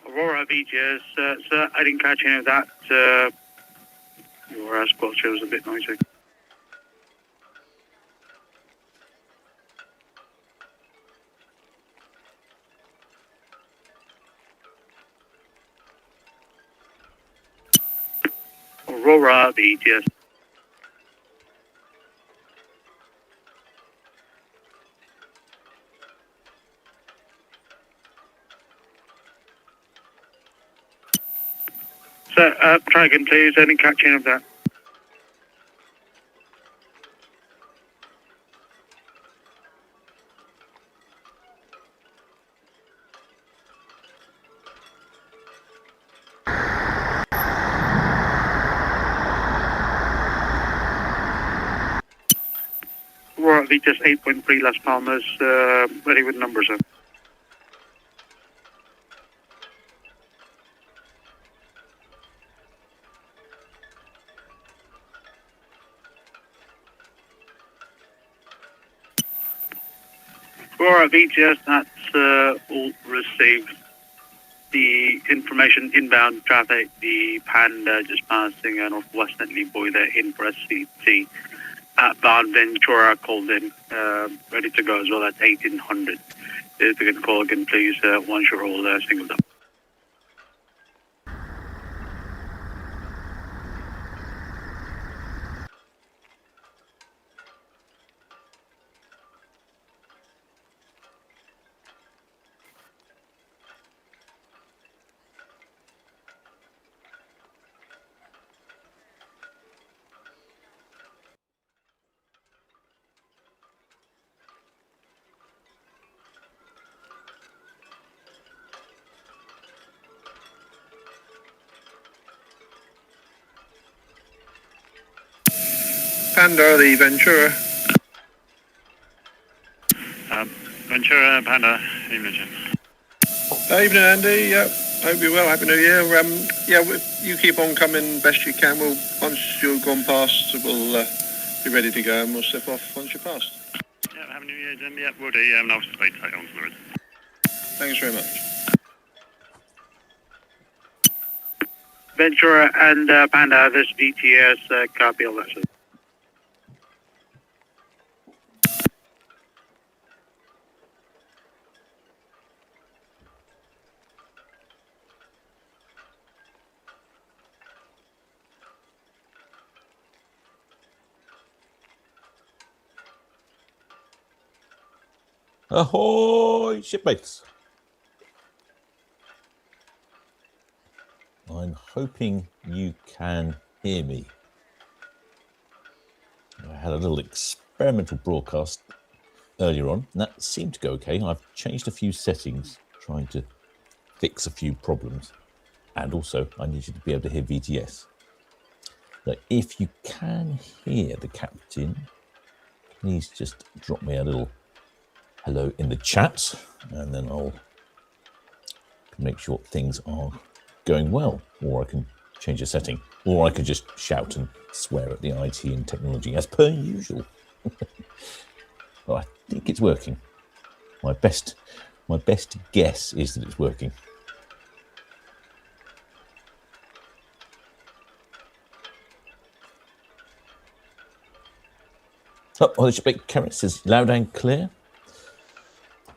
Aurora Beaches, sir, I didn't catch any of that. Your spot shows a bit noisy. Aurora Beaches. Sir, try again, please. I didn't catch any of that. Aurora Beaches 8.3 Las Palmas, ready with numbers, sir. Aurora Beaches, that's all received. The information inbound traffic, the Panda just passing a northwesterly buoy there in for SCT. Outbound Ventura called in, ready to go as well at 1800. If you can call again, please, once you're all singled up. Panda, the Ventura. Ventura, Panda, evening, Jim. Evening, Andy. Yeah, hope you're well. Happy New Year. You keep on coming best you can. Once you've gone past, we'll be ready to go and we'll step off once you're past. Yeah, Happy New Year, Jim. Yeah, we'll do. Now straight on the road. Thanks very much. Ventura and Panda, this VTS, copy all that, sir. Ahoy, shipmates! I'm hoping you can hear me. I had a little experimental broadcast earlier on, and that seemed to go okay. I've changed a few settings, trying to fix a few problems, and also I need you to be able to hear VTS. So if you can hear the captain, please just drop me a little hello in the chat, and then I'll make sure things are going well, or I can change a setting, or I could just shout and swear at the IT and technology as per usual. Well, I think it's working. My best guess is that it's working. Oh, the shipmate Karen says loud and clear.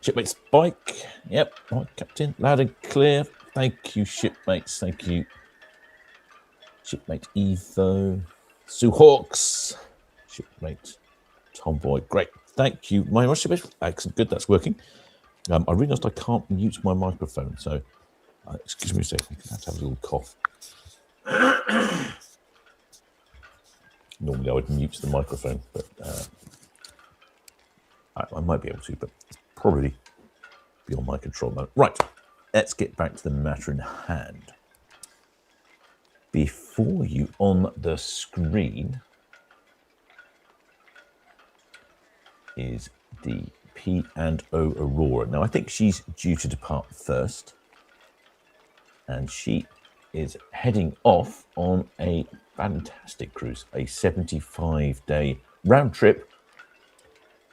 Shipmates Spike, yep, right, Captain, loud and clear. Thank you, shipmates, thank you. Shipmate Evo, Sue Hawks, shipmate Tomboy, great, thank you. My shipmate, excellent, good, that's working. I realised I can't mute my microphone, so excuse me a second, I have to have a little cough. Normally I would mute the microphone, but I might be able to, but probably beyond my control now. Right, let's get back to the matter in hand. Before you on the screen is the P&O Aurora. Now, I think she's due to depart first, and she is heading off on a fantastic cruise, a 75-day round trip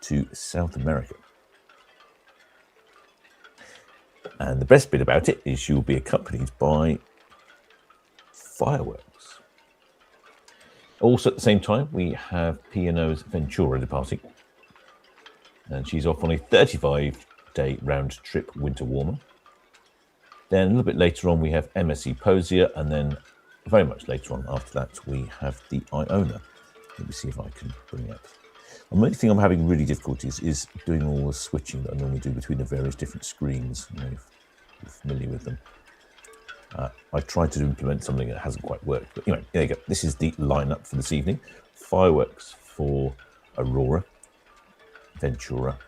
to South America. And the best bit about it is you'll be accompanied by Firewworks. Also at the same time, we have P&O's Ventura departing. And she's off on a 35-day round-trip winter warmer. Then a little bit later on, we have MSC Posia, and then very much later on after that, we have the Iona. Let me see if I can bring it up. The only thing I'm having really difficulties is doing all the switching that I normally do between the various different screens. You know, if you're familiar with them. I tried to implement something that hasn't quite worked. But anyway, there you go. This is the lineup for this evening. Fireworks for Aurora. Ventura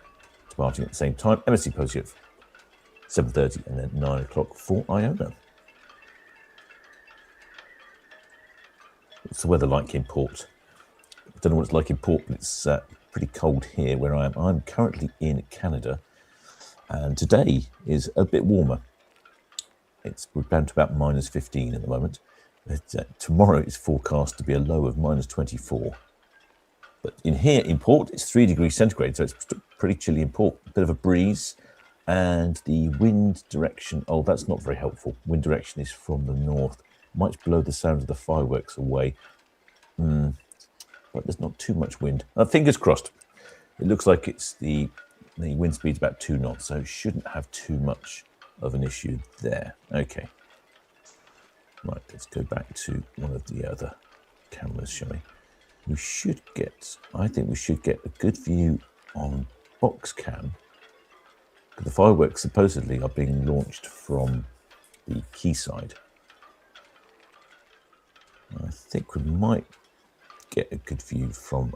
departing at the same time. MSC Posia at 7:30 and then 9 o'clock for Iona. What's the weather like in port? I don't know what it's like in port, but it's pretty cold here where I am. I'm currently in Canada, and today is a bit warmer. We're down to about -15 at the moment. But tomorrow it's forecast to be a low of -24. But in here in port, it's 3 degrees centigrade, so it's pretty chilly in port. A bit of a breeze, and the wind direction, oh, that's not very helpful. Wind direction is from the north. Might blow the sound of the fireworks away. But there's not too much wind. Fingers crossed. It looks like it's the wind speed's about 2 knots, so it shouldn't have too much of an issue there. Okay. Right, let's go back to one of the other cameras, shall we? I think we should get a good view on box cam. The fireworks supposedly are being launched from the quayside. I think we might get a good view from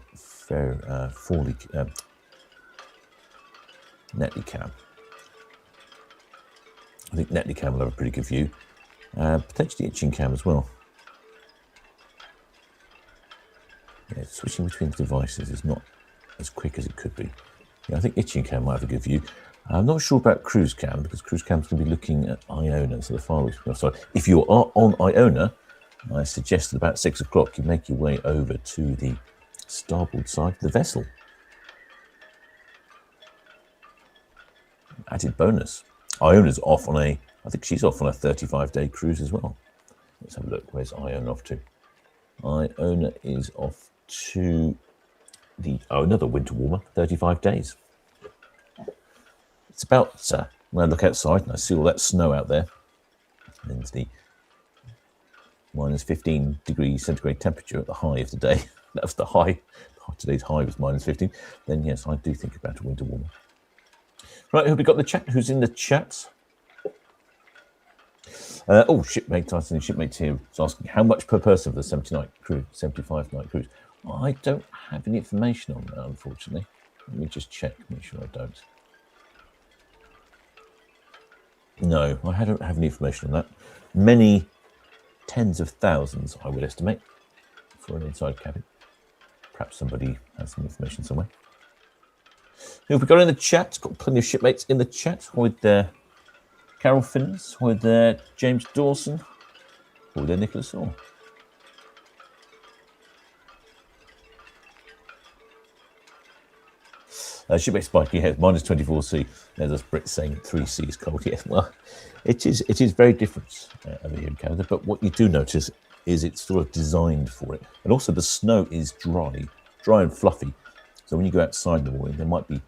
Netley Cam. I think Netley Cam will have a pretty good view. Potentially Itching Cam as well. Yeah, switching between the devices is not as quick as it could be. Yeah, I think Itching Cam might have a good view. I'm not sure about Cruise Cam, because Cruise Cam's going to be looking at Iona, so the fireworks. So if you are on Iona, I suggest that about 6 o'clock you make your way over to the starboard side of the vessel. Added bonus. Iona's off on I think she's off on a 35-day cruise as well. Let's have a look. Where's Iona off to? Iona is off to another winter warmer, 35 days. It's about, when I look outside and I see all that snow out there, and the -15 degrees centigrade temperature at the high of the day, that was the high, today's high was -15, then yes, I do think about a winter warmer. Right, who have we got in the chat? Who's in the chat? Shipmate Tyson, Shipmate here is asking, how much per person for the 75-night cruise? I don't have any information on that, unfortunately. Let me just check, make sure I don't. No, I don't have any information on that. Many tens of thousands, I would estimate, for an inside cabin. Perhaps somebody has some information somewhere. Who have we got in the chat? Got plenty of shipmates in the chat with Carol Finners, with James Dawson, with Nicholas Orr. Shipmate Spike, yeah, -24C. There's us Brits saying 3C is cold. Yes, well, it is very different over here in Canada, but what you do notice is it's sort of designed for it. And also the snow is dry and fluffy. So when you go outside in the morning, there might be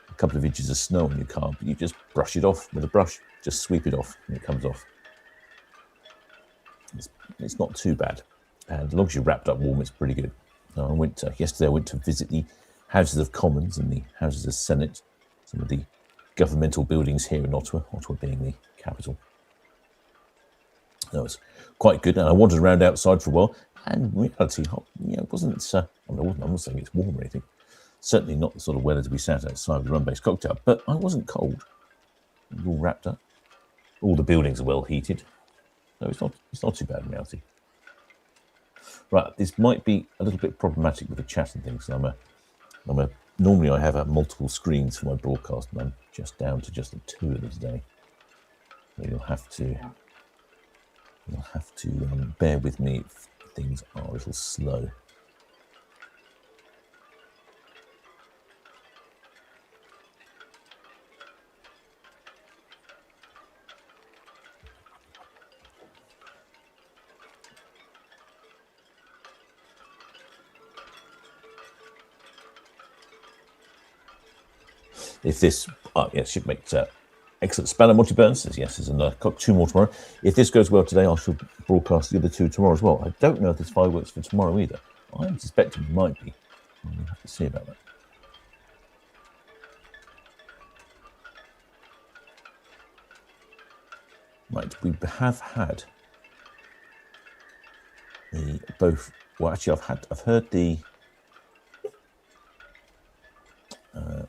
a couple of inches of snow on your car, but you just brush it off with a brush, just sweep it off and it comes off. It's not too bad. And as long as you're wrapped up warm, it's pretty good. Yesterday I went to visit the Houses of Commons and the Houses of Senate, some of the governmental buildings here in Ottawa, Ottawa being the capital. That was quite good, and I wandered around outside for a while, and in reality, it wasn't, I'm not saying it's warm or anything, certainly not the sort of weather to be sat outside with a rum-based cocktail, but I wasn't cold. It was all wrapped up. All the buildings are well heated, so it's not too bad in reality. Right, this might be a little bit problematic with the chat and things. Normally I have multiple screens for my broadcast, and I'm just down to just the 2 of them today. So you'll have to bear with me if things are a little slow. If this, ship makes excellent spanner multi-burns. Says yes, and I've got 2 more tomorrow. If this goes well today, I shall broadcast the other 2 tomorrow as well. I don't know if there's fireworks for tomorrow either. I'm suspecting it might be. We'll have to see about that. Right, we have had the both. Well, actually, I've heard the.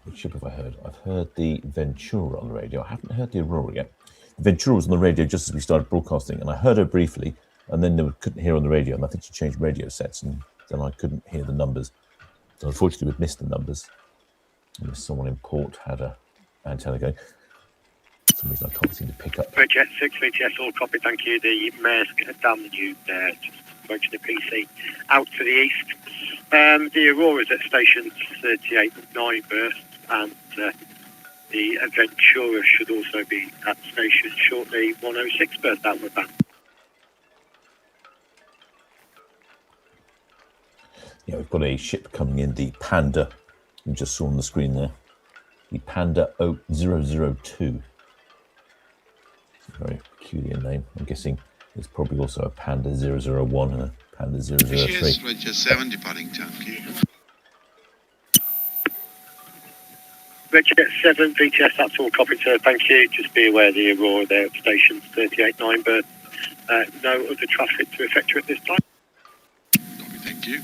Which ship have I heard? I've heard the Ventura on the radio. I haven't heard the Aurora yet. The Ventura was on the radio just as we started broadcasting, and I heard her briefly, and then couldn't hear on the radio. And I think she changed radio sets, and then I couldn't hear the numbers. So unfortunately, we've missed the numbers. And someone in port had a antenna going. For some reason, I can't seem to pick up. Bridget 6 VTS, all copy, thank you. The Maersk W there, just approaching the PC, out to the east. The Aurora's at station 38.9 berth, and the Ventura should also be at station shortly, 106 berth outward bound. Yeah, we've got a ship coming in, the Panda. You just saw on the screen there. The Panda 002. Very peculiar name. I'm guessing there's probably also a Panda 001 and a Panda 003. Yes, Roger 7 departing Town Quay. Richard 7 VTS, that's all copy, sir. Thank you. Just be aware the Aurora there at station 38.9 berth. No other traffic to effect at this time. Copy, thank you.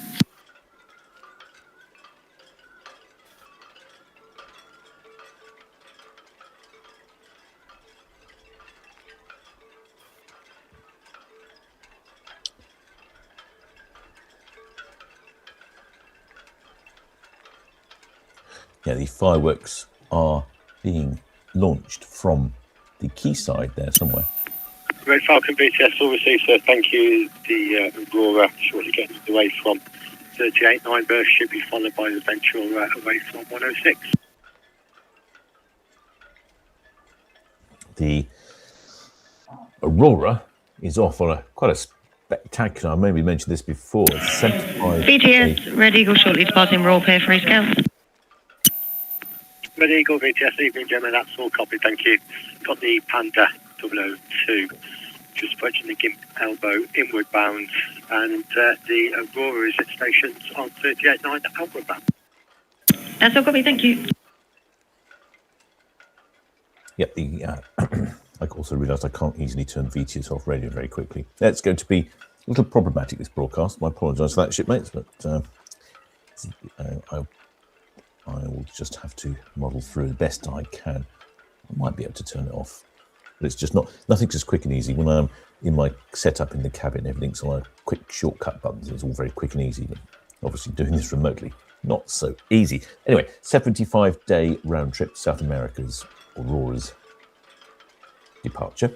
Yeah, the fireworks are being launched from the quayside there somewhere. Red Falcon VTS, all received, sir. Thank you. The Aurora shortly getting away from 38.9 berth should be followed by the Ventura away from 106. The Aurora is off on quite a spectacular, I maybe mentioned this before, 75 VTS, Red Eagle shortly departing Royal Pier for his scouts. Red Eagle VTS, evening gentlemen, that's all copy, thank you. Got the Panda 002, just approaching the Gimp elbow, inward bound, and the Aurora is at stations on 38.9 outward bound. That's all copy, thank you. Yep, I also realised I can't easily turn VTS off radio very quickly. It's going to be a little problematic, this broadcast. I apologise for that, shipmates, but I will just have to model through the best I can. I might be able to turn it off, but it's just nothing's as quick and easy. When I'm in my setup in the cabin, everything's on a quick shortcut buttons. It's all very quick and easy, but obviously doing this remotely, not so easy. Anyway, 75-day round trip, South America's Aurora's departure.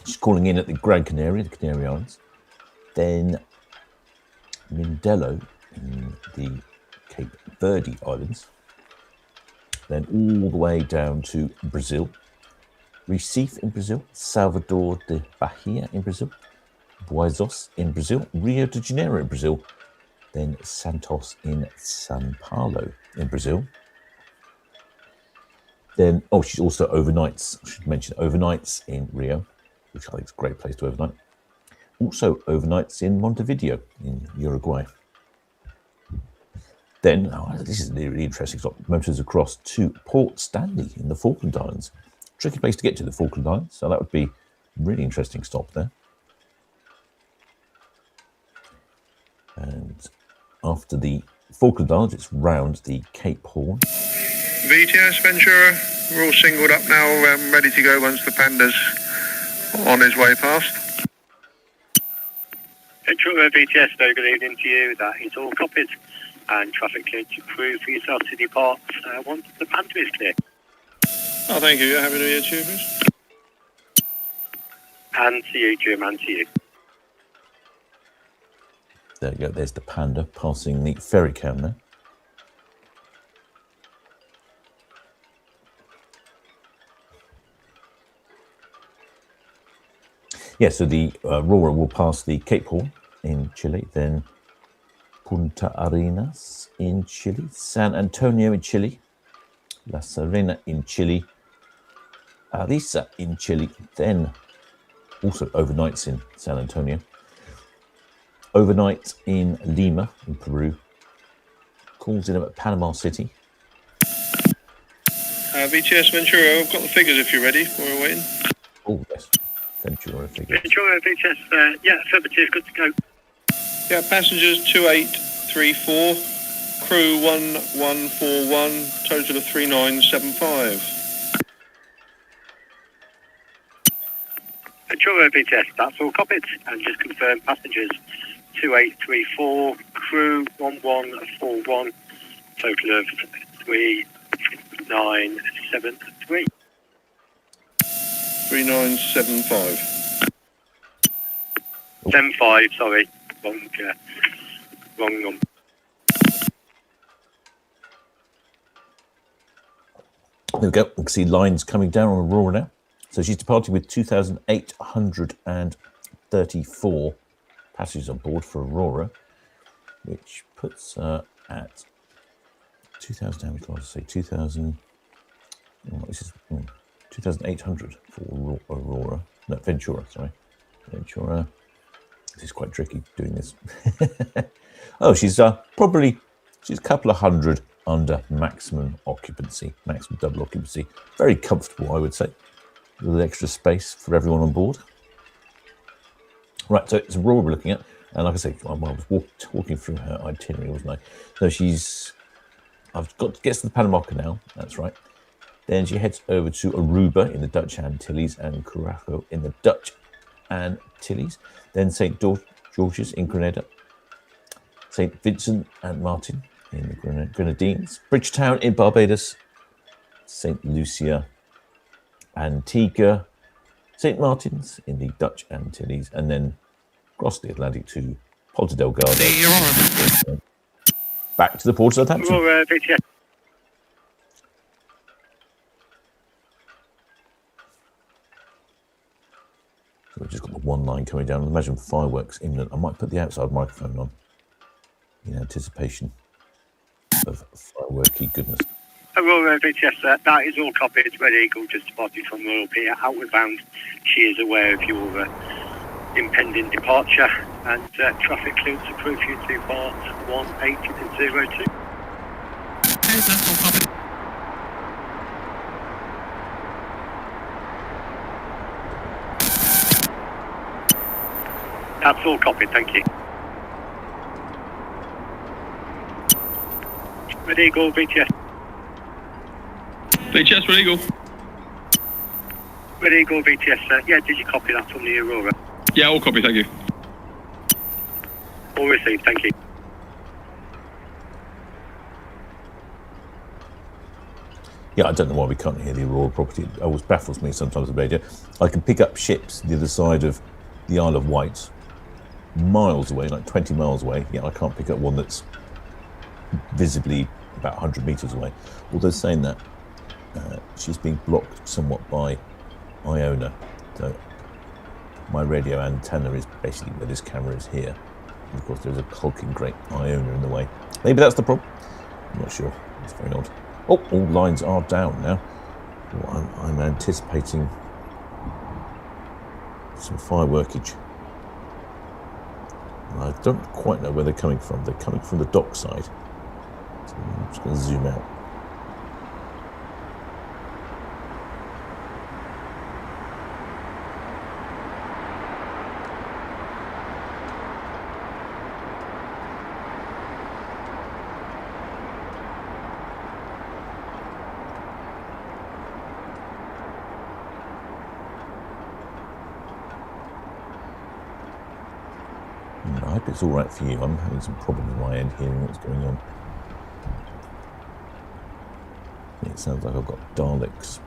She's calling in at the Gran Canaria, the Canary Islands. Then Mindelo in the Cape Verde Islands, then all the way down to Brazil, Recife in Brazil, Salvador de Bahia in Brazil, Buenos in Brazil, Rio de Janeiro in Brazil, then Santos in Sao Paulo in Brazil. Then, she's also overnights, I should mention overnights in Rio, which I think is a great place to overnight. Also overnights in Montevideo in Uruguay. Then, this is a really interesting stop, motors across to Port Stanley in the Falkland Islands. Tricky place to get to, the Falkland Islands, so that would be a really interesting stop there. And after the Falkland Islands, it's round the Cape Horn. VTS Ventura, we're all singled up now, ready to go once the Panda's on his way past. Ventura VTS, very good evening to you. That is all copied. And traffic clear to crew for yourself to depart once the Panda is clear. Oh, thank you. Happy New Year to you, please. And to you, Jim, and to you. There you go, there's the Panda passing the ferry cam there. Yeah, so the Aurora will pass the Cape Horn in Chile, then Punta Arenas in Chile, San Antonio in Chile, La Serena in Chile, Ariza in Chile, then also overnights in San Antonio, overnight in Lima in Peru, calls in at Panama City. VTS Ventura, I've got the figures if you're ready while we're waiting. Oh, yes. Ventura figures. Ventura, VTS, yeah, affirmative, good to go. Yeah, passengers 2834, crew 1141, total of 3975. Ventura, VTS, that's all copied. And just confirm passengers 2834, crew 1141, total of 3973. 3975. 75, sorry. Wrong number. There we go. We can see lines coming down on Aurora now. So she's departing with 2,834 passengers on board for Aurora, which puts her at 2,000. How many kilometers? Say 2,000. Oh, this is 2,800 for Aurora. No, Ventura. Sorry, Ventura. This is quite tricky doing this. Oh, she's a couple of hundred under maximum occupancy, maximum double occupancy. Very comfortable, I would say. A little extra space for everyone on board. Right, so it's Aurora we're looking at. And like I say, I was walking through her itinerary, wasn't I? So gets to the Panama Canal, that's right. Then she heads over to Aruba in the Dutch Antilles and Curaçao in the Dutch Antilles. Then St. George's in Grenada. St. Vincent and Martin in the Grenadines. Bridgetown in Barbados. St. Lucia, Antigua, St. Martin's in the Dutch Antilles, and then across the Atlantic to Ponta Delgado. Back to the port of Southampton. Aurora, VTS. So we've just got the one line coming down. Imagine fireworks imminent. I might put the outside microphone on in anticipation of fireworky goodness. Aurora, VTS, that is all copied. Red Eagle just departed from Royal Pier, outward bound. She is aware of your impending departure, and traffic clearance approved you to part 18002. That's all copied. That's all copied, thank you. Red Eagle, VTS. VTS, Red Eagle. Red Eagle, VTS, yeah, did you copy that from the Aurora? Yeah, all copy, thank you. All received, thank you. Yeah, I don't know why we can't hear the Aurora property. It always baffles me sometimes with radio. I can pick up ships the other side of the Isle of Wight, miles away, like 20 miles away. Yeah, I can't pick up one that's visibly about 100 metres away. Although saying that, she's being blocked somewhat by Iona. So my radio antenna is basically where this camera is here. And of course, there's a hulking great Iona in the way. Maybe that's the problem. I'm not sure. It's very odd. Oh, all lines are down now. Well, I'm anticipating some fireworkage. And I don't quite know where they're coming from. They're coming from the dock side. So I'm just going to zoom out. I hope it's all right for you. I'm having some problem with my end hearing what's going on. It sounds like I've got Daleks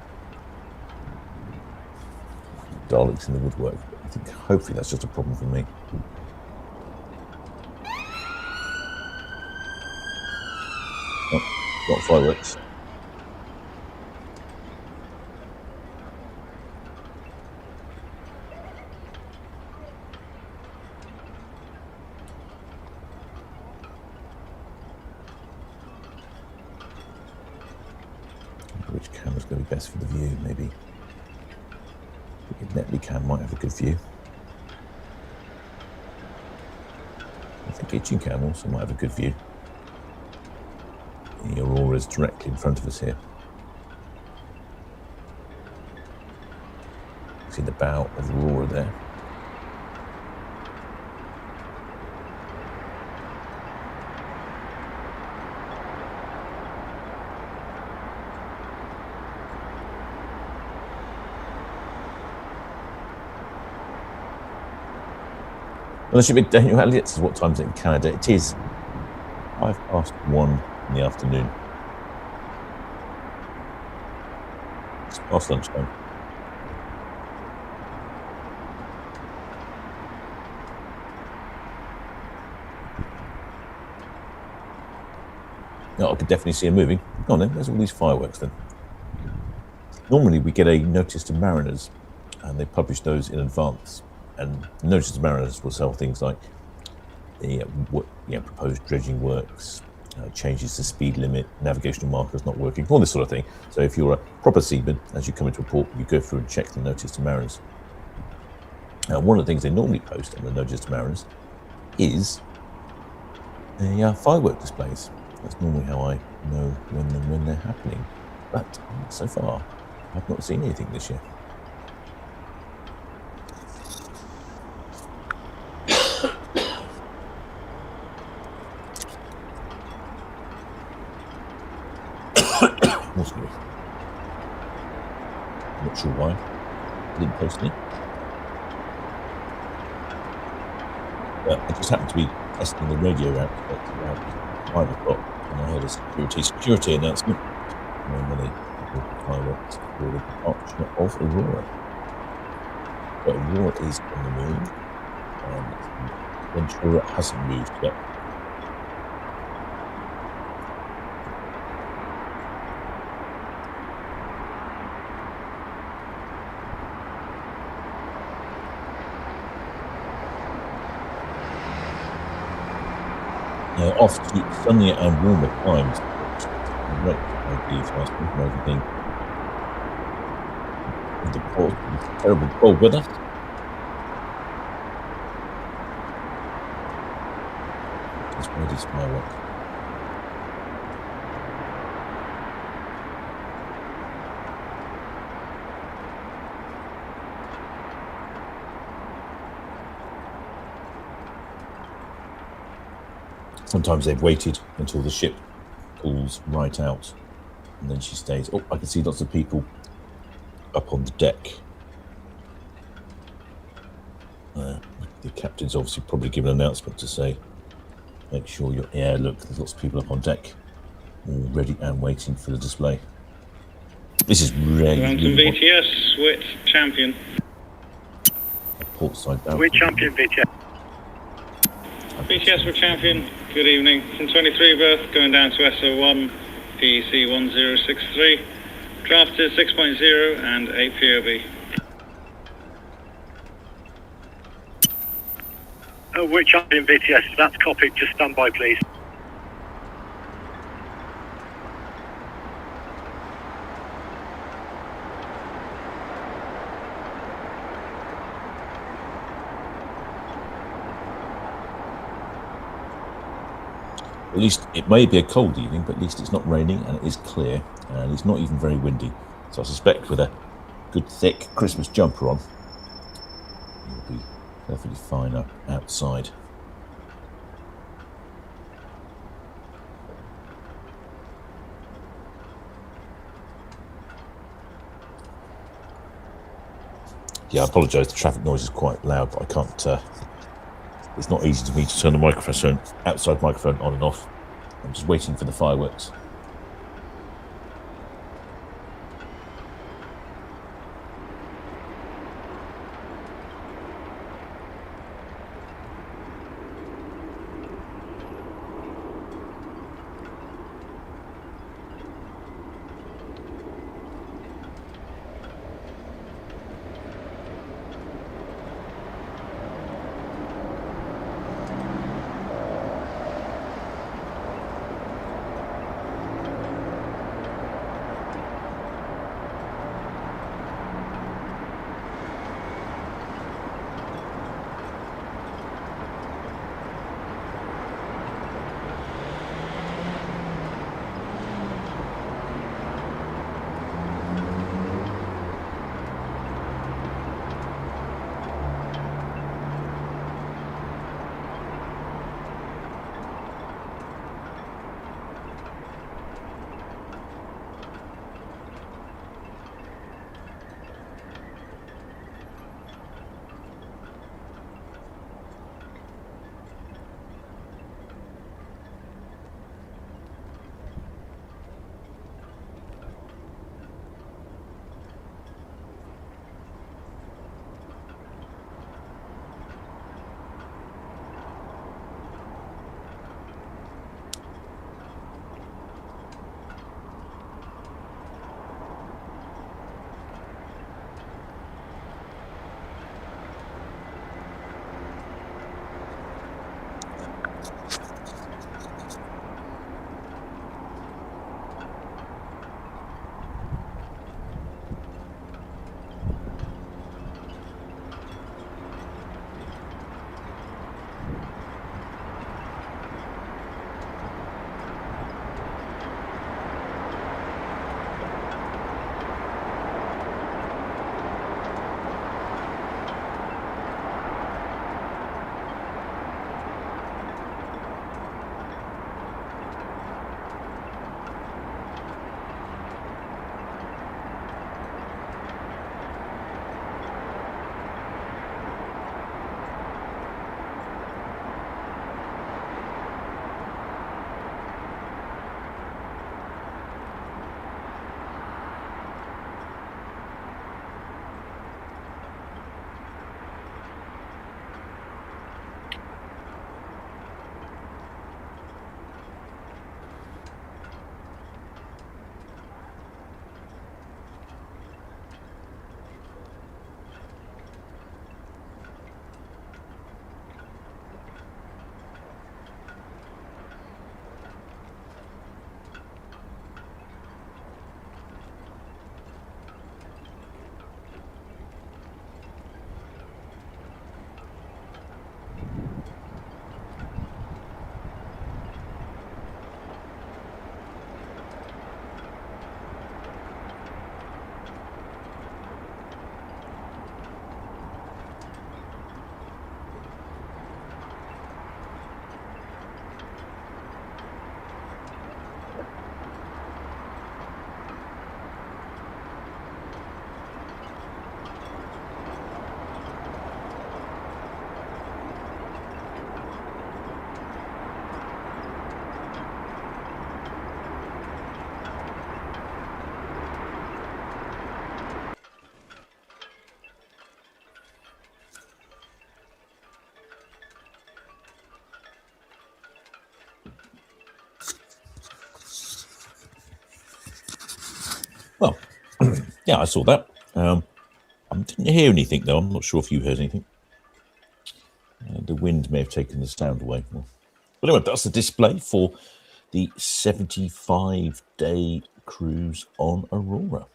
in the woodwork. I think hopefully that's just a problem for me. Oh, got fireworks. camera's going to be best for the view, maybe. The Netley cam might have a good view. I think kitchen cam also might have a good view. The Aurora is directly in front of us here. See the bow of the Aurora there. Well, there should be Daniel Elliott says, what time is it in Canada? It is 1:05 in the afternoon. It's past lunchtime. No, I could definitely see him moving. Go on then, there's all these fireworks then. Normally we get a notice to mariners and they publish those in advance. And the notice to mariners will sell things like the proposed dredging works, changes to speed limit, navigational markers not working, all this sort of thing. So if you're a proper seaman, as you come into a port, you go through and check the notice to mariners. Now, one of the things they normally post on the notice to mariners is the firework displays. That's normally how I know when they're happening. But so far, I've not seen anything this year. I'm not sure why. I didn't post any. I just happened to be testing the radio out at about 5 o'clock and I heard a security announcement. And then the fireworks for the departure of Aurora. But Aurora is on the move and Ventura hasn't moved yet. Off to sunnier and warmer times. Great, I believe, last week and everything. With the terrible cold weather. It's ready to fireworks. Sometimes they've waited until the ship pulls right out and then she stays. Oh, I can see lots of people up on the deck. The captain's obviously probably given an announcement to say, make sure you're, yeah, look, there's lots of people up on deck, all ready and waiting for the display. This is really... Southampton VTS, Wit, champion. Portside bound. We're champion, VTS. VTS, we're champion. Good evening. From 23 berth, going down to SO1, PEC 1063. Draft is 6.0 and 8 POB. We're champion, VTS. That's copied. Just stand by, please. At least it may be a cold evening, but at least it's not raining and it is clear and it's not even very windy. So I suspect with a good thick Christmas jumper on, you'll be perfectly fine up outside. Yeah, I apologise, the traffic noise is quite loud, but I can't, it's not easy for me to turn the microphone, outside microphone on and off. I'm just waiting for the fireworks. Yeah, I saw that. I didn't hear anything, though. I'm not sure if you heard anything. The wind may have taken the sound away. But anyway, that's the display for the 75-day cruise on Aurora,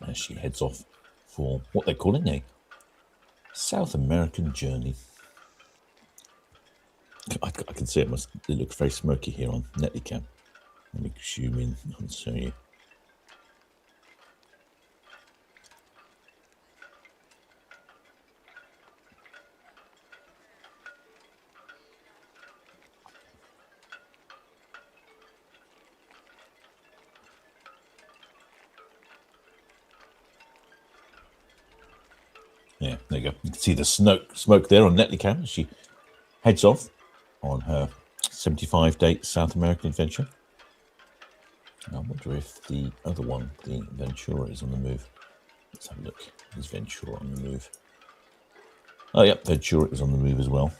as she heads off for what they're calling a South American journey. I can see it looks very smoky here on Netlycam. Let me zoom in and show you. Yeah, there you go. You can see the smoke there on Netlycam as she heads off on her 75-day South American adventure. I wonder if the other one, the Ventura, is on the move. Let's have a look. Is Ventura on the move? Oh, yep, Ventura is on the move as well.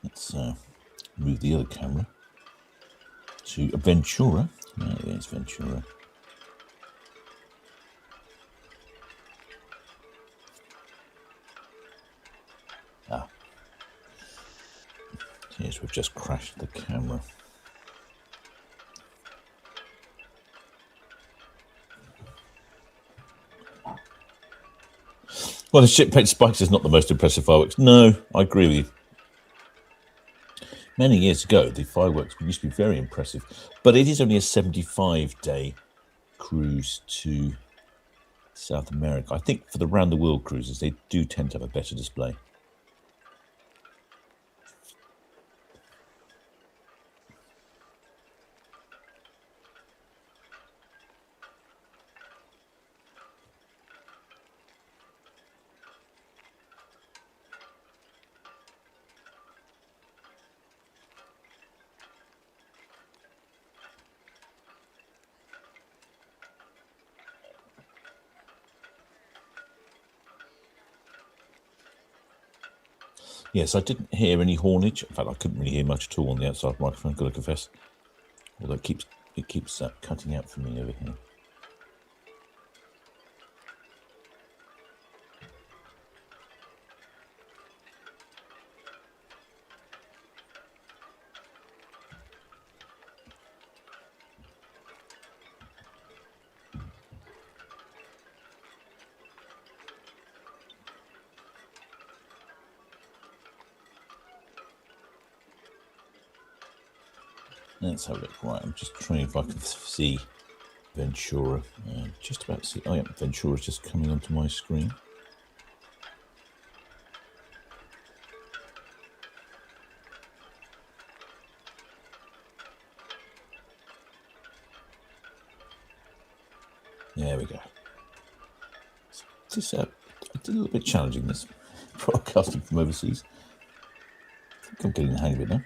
Let's move the other camera to Ventura. There's Ventura. Yes, we've just crashed the camera. Well, the ship paint spikes is not the most impressive fireworks. No, I agree with you. Many years ago, the fireworks used to be very impressive, but it is only a 75-day cruise to South America. I think for the round-the-world cruises, they do tend to have a better display. Yes, I didn't hear any hornage. In fact, I couldn't really hear much at all on the outside microphone, got to confess. Although it keeps cutting out for me over here. Let's have a look. Right, I'm just trying if I can see Ventura. Just about to see. Oh, yeah, Ventura's just coming onto my screen. There we go. It's a little bit challenging, this broadcasting from overseas. I think I'm getting the hang of it now.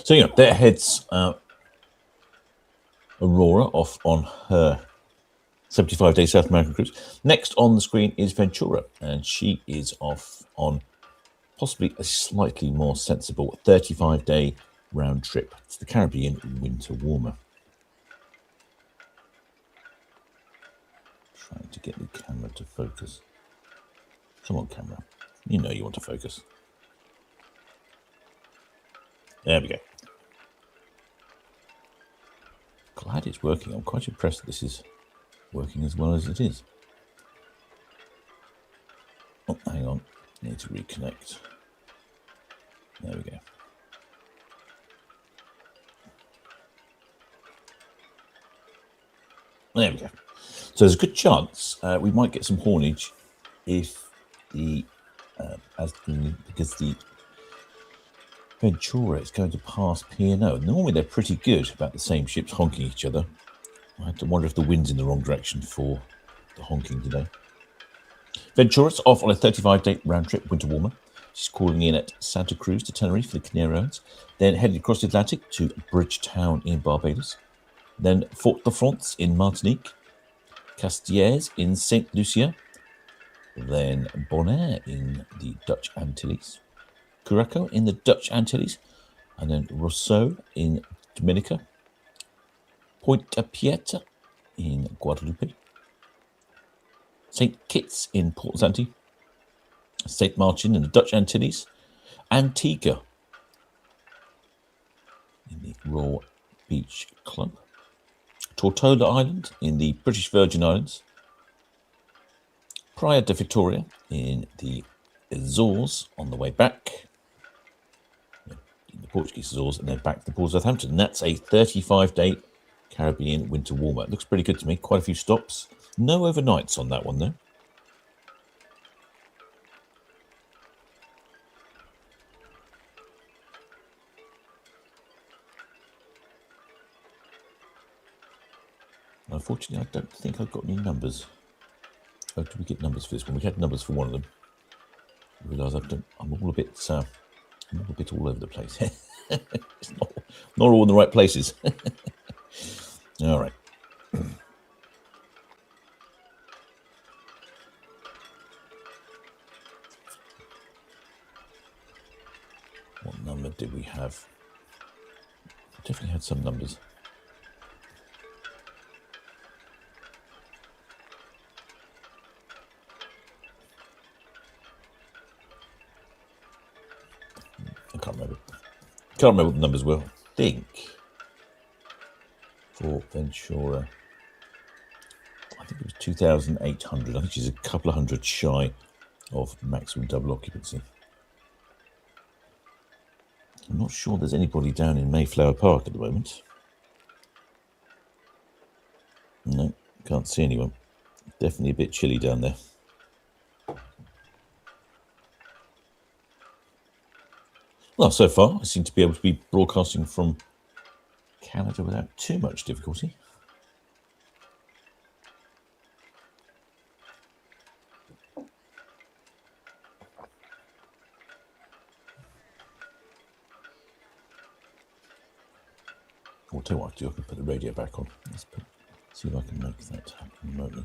So, yeah, there heads Aurora off on her 75-day South American cruise. Next on the screen is Ventura, and she is off on possibly a slightly more sensible 35-day round trip to the Caribbean winter warmer. Trying to get the camera to focus. Come on, camera. You know you want to focus. There we go. Glad it's working. I'm quite impressed that this is working as well as it is. Oh, hang on. Need to reconnect. There we go. There we go. So there's a good chance we might get some hornage if because the Ventura is going to pass P&O. Normally they're pretty good about the same ships honking each other. I have to wonder if the wind's in the wrong direction for the honking today. Ventura's off on a 35-day round trip winter warmer. She's calling in at Santa Cruz to Tenerife for the Canary Islands, then headed across the Atlantic to Bridgetown in Barbados, then Fort-de-France in Martinique, Castillers in St. Lucia, then Bonaire in the Dutch Antilles, Curaçao in the Dutch Antilles, and then Rousseau in Dominica, Pointe-à-Pitre in Guadeloupe, St. Kitts in Port Saint, St. Martin in the Dutch Antilles, Antigua in the Royal Beach Club, Tortola Island in the British Virgin Islands, Praia de Victoria in the Azores on the way back, in the Portuguese Azores, and then back to the port of Southampton. And that's a 35-day Caribbean winter warmer. It looks pretty good to me. Quite a few stops. No overnights on that one, though. Unfortunately, I don't think I've got any numbers. Oh, do we get numbers for this one? We had numbers for one of them. I realise I'm all a bit all over the place. It's not all in the right places. All right. What number did we have? Definitely had some numbers. I can't remember. Can't remember what the numbers were. I think for Ventura, I think it was 2,800. I think she's a couple of hundred shy of maximum double occupancy. I'm not sure there's anybody down in Mayflower Park at the moment. No, can't see anyone. Definitely a bit chilly down there. Well, so far, I seem to be able to be broadcasting from Canada without too much difficulty. I'll tell you what I do, I can put the radio back on. See if I can make that happen remotely.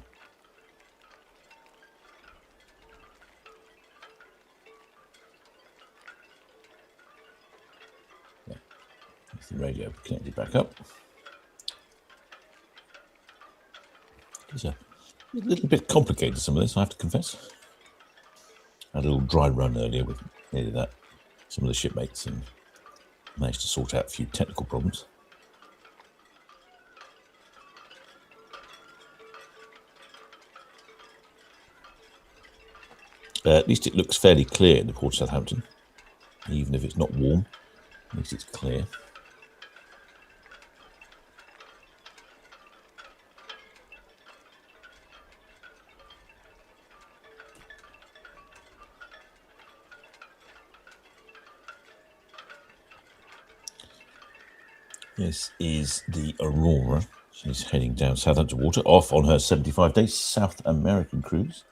The radio connected back up. It's a little bit complicated, some of this, I have to confess. I had a little dry run earlier with nearly that. Some of the shipmates and managed to sort out a few technical problems. At least it looks fairly clear in the port of Southampton. Even if it's not warm, at least it's clear. This is the Aurora. She's heading down Southampton water, off on her 75-day South American cruise.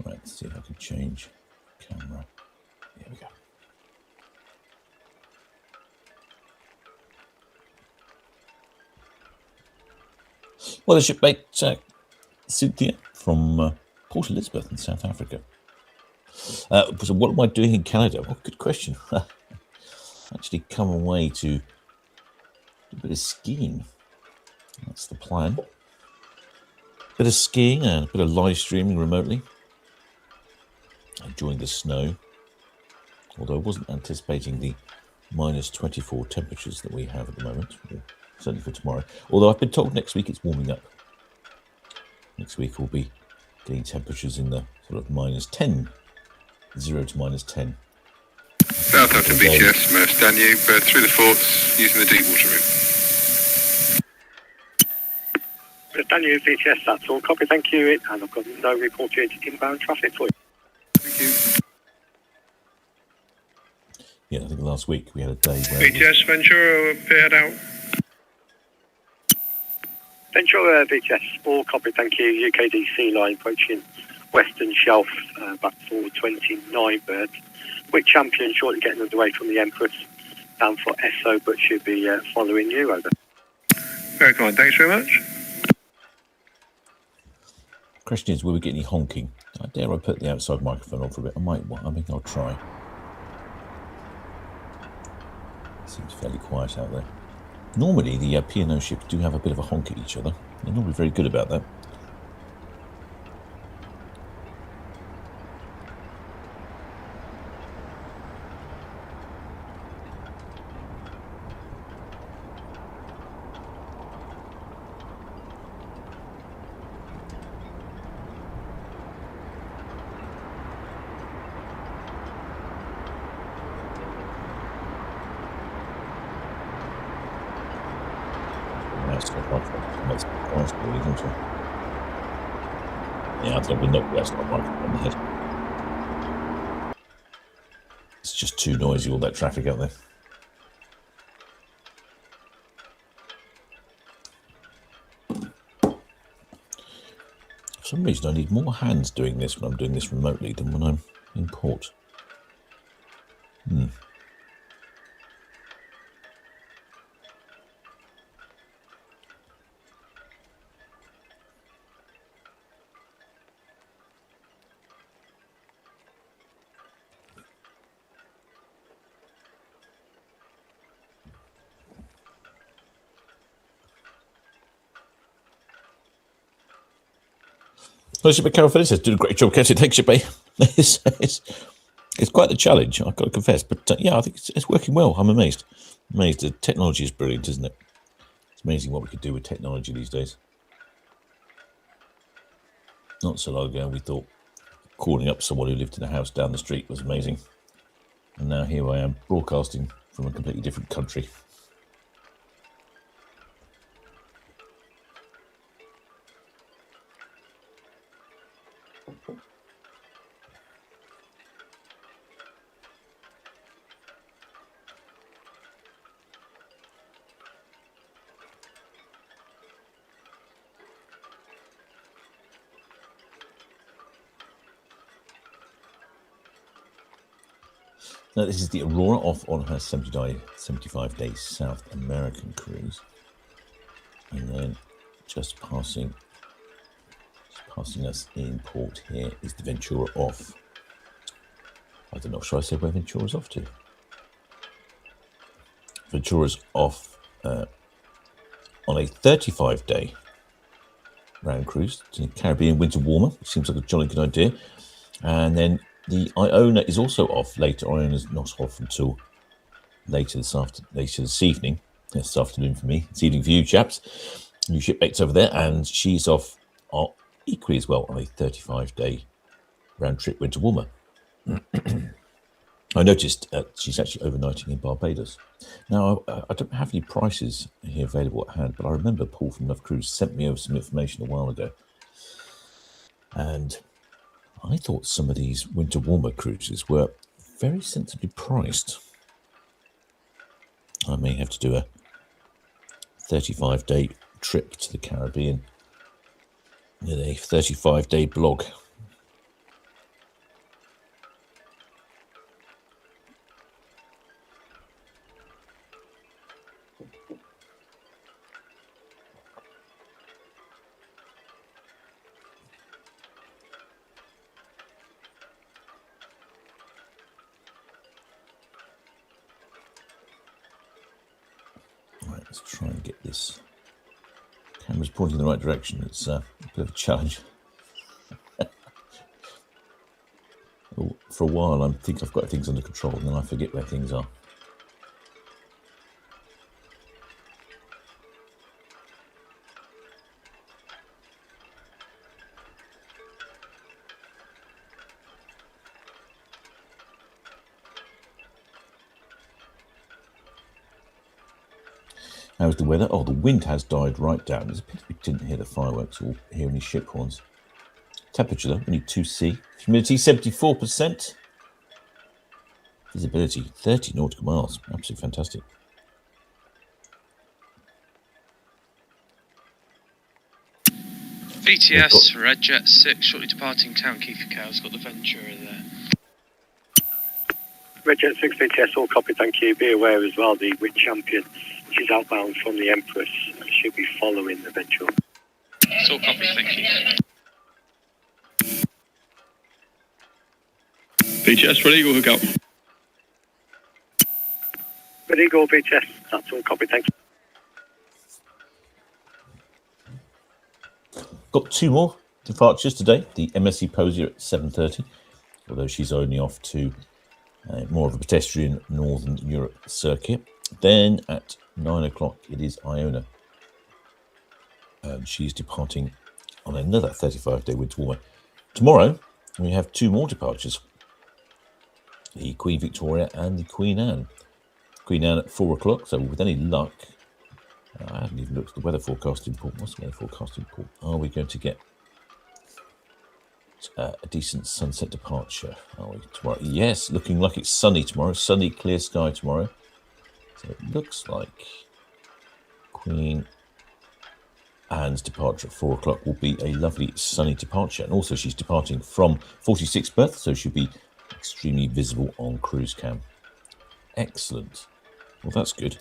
Right, let's see if I can change camera. Here we go. Well, the shipmate Cynthia from Port Elizabeth in South Africa. So what am I doing in Canada? Well, good question. Actually come away to do a bit of skiing. That's the plan. A bit of skiing and a bit of live streaming remotely. Enjoying the snow. Although I wasn't anticipating the minus 24 temperatures that we have at the moment. Certainly for tomorrow. Although I've been told next week it's warming up. Next week we'll be getting temperatures in the sort of minus 10 0 to -10. Southampton BTS, Merce Danube, through the forts, using the deep water route. Danube BTS, that's all. Copy, thank you. And I've got no reported inbound traffic for you. Thank you. Yeah, I think last week we had a day where... BTS, Ventura, head out. Ventura BTS, all copy, thank you. UKDC line approaching Western Shelf, back for 29 birds. With Champion shortly getting underway from the Empress, down for SO, but should be following you, over. Very kind, thanks very much. Question is, will we get any honking? I dare I put the outside microphone on for a bit? I think I'll try. Seems fairly quiet out there. Normally, the P&O ships do have a bit of a honk at each other. They're normally very good about that. Yeah, I think we'll knock the outside microphone on the head. It's just too noisy, all that traffic out there. For some reason, I need more hands doing this when I'm doing this remotely than when I'm in port. Well, Shipper Carol Phillips says, did a great job, Katie. Thanks, Shipper. It's quite a challenge, I've got to confess. But yeah, I think it's working well. I'm amazed. The technology is brilliant, isn't it? It's amazing what we could do with technology these days. Not so long ago, we thought calling up someone who lived in a house down the street was amazing. And now here I am, broadcasting from a completely different country. Now, this is the Aurora off on her 75-day South American cruise. And then just passing us in port here is the Ventura off. I don't know, should I say where Ventura's off to? Ventura's off on a 35-day round cruise to the Caribbean winter warmer, which seems like a jolly good idea. And then the Iona is also off later. Iona's not off until later this evening. This afternoon for me. It's evening for you chaps. New shipmates over there, and she's off equally as well on a 35-day round trip winter warmer. I noticed she's actually overnighting in Barbados. Now, I don't have any prices here available at hand, but I remember Paul from Love Cruise sent me over some information a while ago. And I thought some of these winter warmer cruises were very sensibly priced. I may have to do a 35-day trip to the Caribbean with a 35-day blog. Let's try and get this. Camera's pointing in the right direction. It's a bit of a challenge. For a while, I think I've got things under control, and then I forget where things are. How's the weather? Oh, the wind has died right down. There's a pity we didn't hear the fireworks or hear any ship horns. Temperature though, only 2C. Humidity 74%. Visibility 30 nautical miles. Absolutely fantastic. VTS, Red Jet 6, shortly departing Town Quay for Cowes. Got the Ventura there. Red Jet 6 VTS, all copy, thank you. Be aware as well, the Wit Champion, she's outbound from the Empress. She'll be following the Ventura. It's all copy, thank you. VTS, ready, go hook up. Ready, go VTS, that's all copy, thank you. Got two more departures today. The MSC Posia at 7:30, although she's only off to more of a pedestrian Northern Europe circuit. Then at 9 o'clock, it is Iona. She's departing on another 35-day winter warmer. Tomorrow, we have two more departures. The Queen Victoria and the Queen Anne. Queen Anne at 4 o'clock, so with any luck, I haven't even looked at the weather forecast report. What's the weather forecast report? Are we going to get a decent sunset departure? Are we tomorrow? Yes, looking like it's sunny tomorrow. Sunny, clear sky tomorrow. So it looks like Queen Anne's departure at 4 o'clock will be a lovely sunny departure. And also she's departing from 46th berth, so she'll be extremely visible on cruise cam. Excellent. Well, that's good.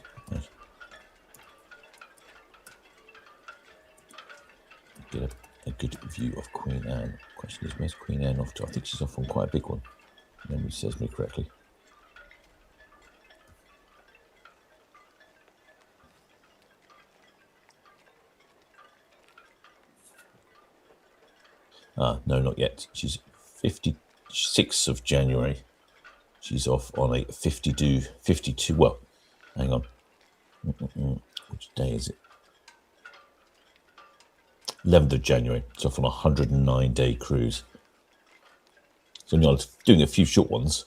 Get a good view of Queen Anne. Question is, where's Queen Anne off to? I think she's off on quite a big one, if memory serves me correctly. No, not yet. She's 56th of January. She's off on a 52, well, hang on. Which day is it? 11th of January. It's off on a 109-day cruise. So only doing a few short ones,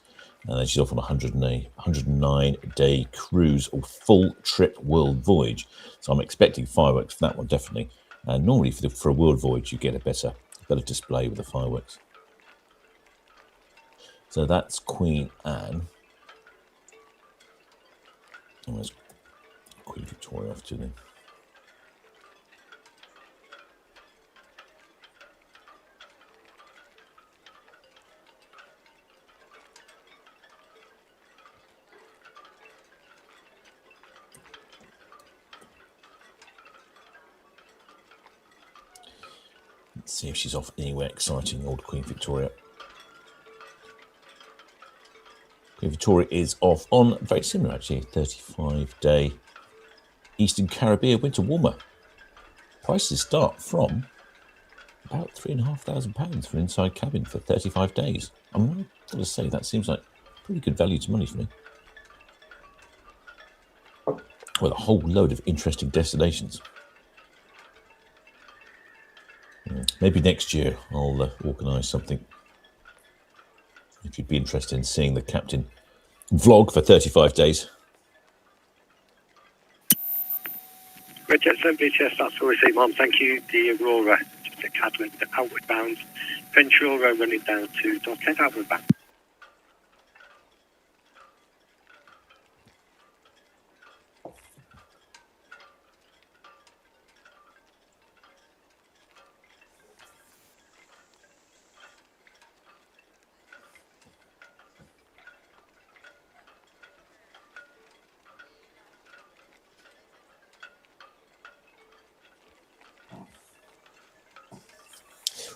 and then she's off on a 109-day cruise or full trip world voyage. So I'm expecting fireworks for that one, definitely. And normally for a world voyage, you get a better display with the fireworks. So that's Queen Anne. And there's Queen Victoria off to then. Let's see if she's off anywhere exciting, old Queen Victoria. Queen Victoria is off on, very similar actually, a 35-day Eastern Caribbean winter warmer. Prices start from about £3,500 for an inside cabin for 35 days. I'm going to say that seems like pretty good value to money for me. With a whole load of interesting destinations. Maybe next year I'll organise something. If you'd be interested in seeing the captain vlog for 35 days. Red Jet 7 VTS, that's all received, Mom. Thank you. The Aurora, just a Cadman, outward bound. Ventura running down to Dockhead, outward bound.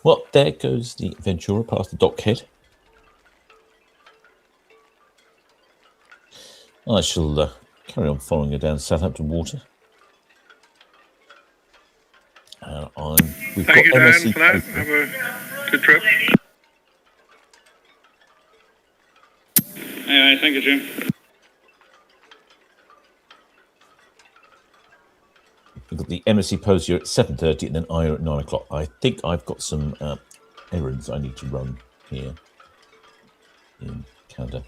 Well, there goes the Ventura past the dockhead. I shall carry on following her down Southampton water. And we've Thank you, got Dan, MSC for that. Posia. Have a good trip. Aye, thank you, Jim. We've got the MSC Posia at 7:30 and then Iona at 9 o'clock. I think I've got some errands I need to run here in Canada.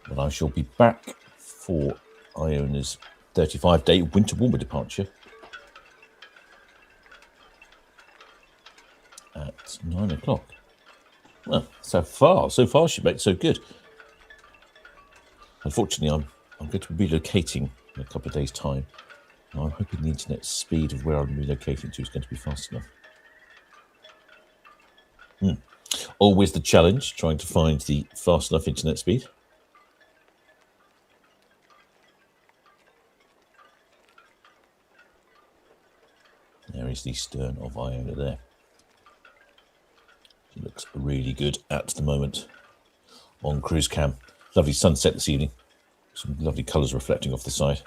But I shall be back for Iona's 35-day winter warmer departure at 9 o'clock. Well, so far shipmate, so good. Unfortunately, I'm going to be relocating in a couple of days' time. And I'm hoping the internet speed of where I'm relocating to is going to be fast enough. Always the challenge, trying to find the fast enough internet speed. There is the stern of Iona there. It looks really good at the moment on cruise cam. Lovely sunset this evening. Some lovely colours reflecting off the side.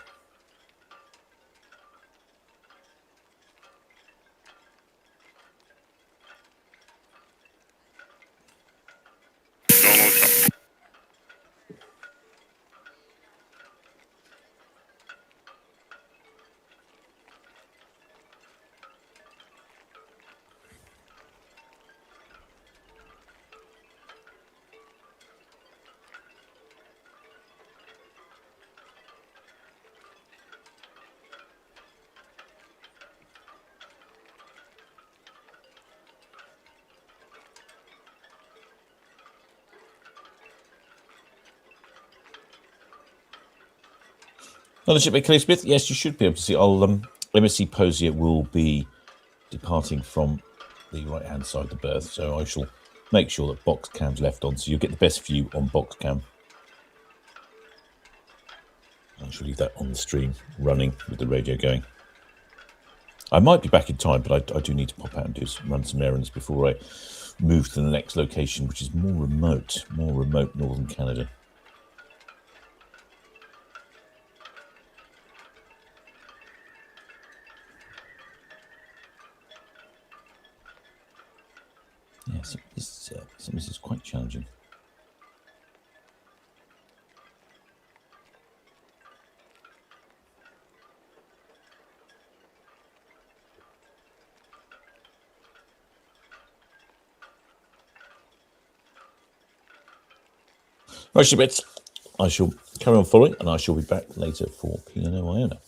Another shipmate, Kelly Smith. Yes, you should be able to see. MSC Posia will be departing from the right-hand side of the berth, so I shall make sure that box cam's left on, so you'll get the best view on box cam. I shall leave that on the stream, running with the radio going. I might be back in time, but I do need to pop out and run some errands before I move to the next location, which is more remote northern Canada. Yeah, some of this is quite challenging. Right, shipmates, I shall carry on following, and I shall be back later for P&O Iona.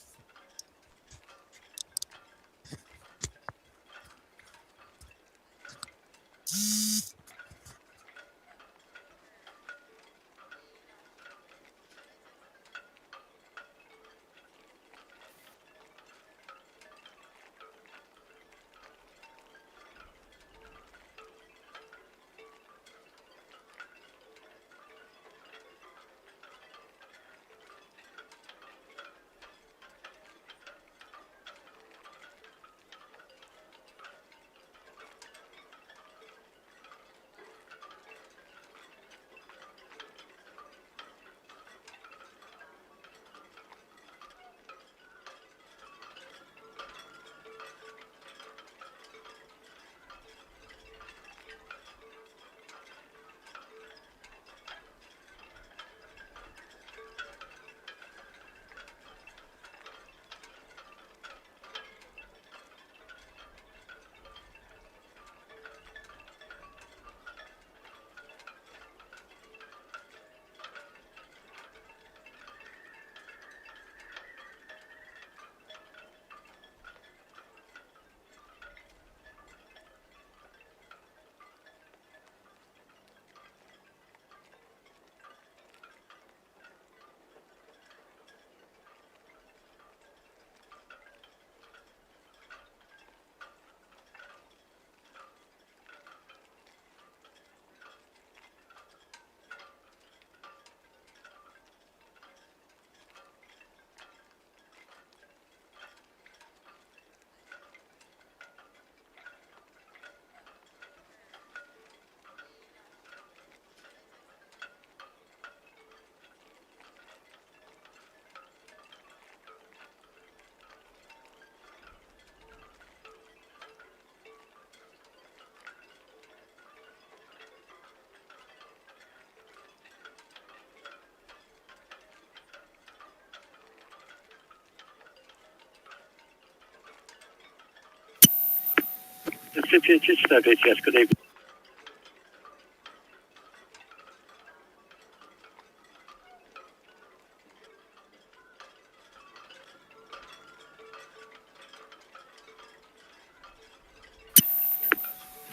Just BTS, good evening.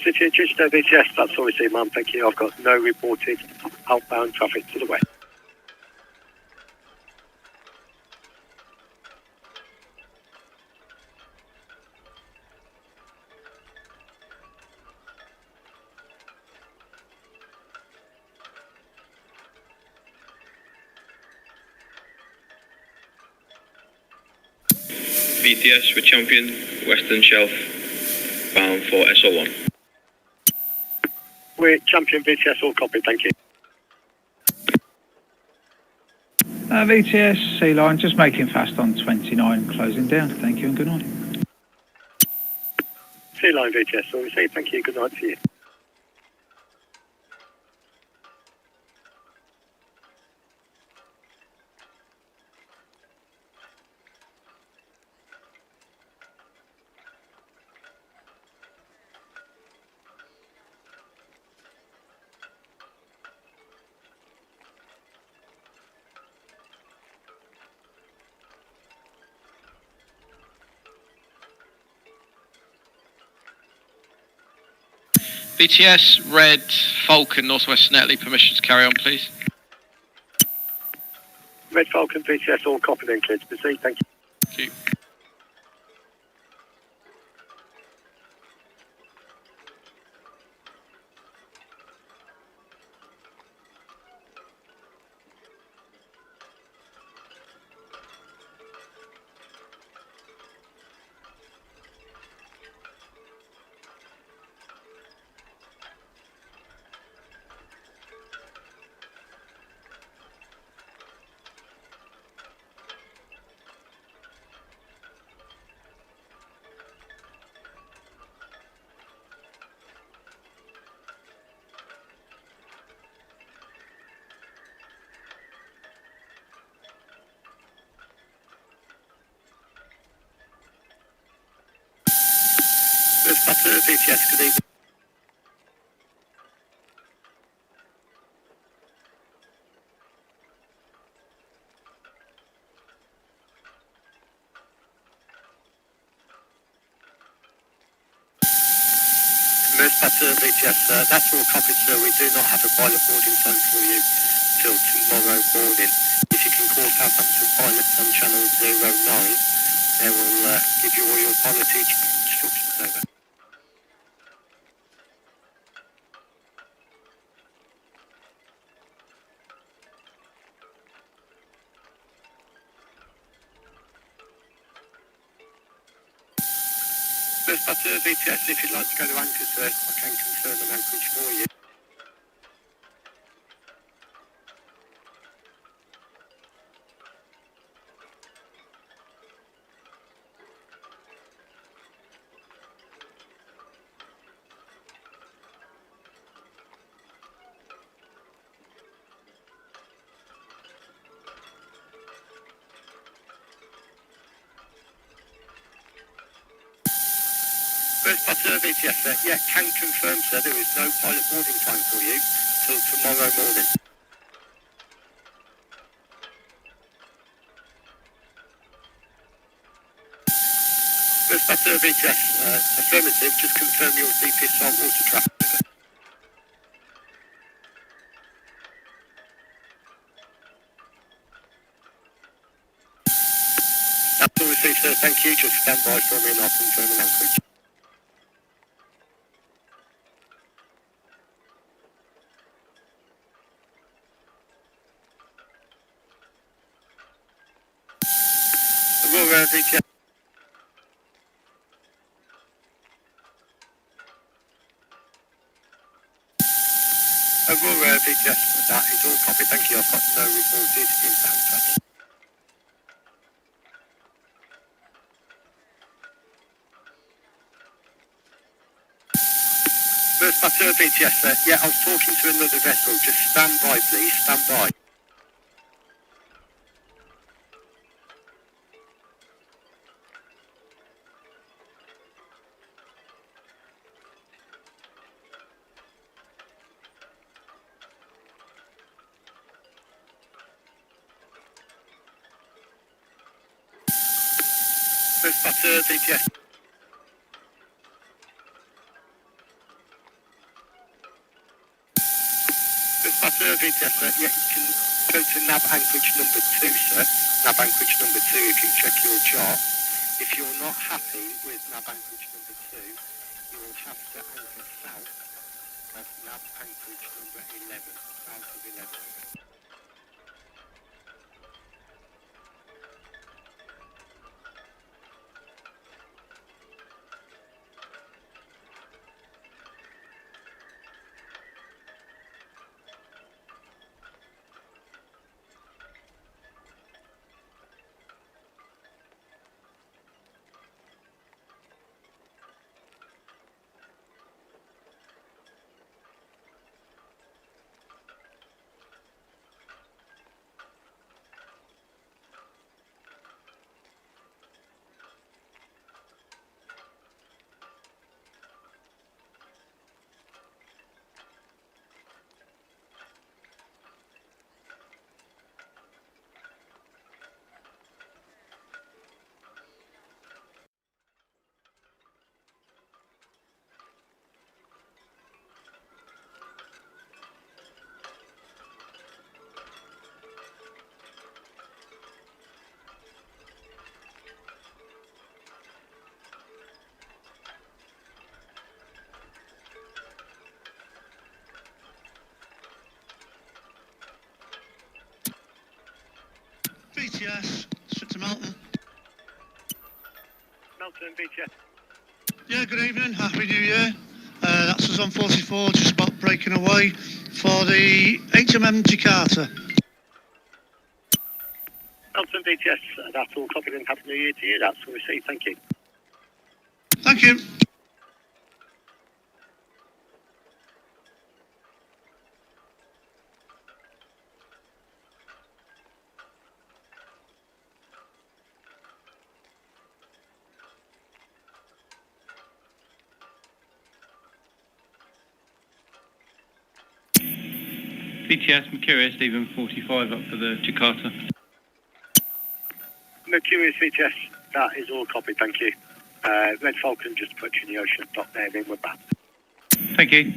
Attitude, Chichester VTS, that's all received, ma'am, thank you. I've got no reported outbound traffic to the west. VTS with Champion, Western Shelf, bound for SO1. We're Champion VTS, all copy, thank you. VTS, Sea Line, just making fast on 29, closing down. Thank you and good night. Sea Line VTS, all received, thank you, good night to you. BTS, Red, Falcon, Northwest Netley, permission to carry on, please. Red Falcon VTS, all copied and cleared to proceed, thank you. Thank you. First Butter VTS, good evening. First Butter VTS, that's all copied, sir. We do not have a pilot boarding time for you till tomorrow morning. If you can call Southampton pilots on channel 09, they will give you all your pilotage instructions over. First Butter VTS, if you'd like to go to anchor, sir, I can confirm an anchorage for you. First Butter VTS, sir. Yeah, can confirm, sir, there is no pilot boarding time for you till tomorrow morning. First Butter VTS, affirmative, just confirm your DP saltwater traffic. That's all received, sir. Thank you. Just stand by for me and I'll confirm an anchorage. Aurora VTS. Aurora VTS, that is all copied. Thank you. I've got no reported inbound traffic. First Butter VTS, sir. Yeah, I was talking to another vessel. Just stand by, please. Stand by. First Butter VTS. That's VTS, sir. Yeah, you can go to nav anchorage number 2, sir. Nav anchorage number 2, if you check your chart. If you're not happy with nav anchorage number 2, you will have to anchor south of nav anchorage number 11, south of 11. BTS, straight to Melton. Melton, BTS. Yeah, good evening, Happy New Year. That's us on 44, just about breaking away for the HMM Jakarta. Melton, BTS, that's all copied and Happy New Year to you. That's all received, thank you. Thank you. BTS, Mercurius, Stephen 45 up for the Jakarta. Mercurius, BTS, that is all copied, thank you. Red Falcon just put you in the ocean, dock there, then we're back. Thank you.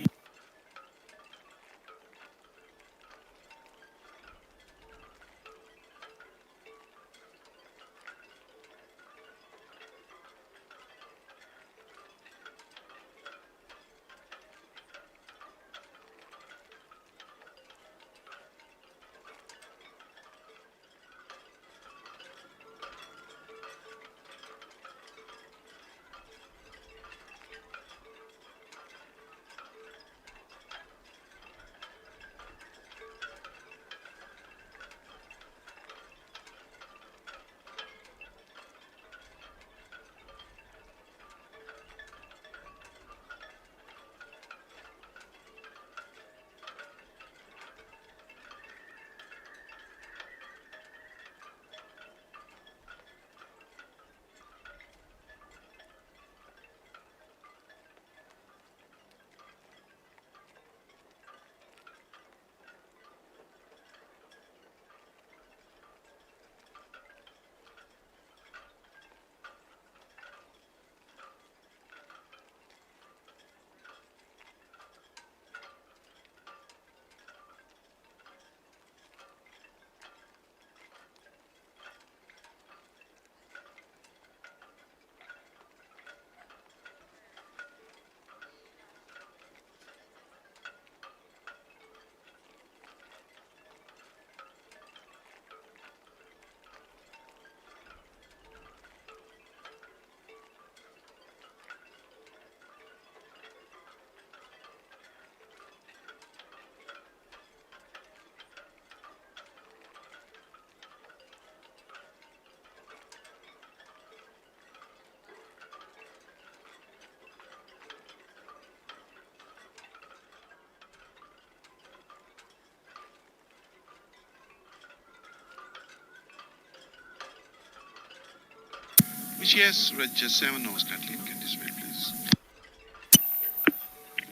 BTS, Red Jet 7, Nose Natalie, can this way, please.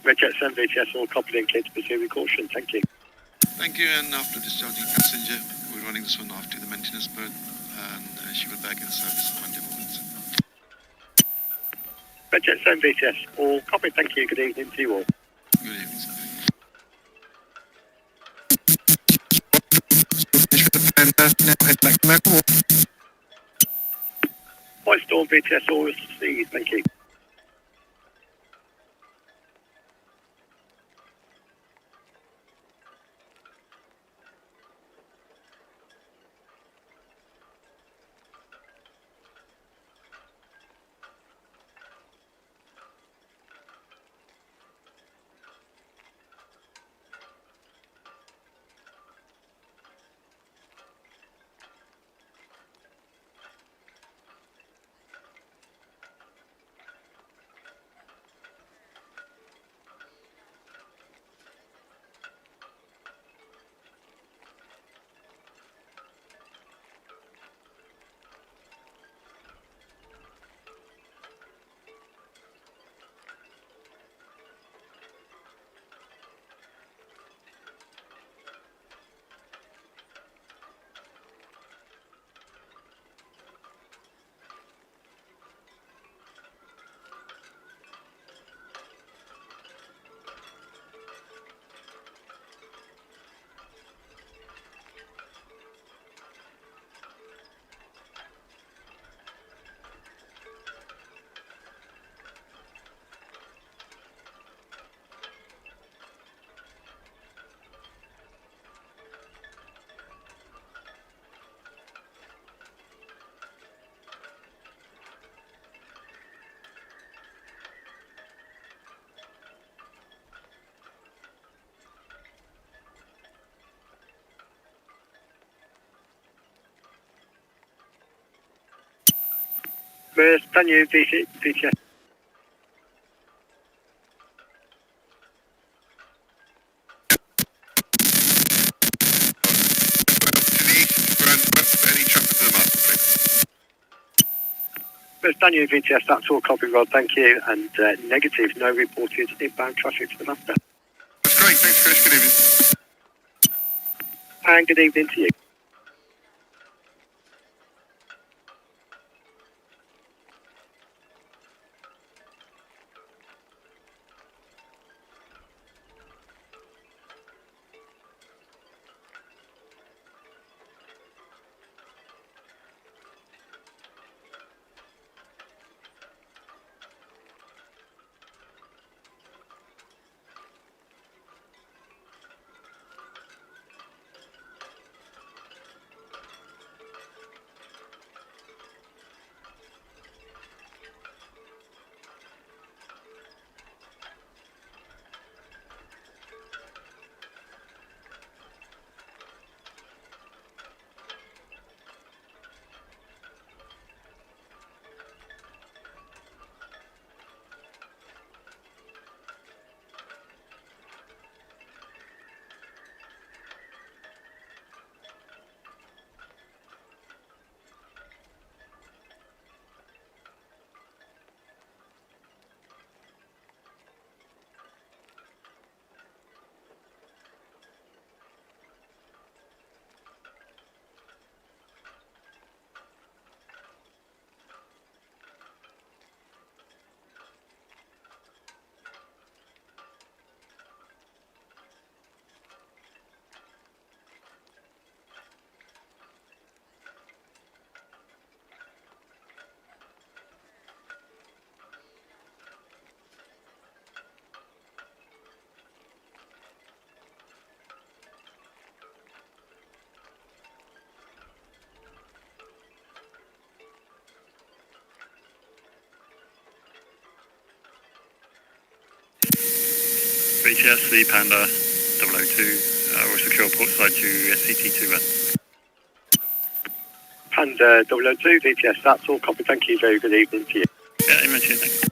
Red Jet 7, BTS, all copied and clear to pursue with caution, thank you. Thank you, and after discharging passenger, we're running this one off to the maintenance berth, and she will back in service on Monday morning. Red Jet 7, BTS, all copied, thank you, good evening to you all. Good evening, sir. and now head back to Macquarie. White Storm VTS all received, thank you. Daniel VTS. Daniel VTS, that's all copy, Rod, thank you. And negative, no reported inbound traffic to the master. That's great, thanks Chris, good evening. And good evening to you. VTS, the Panda 002, we're secure port side to SCT2. Panda 002 VTS, that's all copy, thank you, very good evening to you. Yeah, amen to you, thanks.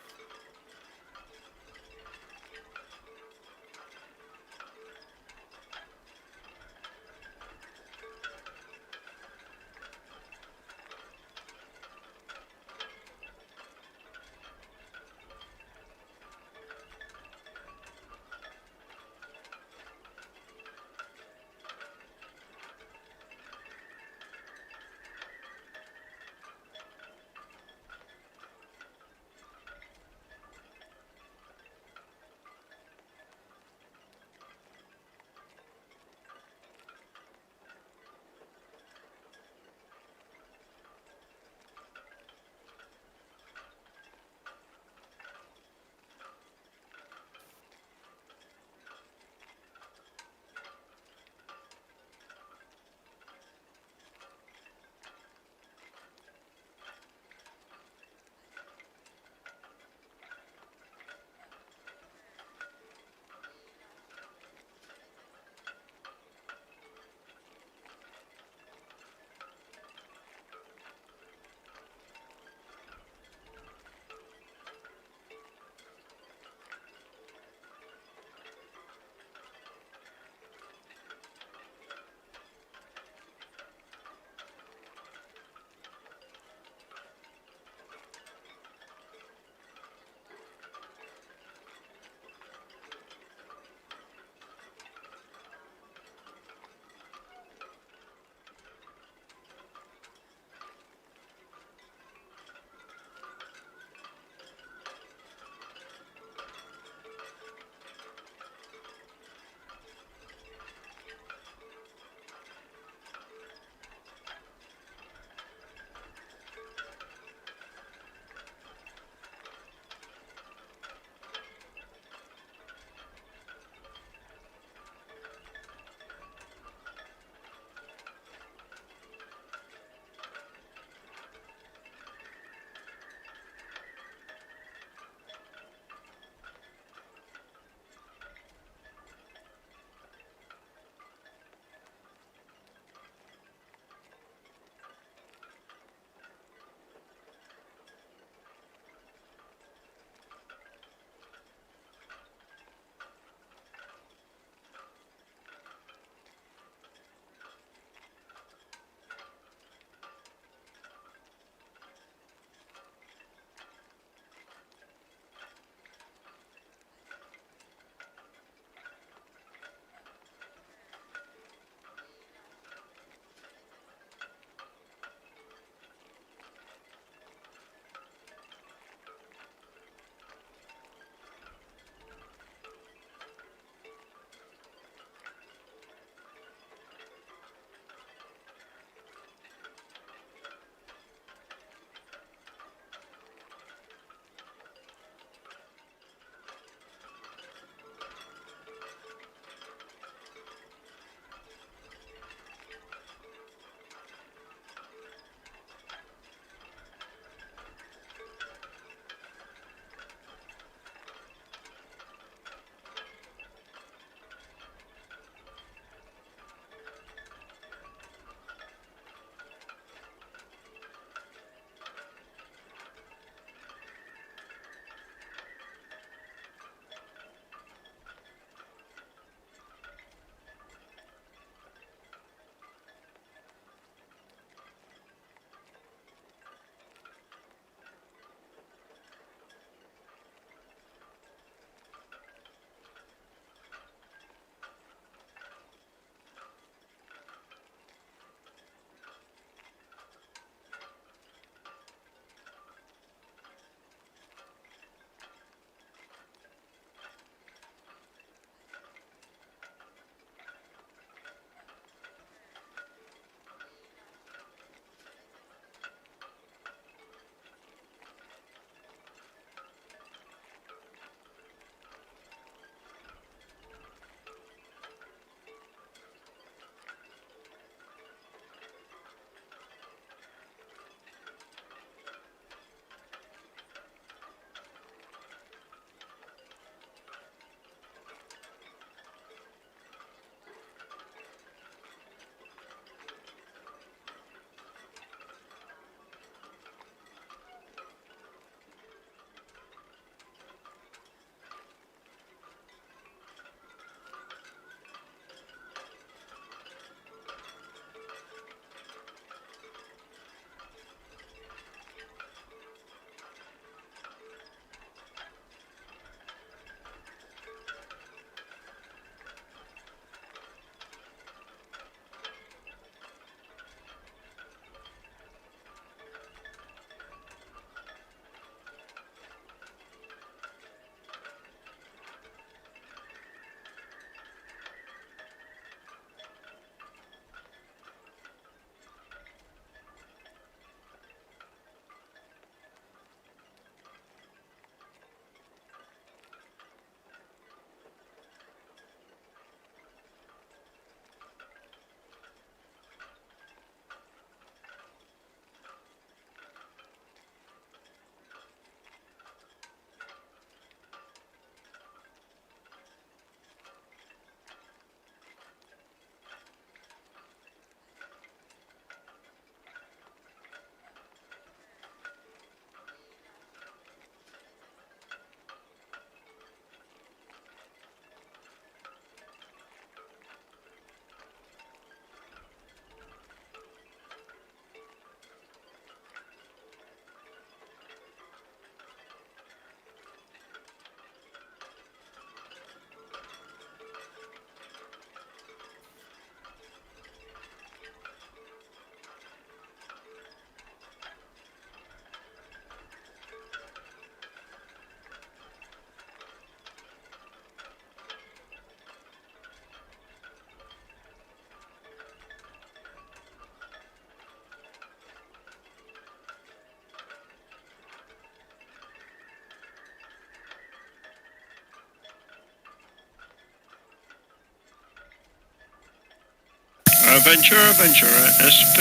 Ventura, SP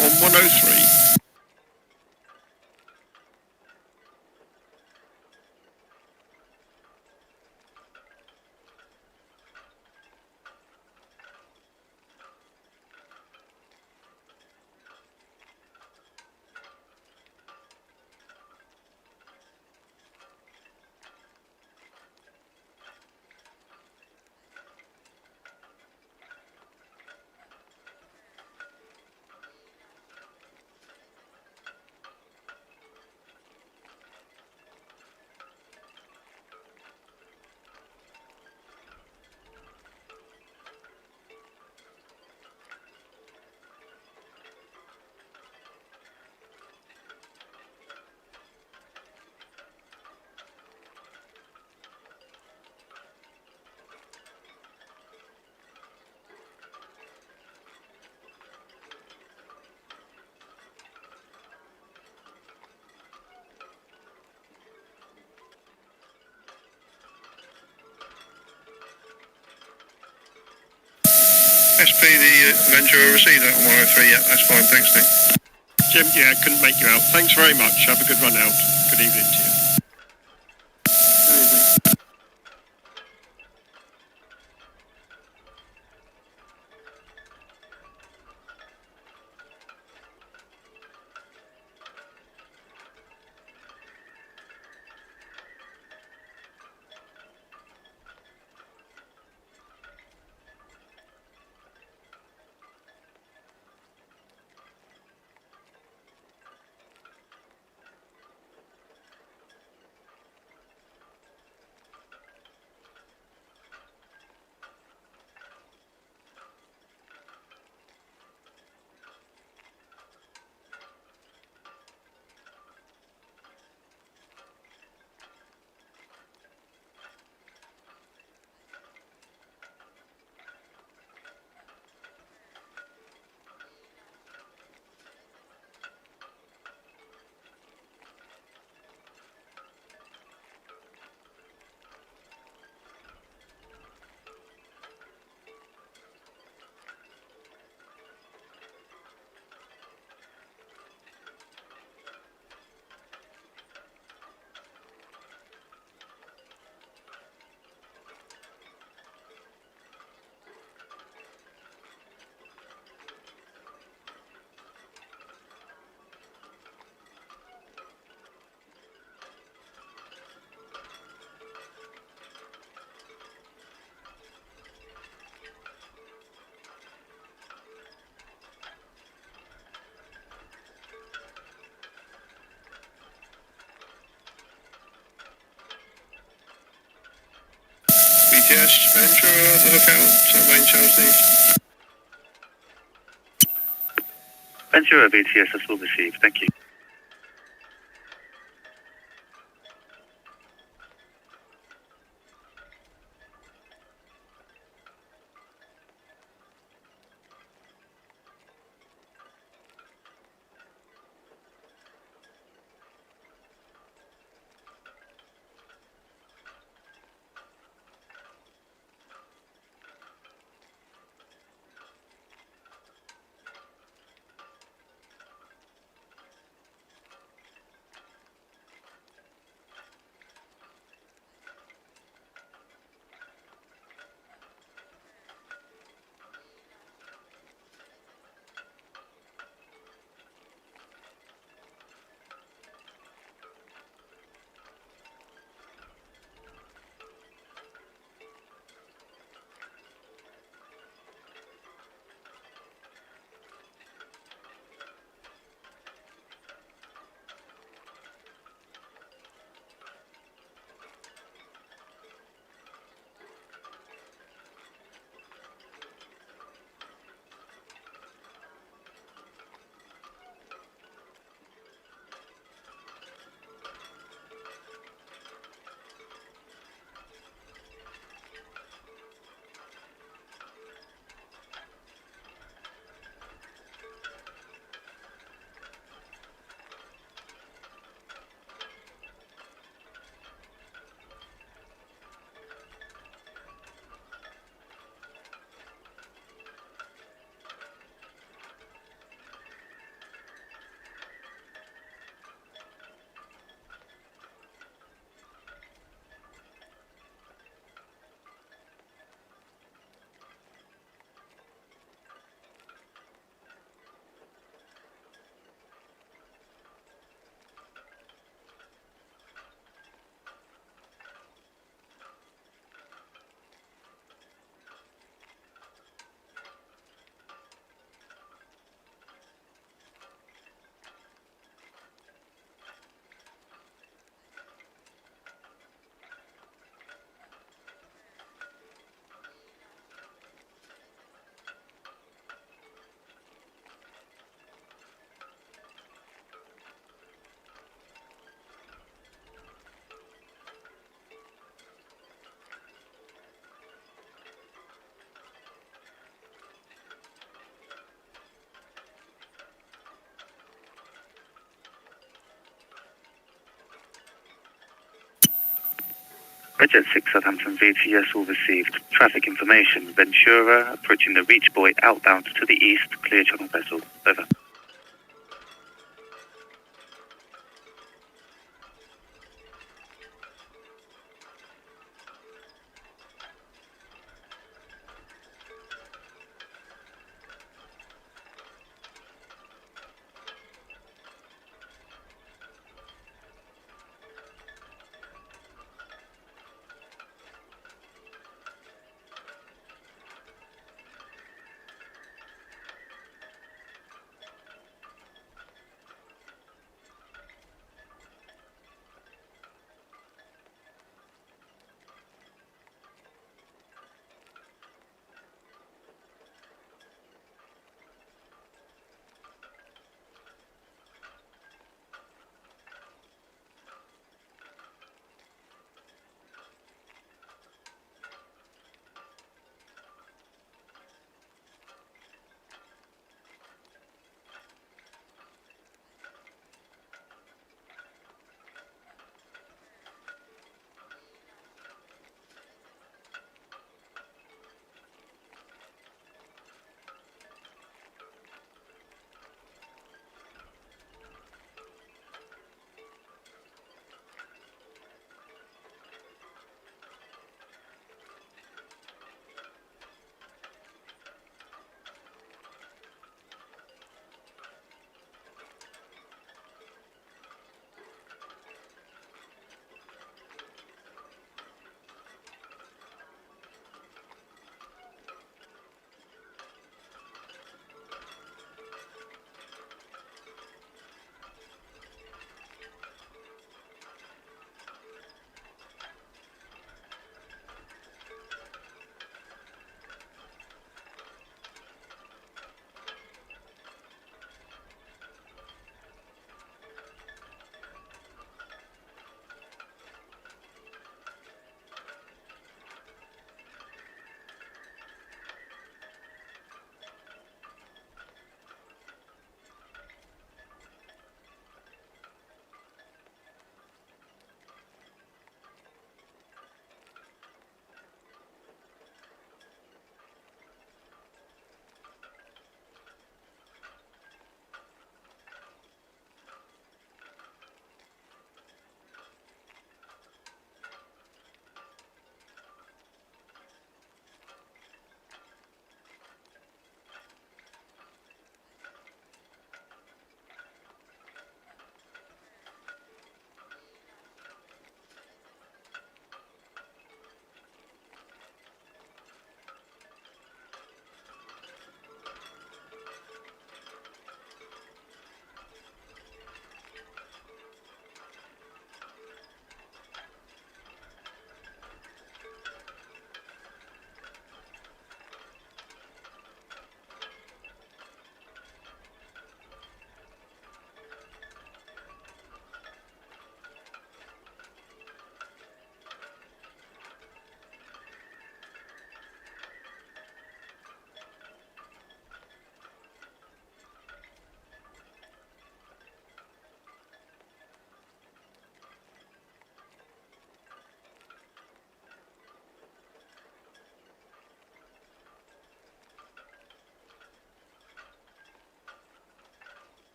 on 103. SP, the Ventura received that on 103, yeah, that's fine, thanks, Nick. Jim, yeah, couldn't make you out. Thanks very much. Have a good run out. Good evening to you. BTS, Ventura, the lookout, main channels east. Ventura BTS has all received. Thank you. Jet 6 Southampton VTS all received traffic information. Ventura approaching the Reach Buoy outbound to the east, clear channel vessel. Over.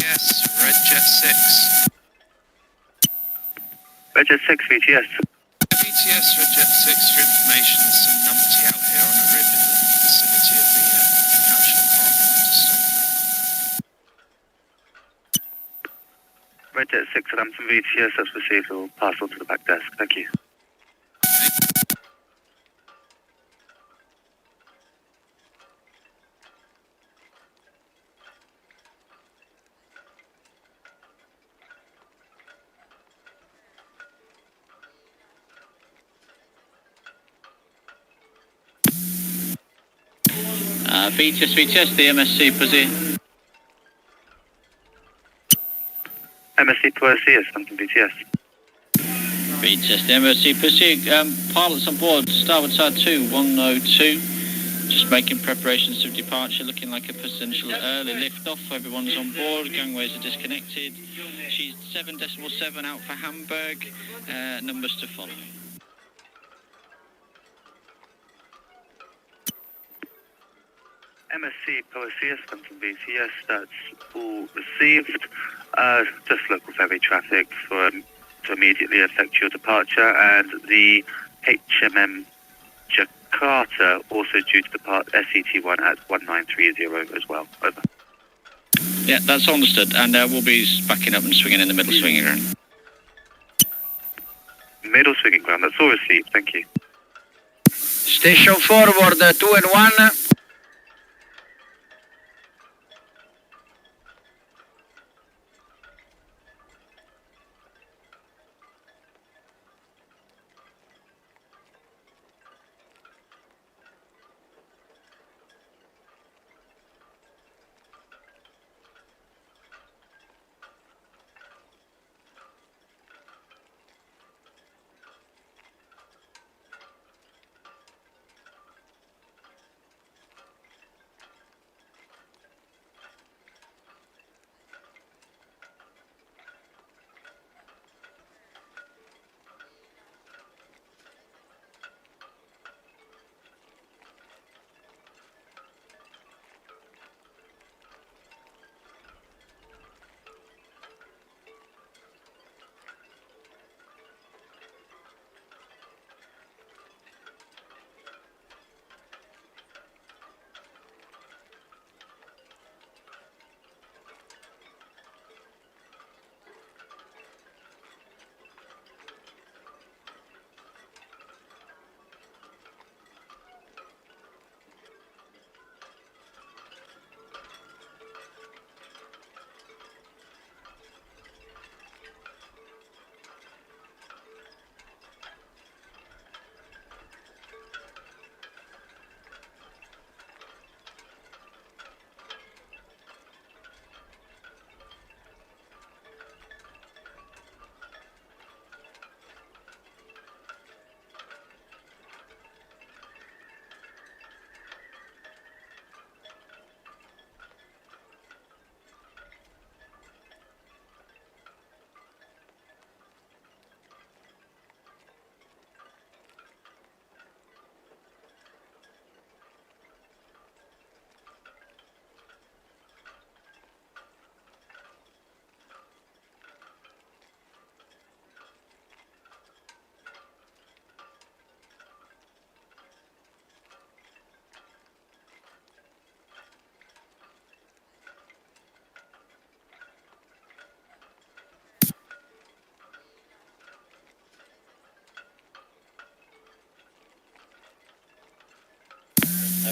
VTS, Red Jet 6. Red Jet 6 VTS. VTS, Red Jet 6 for information. There's some numpty out here on a rib in the vicinity of the casual cargo to stop for. Red Jet 6 Southampton VTS, that's received, will pass on to the back desk. Thank you. VTS, the MSC Posia. MSC Posia, Southampton VTS. VTS, the MSC Posia. Pilots on board, starboard side 2102. Just making preparations for departure, looking like a potential early lift-off. Everyone's on board, gangways are disconnected. She's 7.7 out for Hamburg. Numbers to follow. MSC Posia, Southampton VTS, that's all received. Just local ferry traffic to immediately affect your departure, and the HMM Jakarta also due to depart SET1 at 1930 as well. Over. Yeah, that's understood, and we'll be backing up and swinging in the middle swinging ground. Middle swinging ground, that's all received, thank you. Station forward 2 and 1.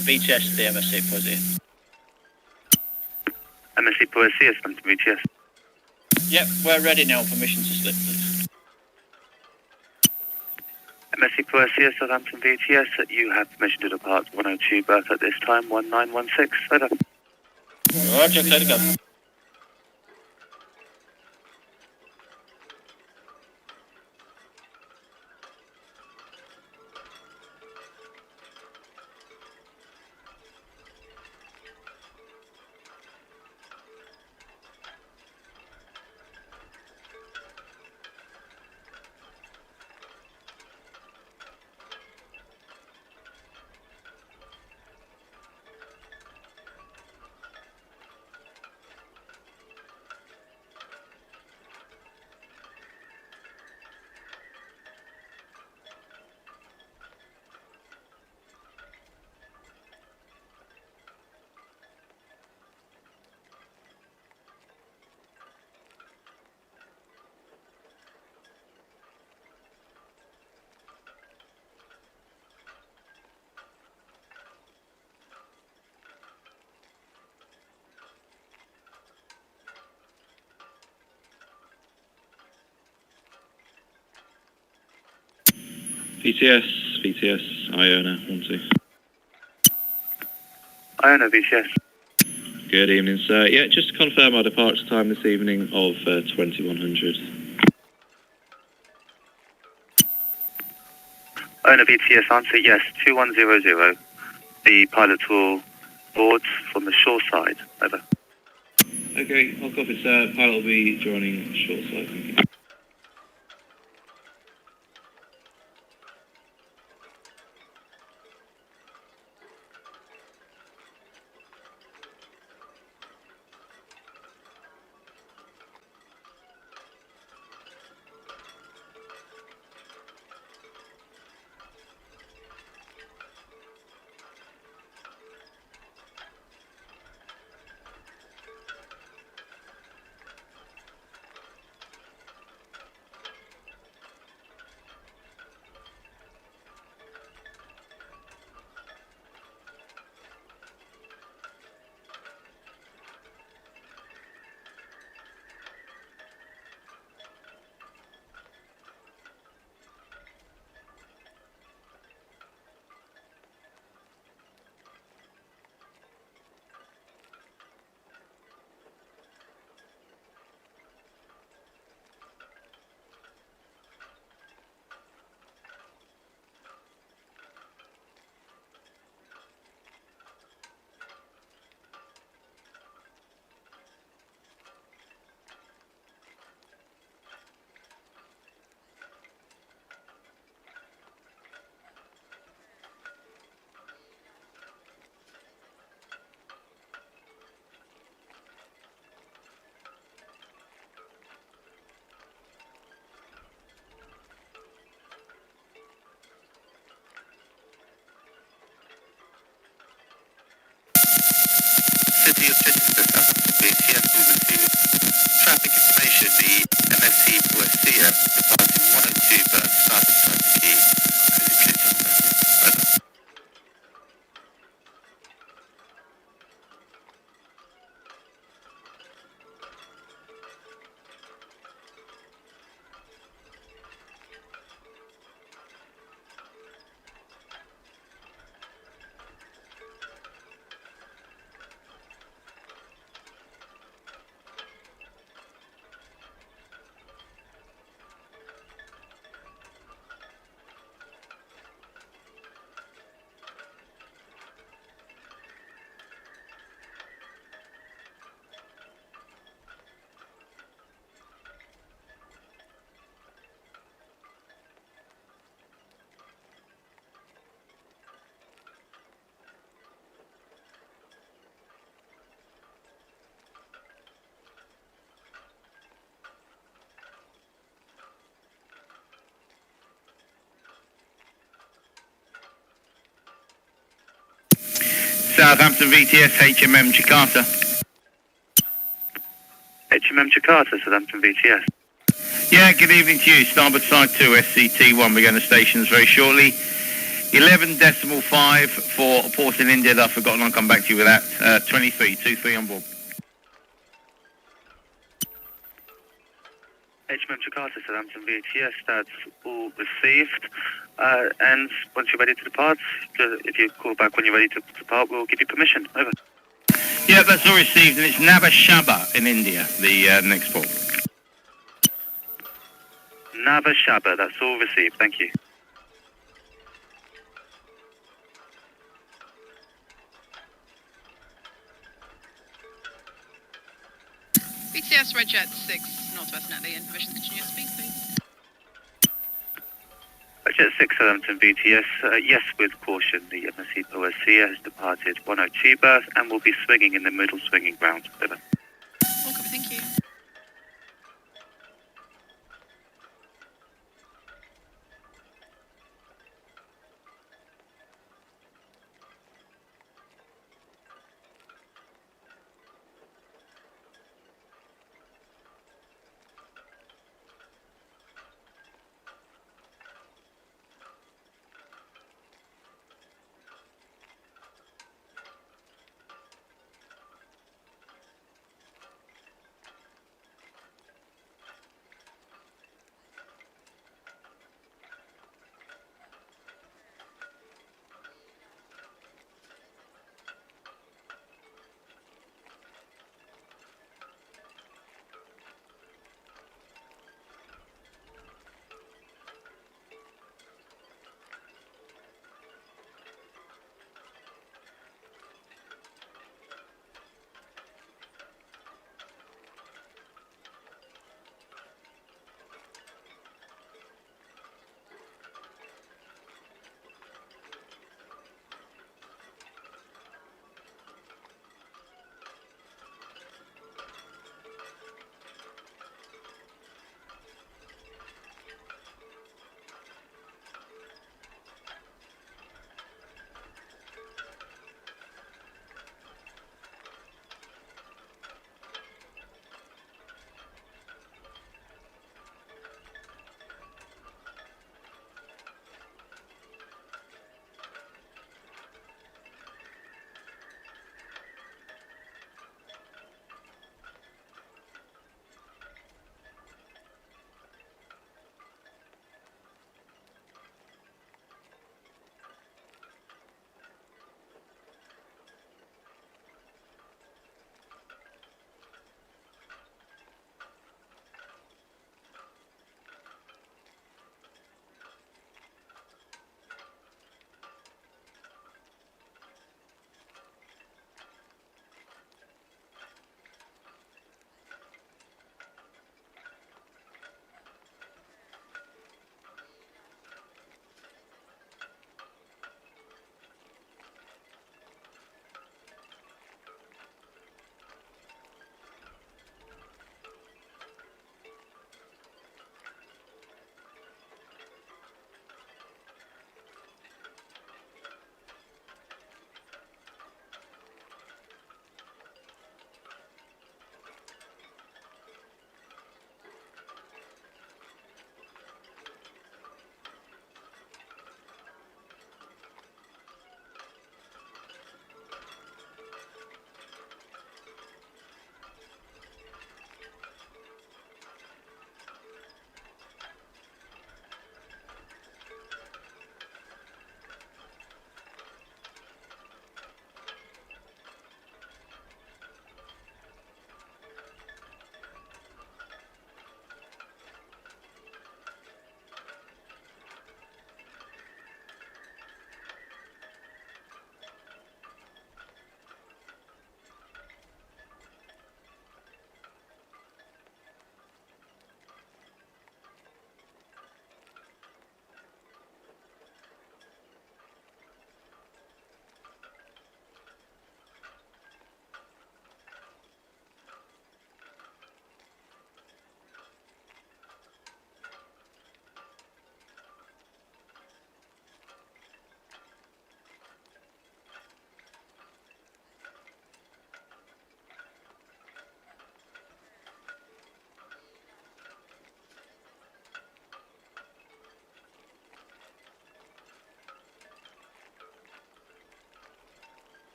VTS, the MSC Posia. MSC Posia, Southampton VTS. Yep, we're ready now. Permission to slip, please. MSC Posia, Southampton VTS, you have permission to depart 102 berth at this time, 1916. Over. Roger, clear to go. VTS, Iona, 1-2. Iona, VTS. Good evening, sir. Yeah, just to confirm our departure time this evening of 2100. Iona, VTS, answer yes, 2100. The pilot will board from the shore side. Over. Okay, I'll copy, sir. Pilot will be joining short side. Thank you. City of Chichester, Southampton, VTS will receive traffic information. The MSC Posia departing 102 berth, starboard side to key. Over. Southampton VTS, HMM Jakarta. HMM Jakarta, Southampton VTS. Yeah, good evening to you. Starboard side 2, SCT1. We're going to stations very shortly. 11.5 for a port in India that I've forgotten. I'll come back to you with that. 23 on board. HMM Jakarta, Southampton VTS, that's all received. And once you're ready to depart, if you call back when you're ready to depart, we'll give you permission. Over. Yeah, that's all received, and it's Navashaba in India, the next port. Navashaba, that's all received. Thank you. BTS Red Jet 6, Northwest Netley, and permission to continue speed, please. Red Jet 6, Southampton VTS, yes, with caution, the MSC Posia has departed 102 berth and will be swinging in the middle swinging ground. Over. All copy, thank you.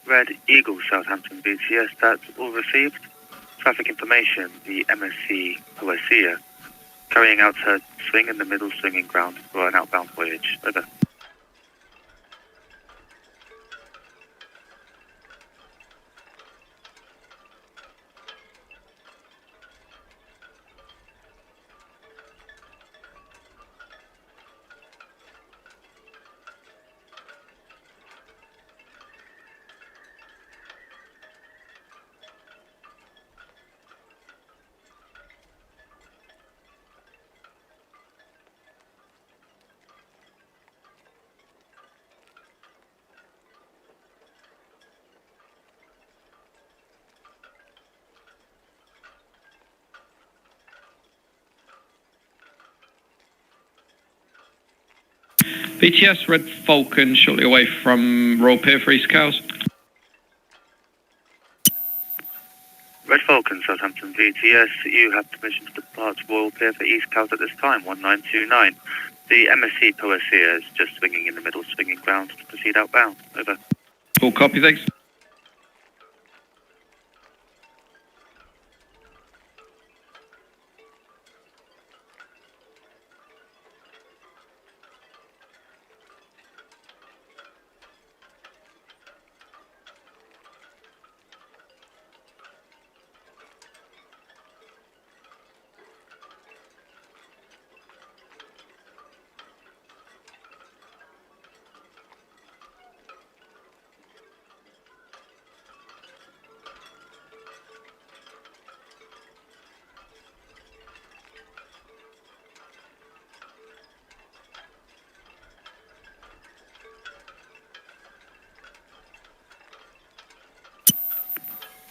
Red Eagle, Southampton BTS, that's all received. Traffic information, the MSC Posia, carrying out her swing in the middle swinging ground for an outbound voyage. Over. BTS Red Falcon, shortly away from Royal Pier for East Cowes. Red Falcon, Southampton VTS, you have permission to depart Royal Pier for East Cowes at this time, 1929. The MSC Posia is just swinging in the middle swinging ground to proceed outbound. Over. Full copy, thanks.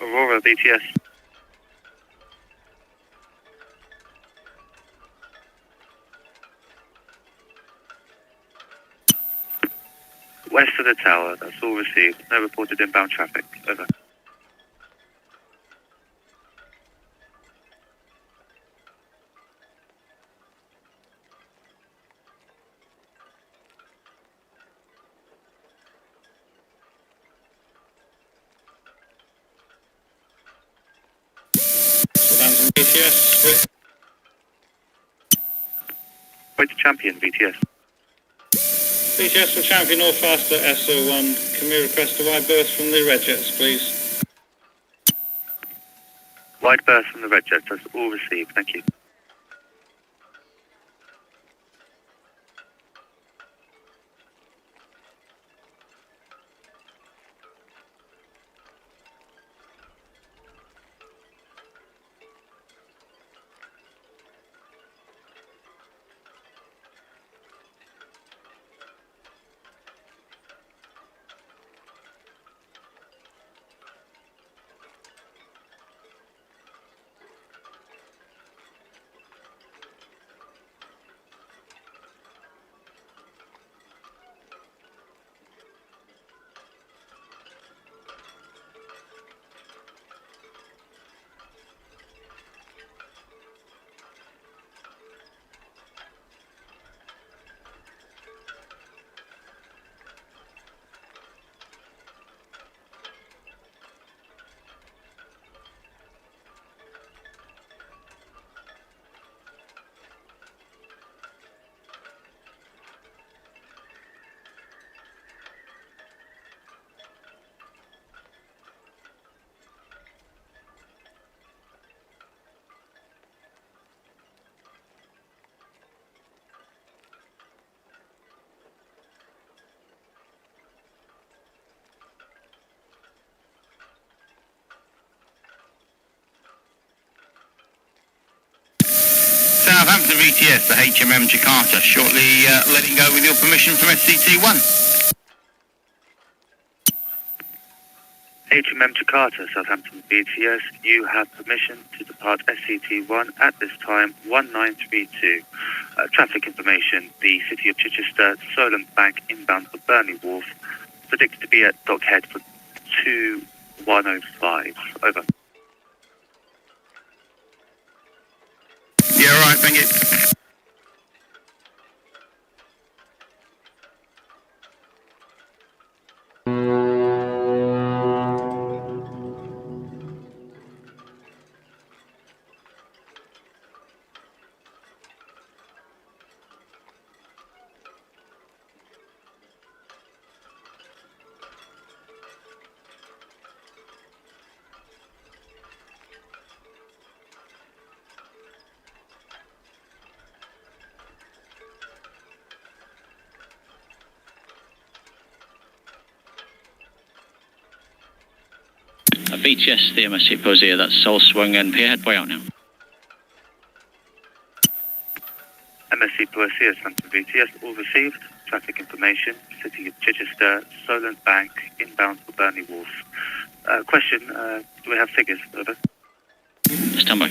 Aurora BTS. West of the tower, that's all received. No reported inbound traffic. Over. Southampton BTS. Wait to champion BTS. BTS for Champion North Faster SO1. Can we request a wide berth from the Red Jets, please? Wide berth from the Red Jets, that's all received. Thank you. Southampton VTS, the HMM Jakarta, shortly letting go with your permission from SCT1. HMM Jakarta, Southampton BTS, you have permission to depart SCT1 at this time, 1932. Traffic information, the City of Chichester, Solent Bank inbound for Burnley Wharf, predicted to be at Dockhead for 2105. Over. Yeah, all right, thank you. VTS, the MSC Posia, that's Soul Swung and Pier Headway out now. MSC Posia, Southampton VTS, all received. Traffic information, City of Chichester, Solent Bank, inbound for Burnley Wharf. Question, do we have figures? Over. Stand by.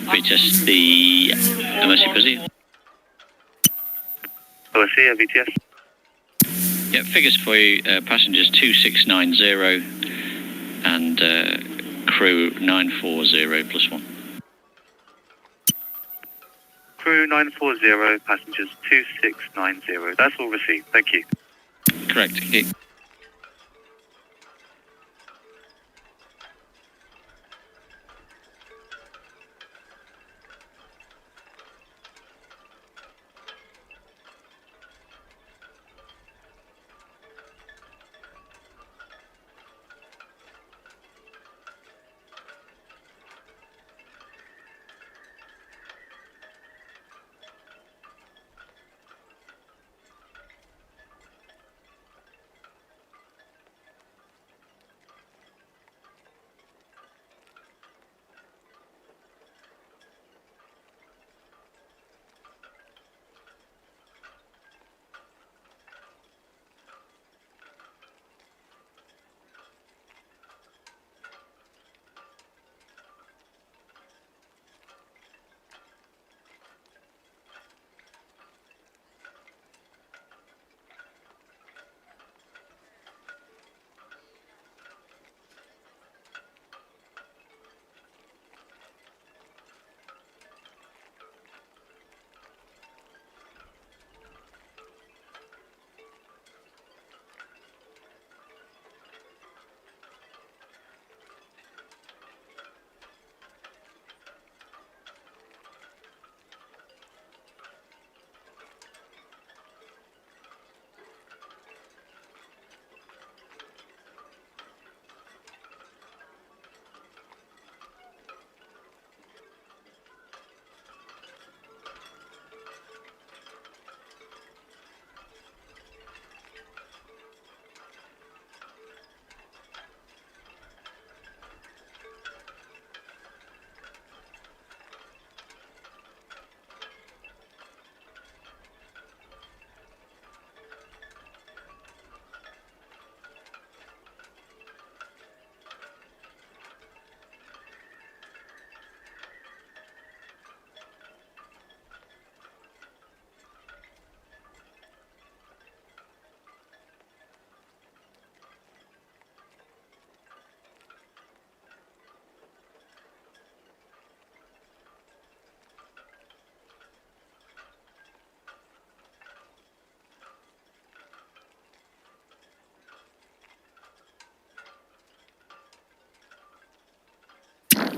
VTS, the MSC Posia. Posia, VTS. Yeah, figures for you, passengers 2690 and crew 940 plus 1. Crew 940, passengers 2690. That's all received, thank you. Correct, thank you.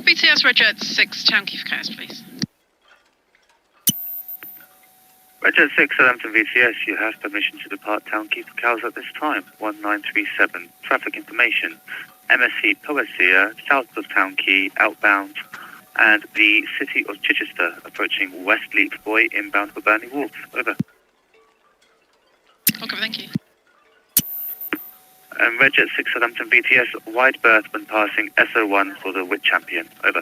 BTS Roger 6, Town Quay for chaos, please. Roger 6, Southampton VTS, you have permission to depart Town Quay for cows at this time, 1937. Traffic information, MSC Posia, south of Town Quay, outbound, and the City of Chichester, approaching West Leap Buoy, inbound for Burnley Wharf. Over. Okay, thank you. Red Jet 6 Southampton VTS, wide berth when passing SO1 for the Wit Champion. Over.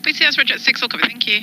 BTS Red Jet 6, all copy, thank you.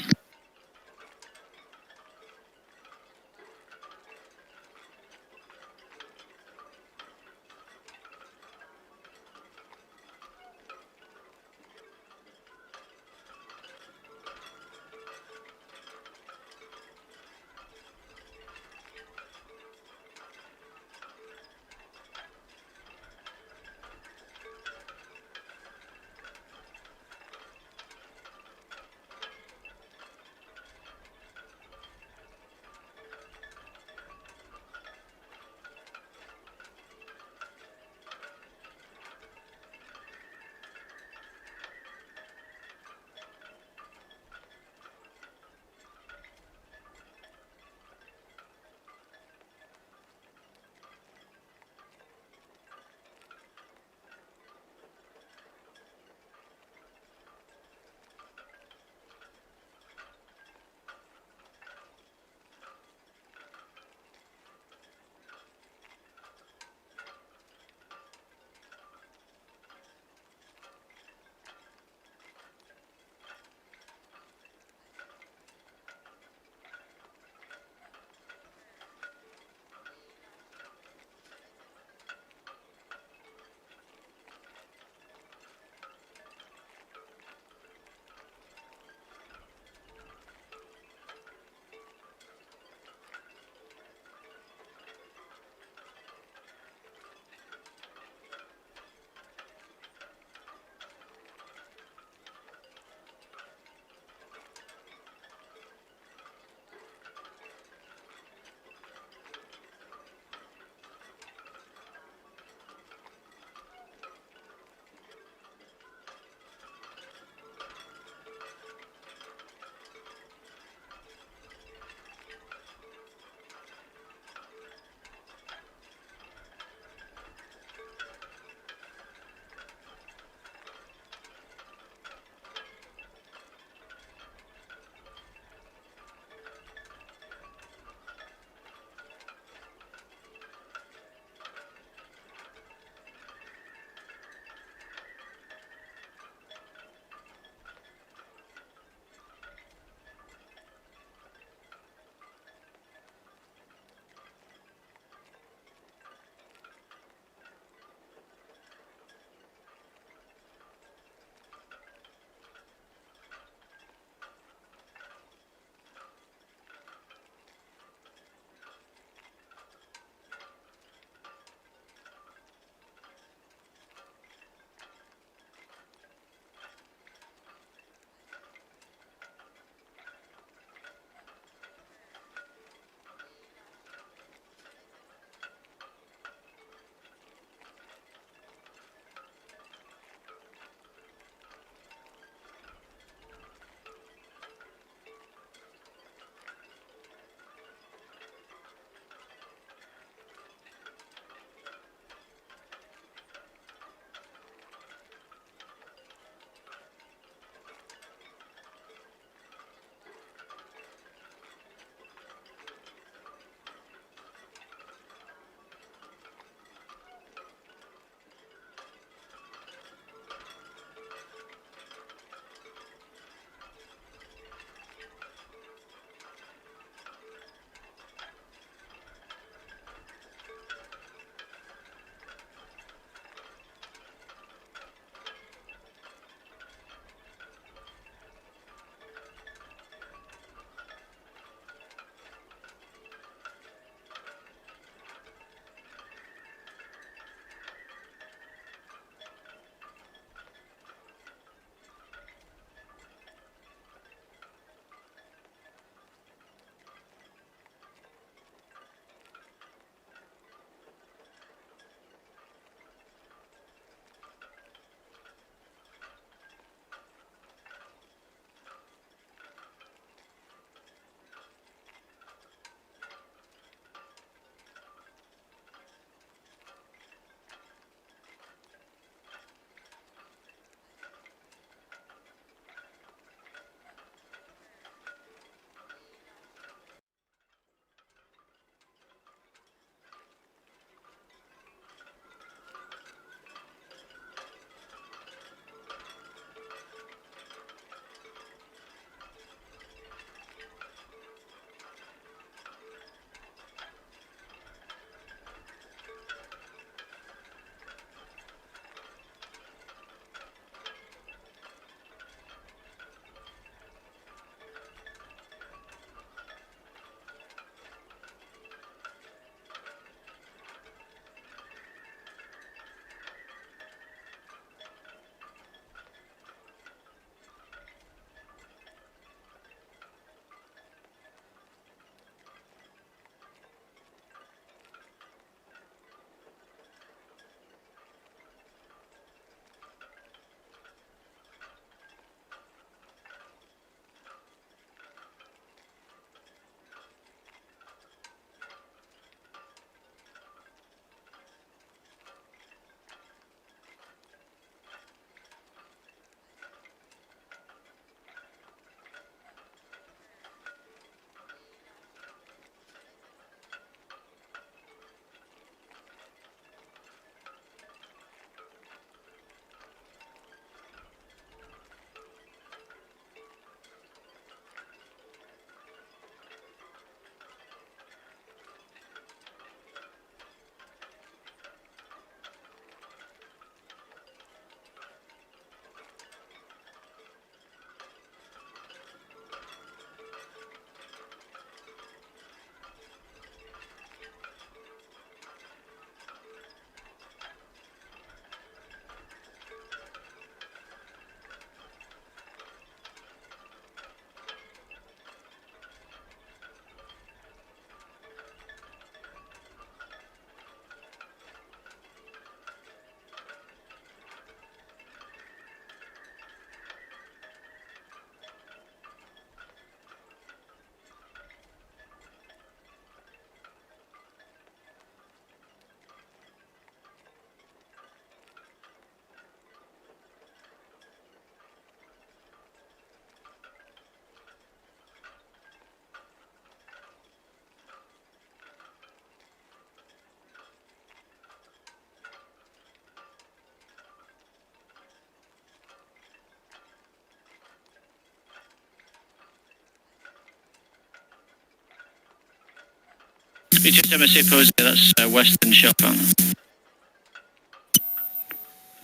VTS MSC Posia, that's Western Shelbourne.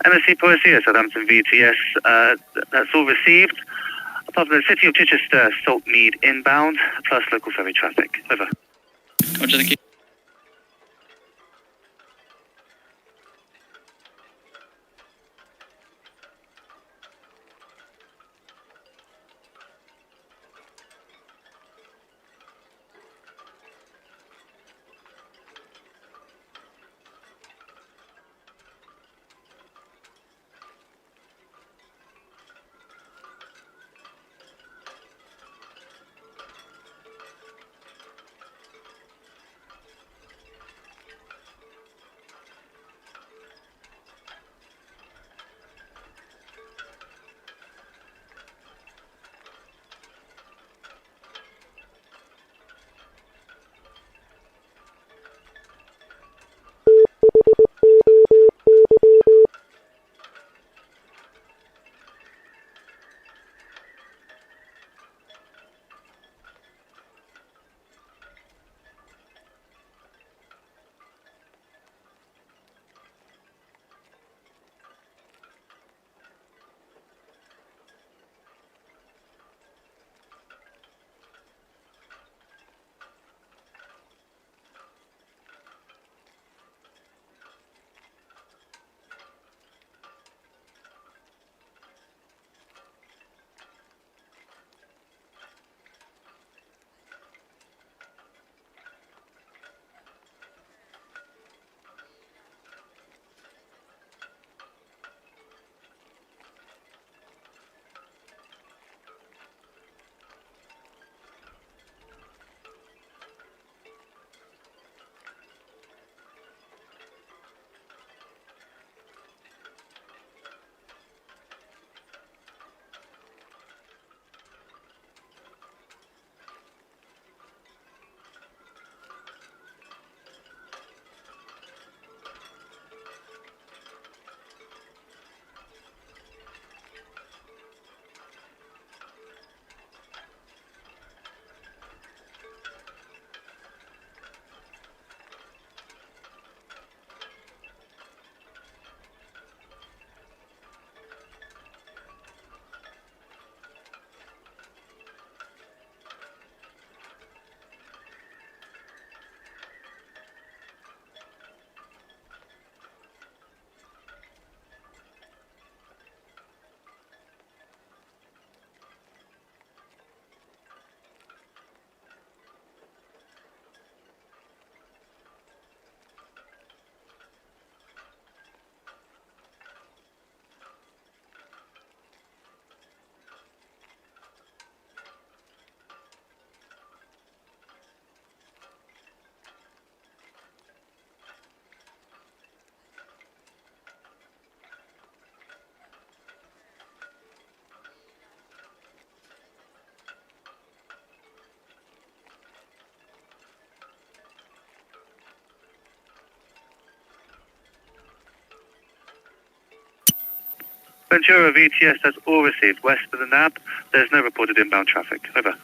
MSC Posia, Southampton VTS, that's all received. Apart from the City of Chichester, Saltmead inbound, plus local ferry traffic. Over. Roger, thank you. Ventura VTS, that's all received. West of the NAB, there's no reported inbound traffic. Over.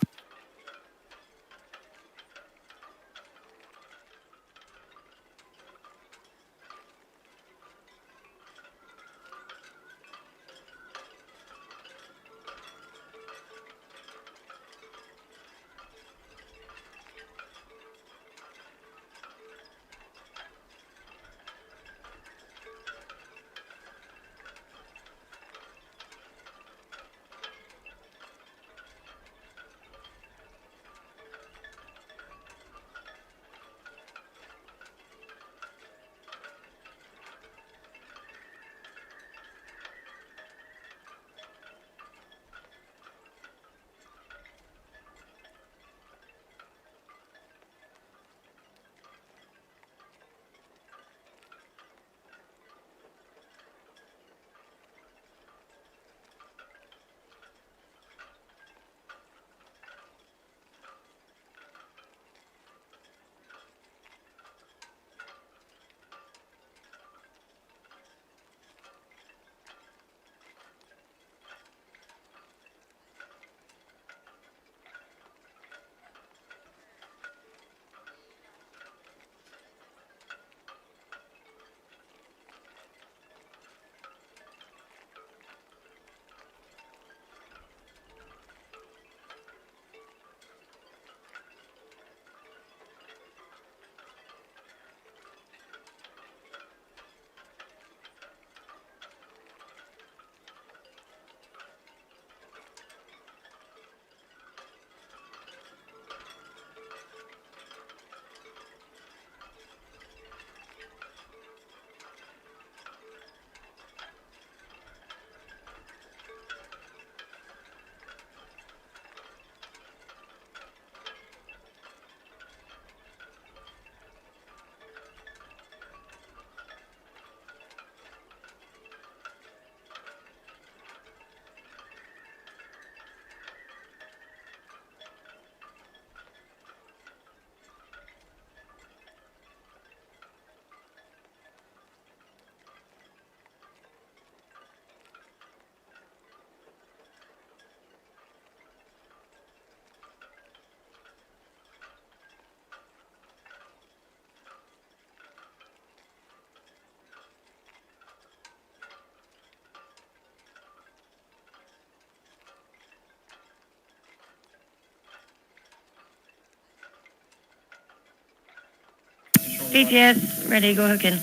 VTS, Red Eagle, hook in.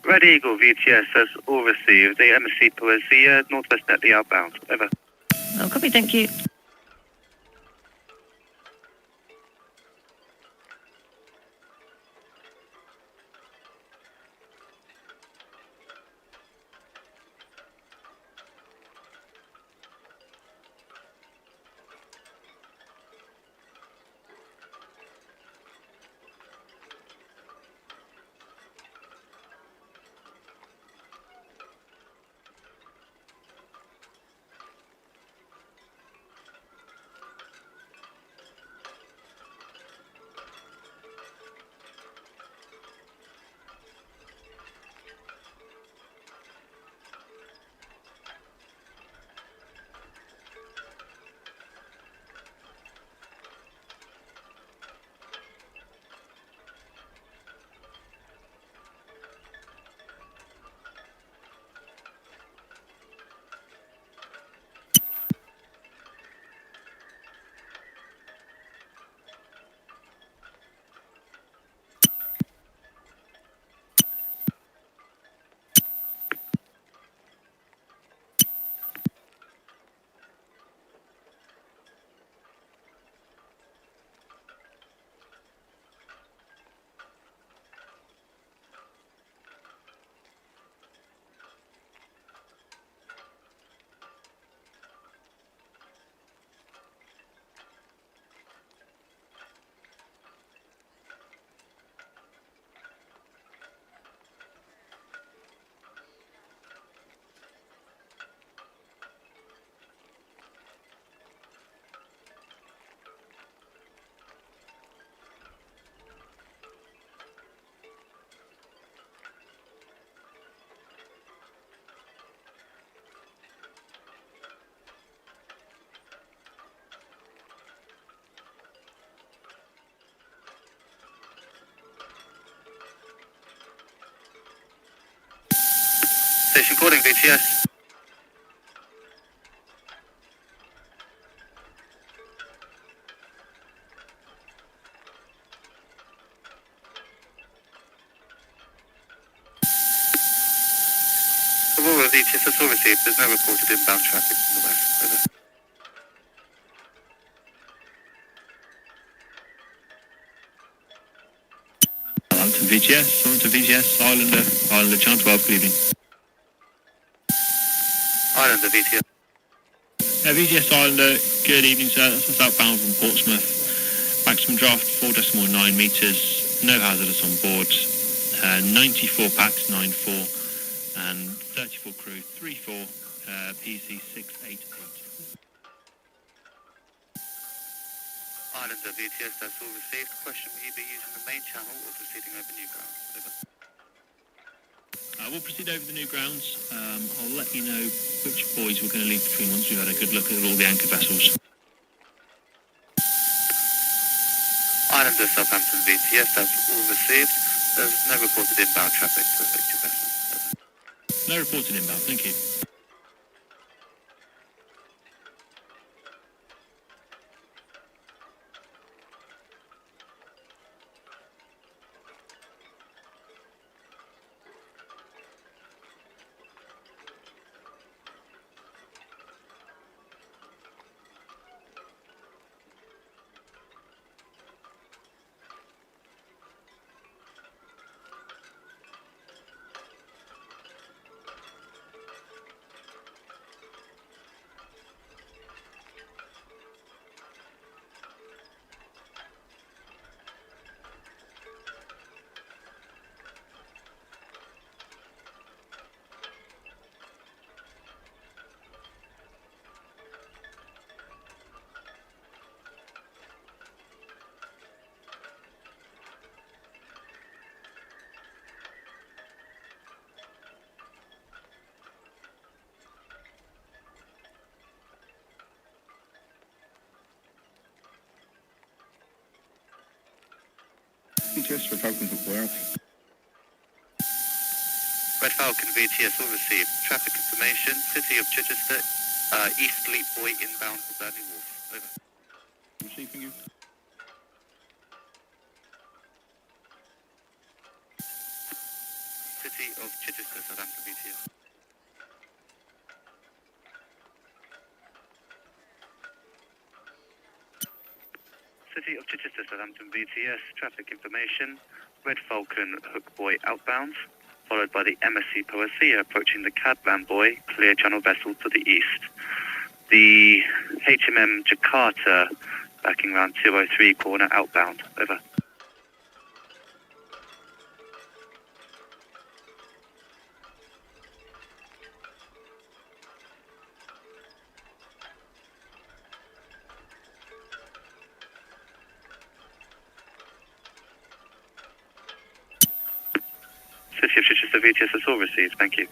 Red Eagle, VTS, has all received. The MSC Posia, Northwest Netley outbound. Over. Oh, copy, thank you. Station calling VTS. Aurora, VTS, that's all received. There's no reported inbound traffic from the west. Over. Southampton VTS, Islander, Channel 12, good evening. Islander, VTS. VTS Islander, good evening, sir. That's southbound from Portsmouth. Maximum draft 4.9 metres, no hazardous on board. 94 packs, 9-4, and 34 crew, 3-4, PC 688. Islander, VTS, that's all received. Question, will you be using the main channel or proceeding over new ground? Over. We'll proceed over the new grounds. I'll let you know which buoys we're going to leave between once we've had a good look at all the anchor vessels. Islander, Southampton, VTS, that's all received. There's no reported inbound traffic to affect your vessel. Over. No reported inbound, thank you. VTS, Red Falcon, where else? Red Falcon, VTS, all received. Traffic information, City of Chichester, East Leap Buoy inbound for Burnley Wharf. Over. Receiving you. City of Chichester, Southampton BTS. City of Chichester, Southampton BTS, traffic information, Red Falcon Hook Buoy outbound, followed by the MSC Posia approaching the Cadvan Buoy, clear channel vessel to the east. The HMM Jakarta backing round 203 corner outbound, over. City of Chichester VTS, that's all received, thank you.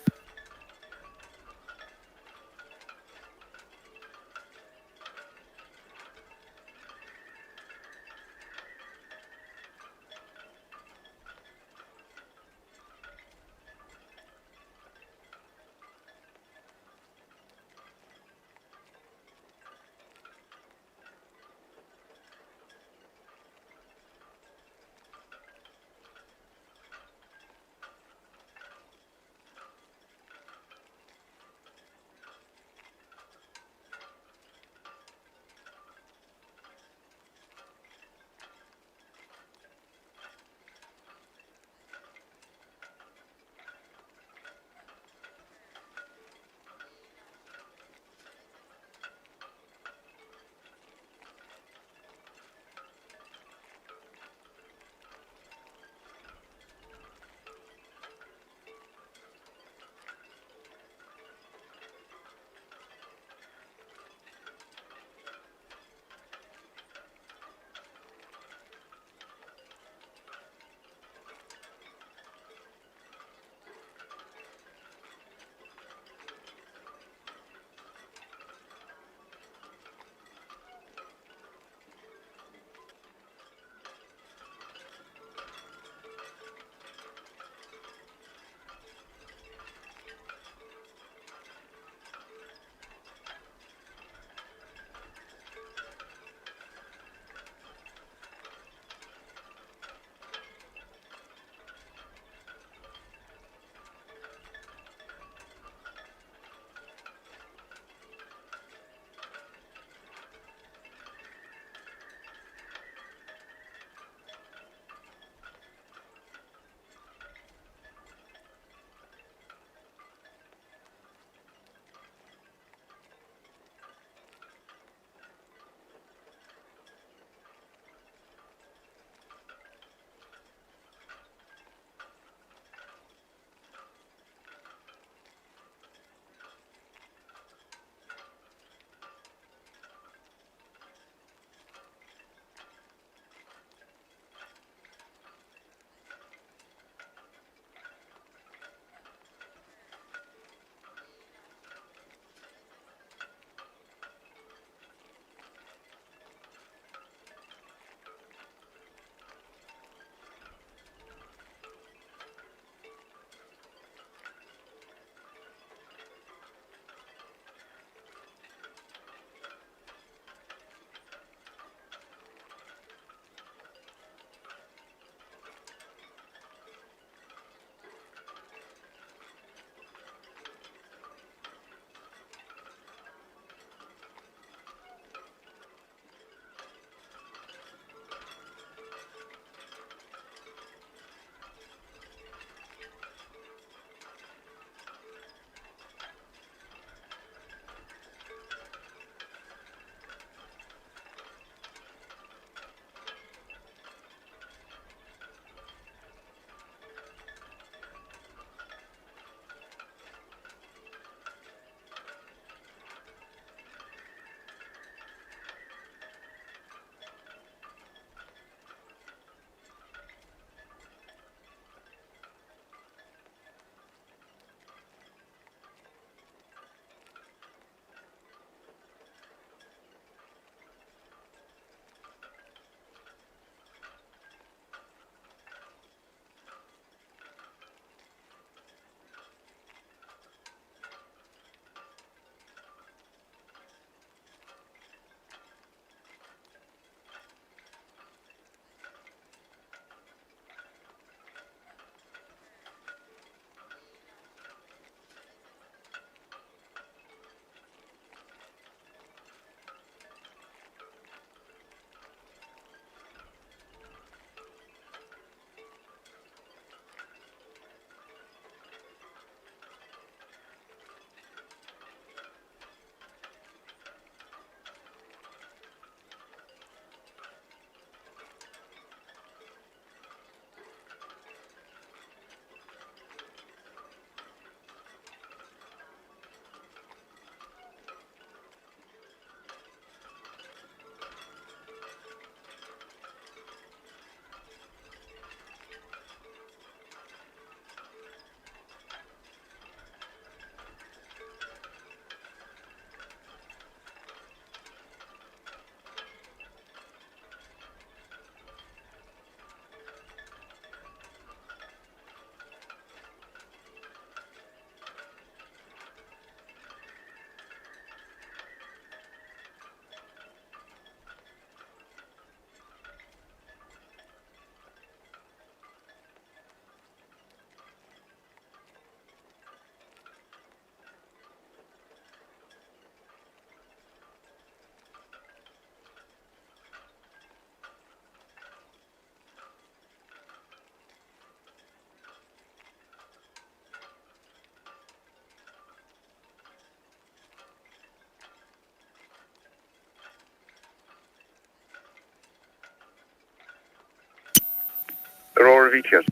Aurora VTS.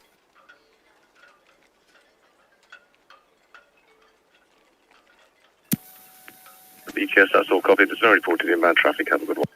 VTS, that's all copied. There's no reported inbound traffic. Have a good one.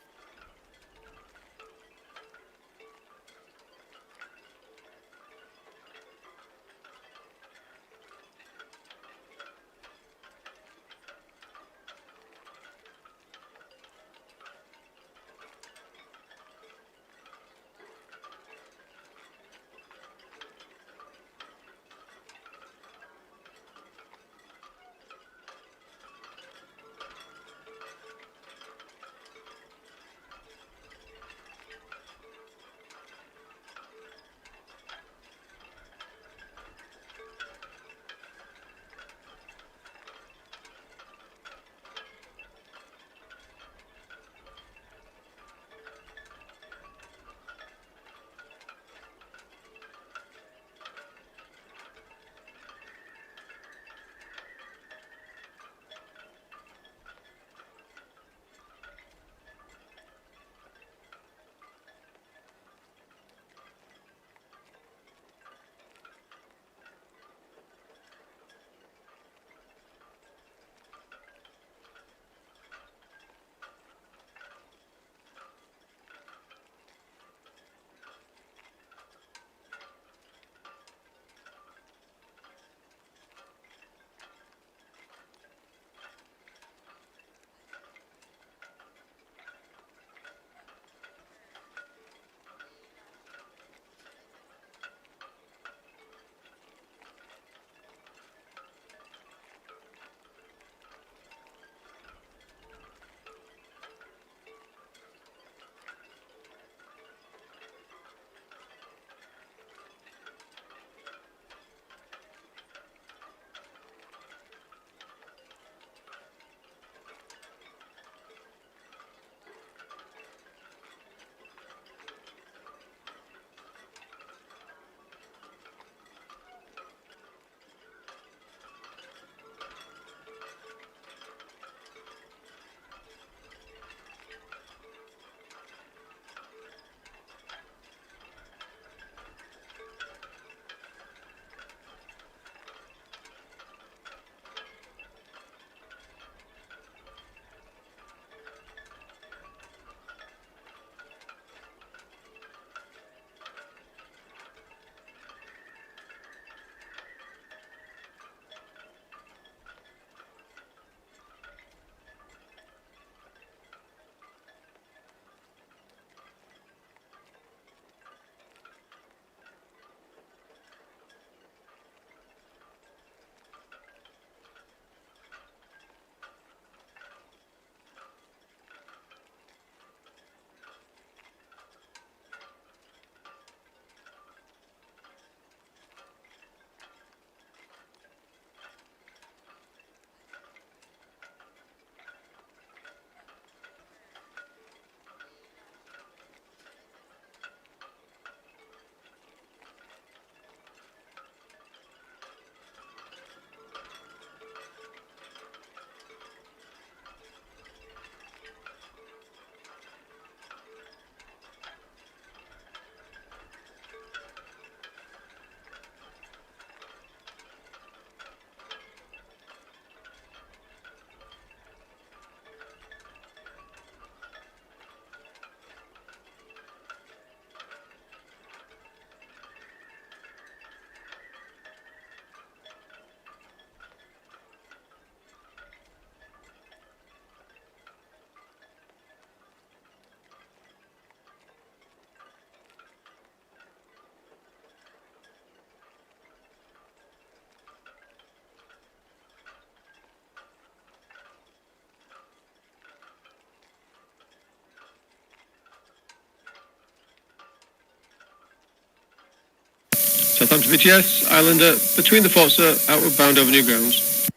Southampton VTS, Islander, between the forts, outward bound over new grounds.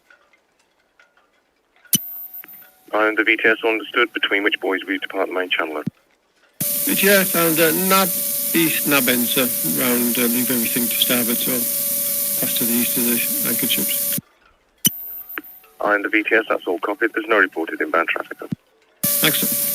Islander VTS understood. Between which buoys will you depart the main channel? VTS, Islander, nab east, nab end, sir. Round, leave everything to starboard, so pass to the east of the anchored ships. Islander VTS, that's all copied. There's no reported inbound traffic. Thanks, sir.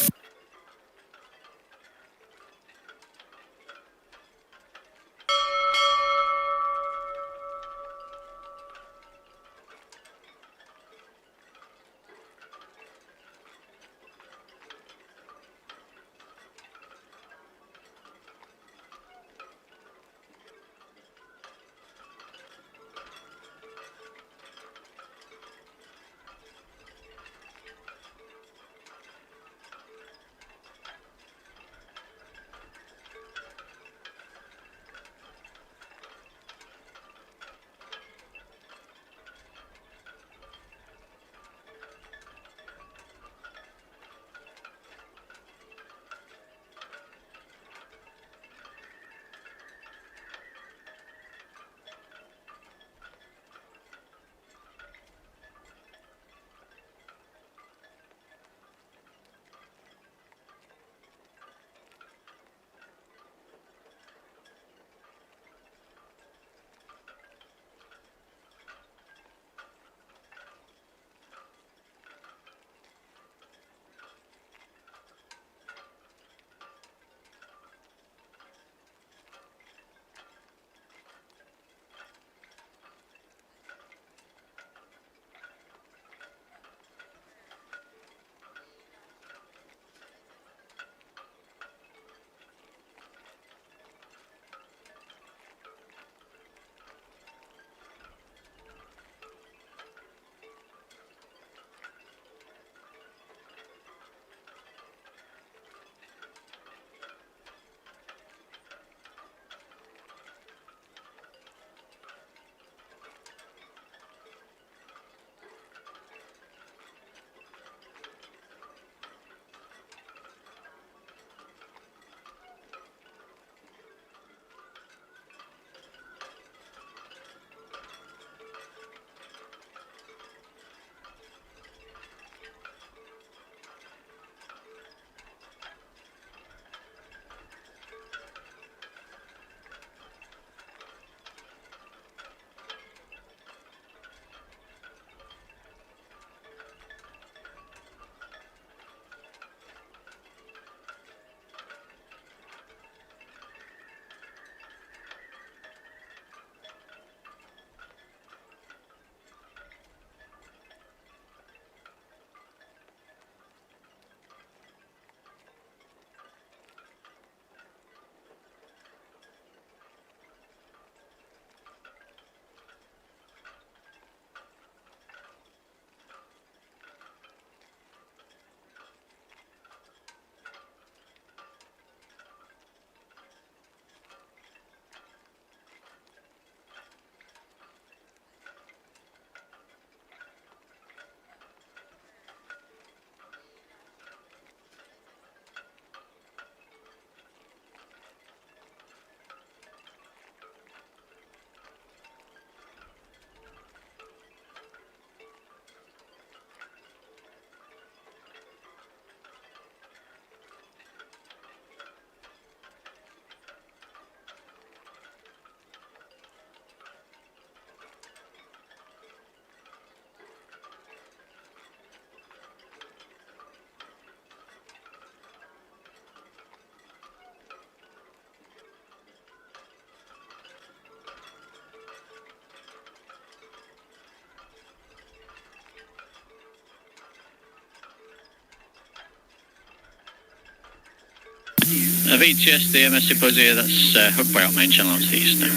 VTS, the MSC Posia, that's hooked by out main channel out to the east now.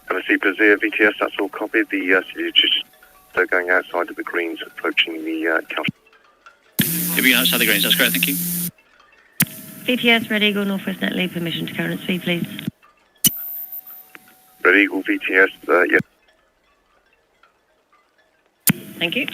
MSC Posia, VTS, that's all copied. They're going outside of the greens, approaching the counter. If you outside the greens, that's great, thank you. VTS, Red Eagle, Northwest Netley, permission to current speed, please. Red Eagle, VTS, yeah. Thank you.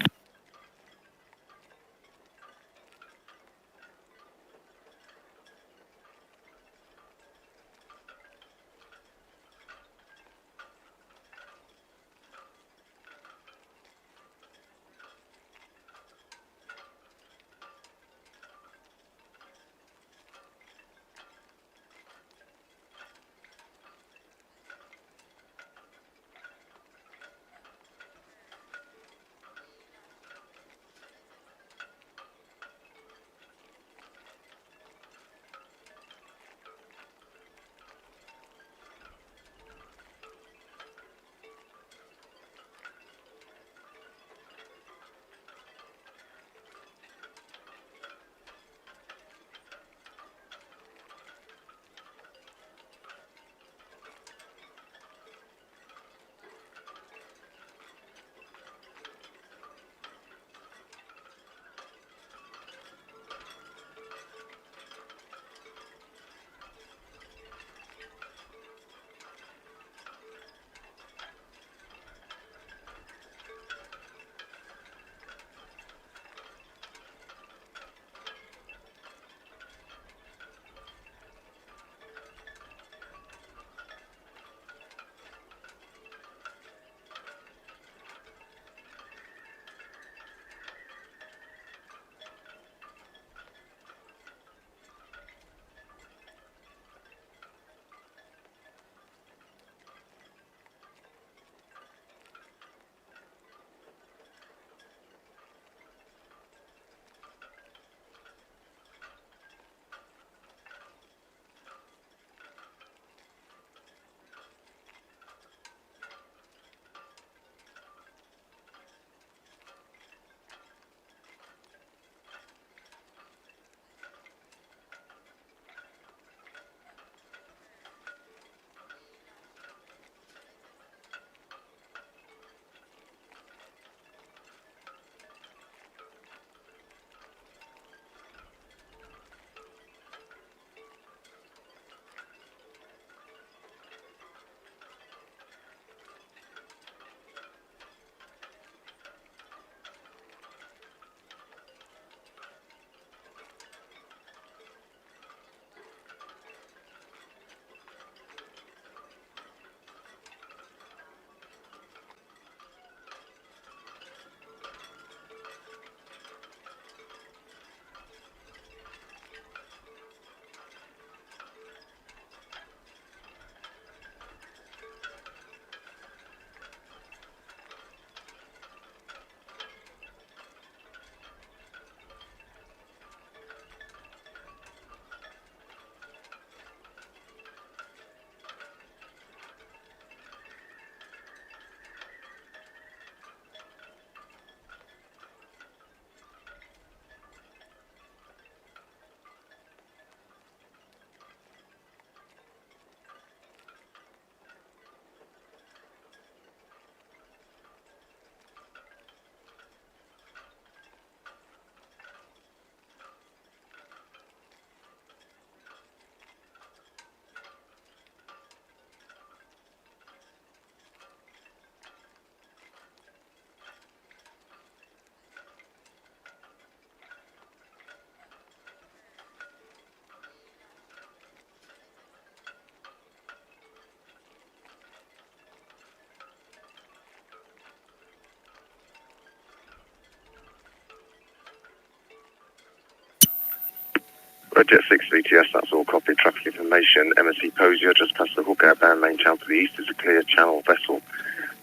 Jet 6 VTS, that's all copied. Traffic information. MSC Posia, just past the hook outbound main channel to the east is a clear channel vessel.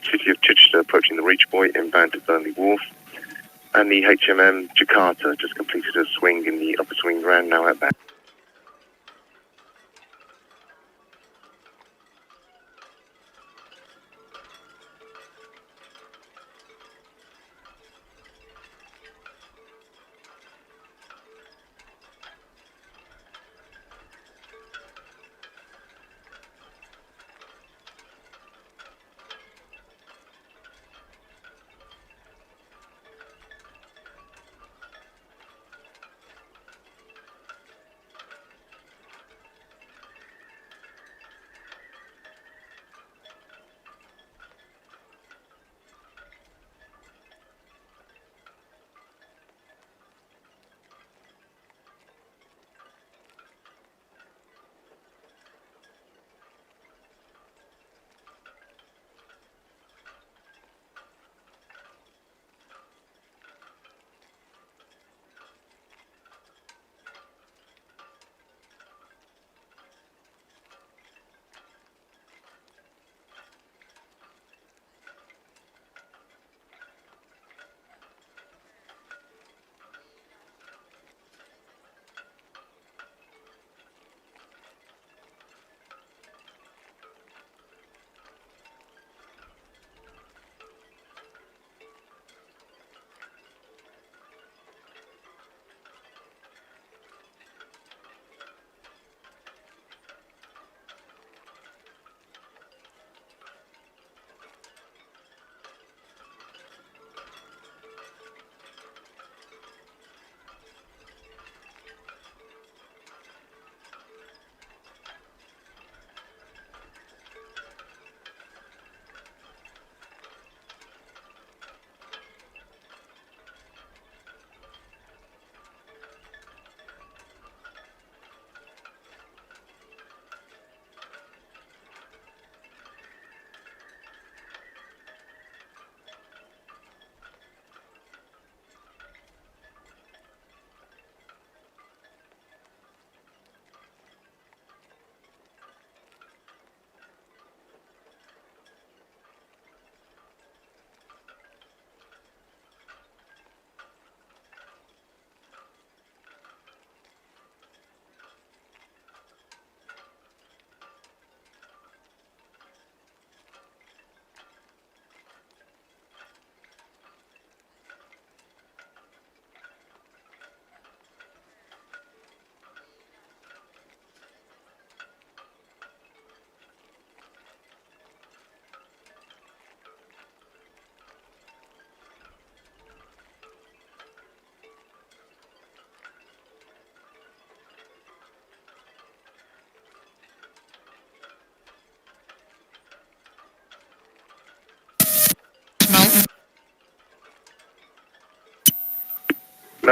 City of Chichester approaching the Reach Buoy, inbound to Burnley Wharf. And the HMM Jakarta just completed a swing in the upper swing ground, now outbound.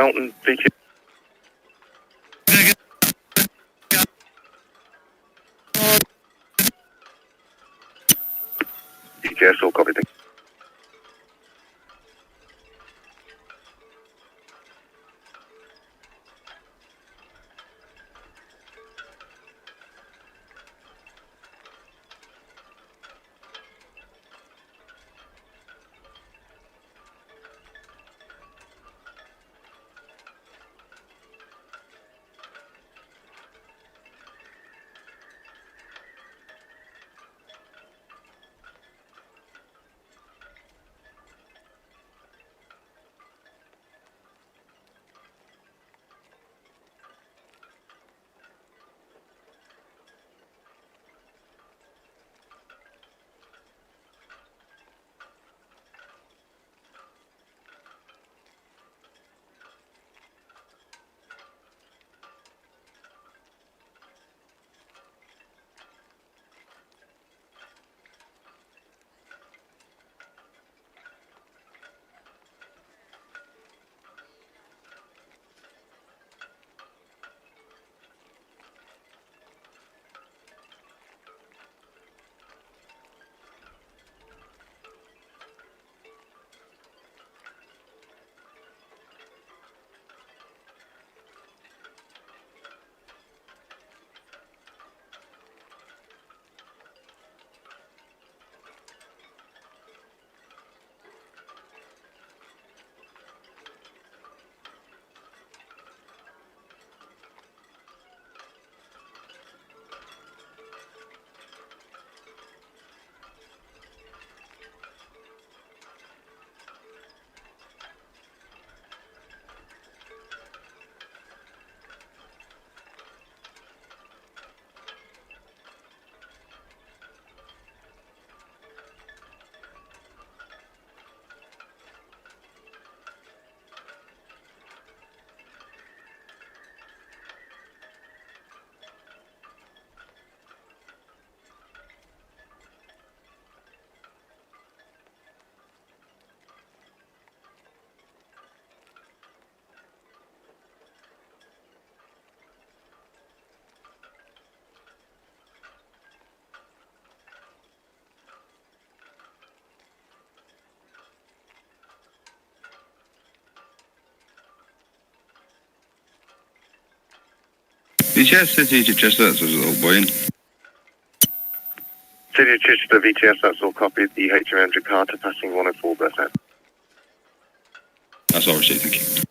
Melton, VTS. VTS, all copy. VTS, City of Chichester, that's a little buoyant. City of Chichester, VTS, that's all copied. The HMM Jakarta passing 104 berth. That's all received, thank you.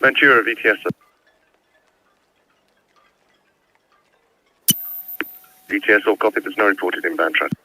Ventura, VTS. VTS, all copied. There's no reported inbound traffic.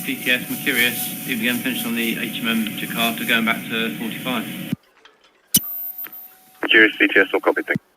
VTS Mercurius, again finished on the HMM Jakarta, going back to 45. Mercurius VTS, all copy, thank you.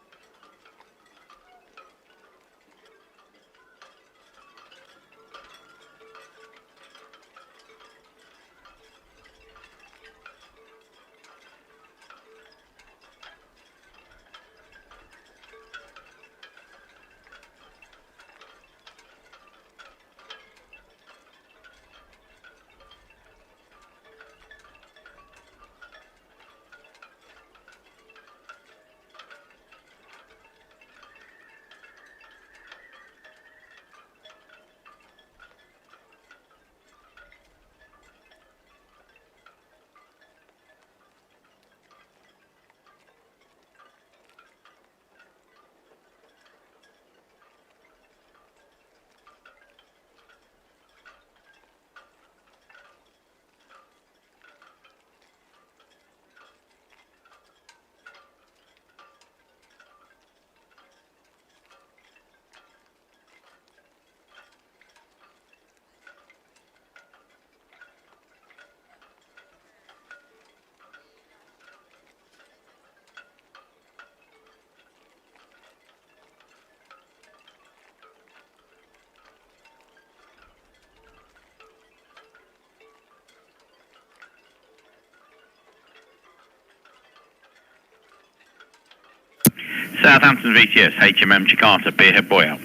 Southampton VTS, HMM Jakarta, be ahead, boy out.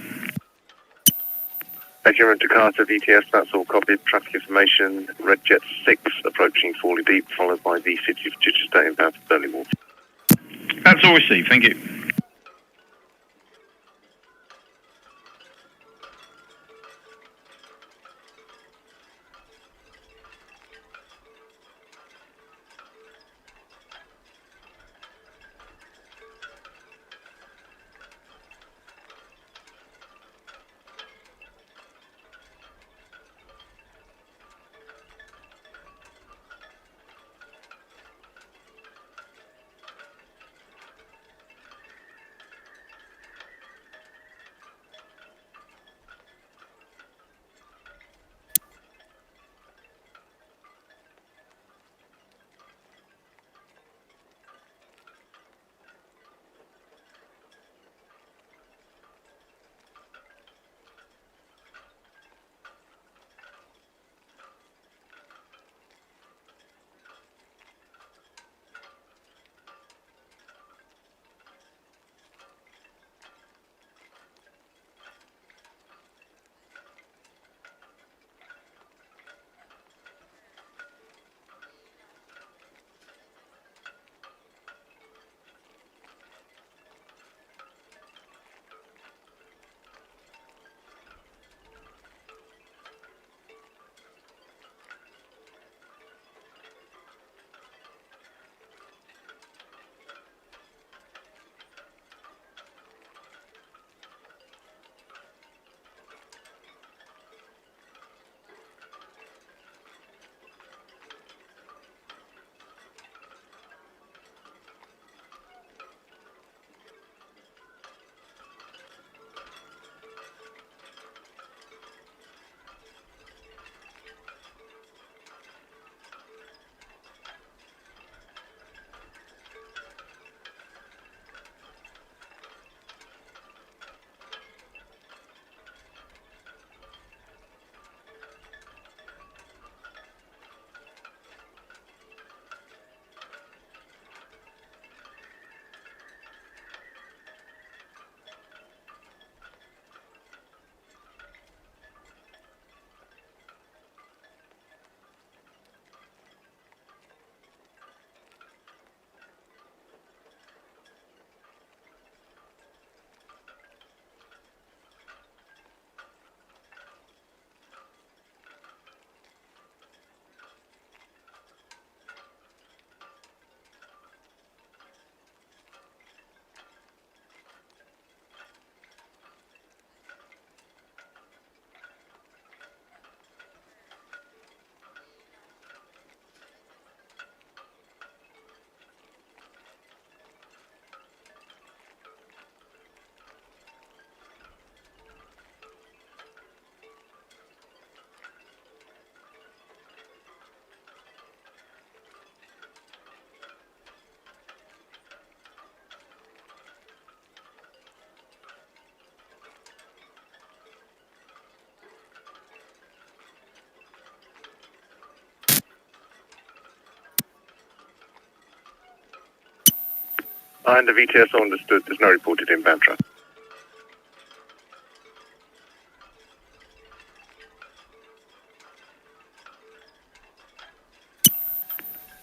HMM Jakarta VTS, that's all copied. Traffic information, Red Jet 6 approaching Forley Deep, followed by the City of Chichester inbound to Burnley Wharf. That's all received, thank you. And the VTS understood, there's no reported inbound traffic.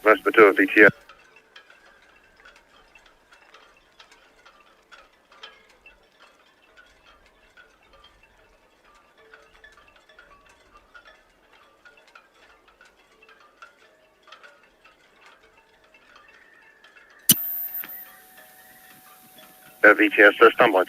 Ventura VTS. VTS, sir, standby.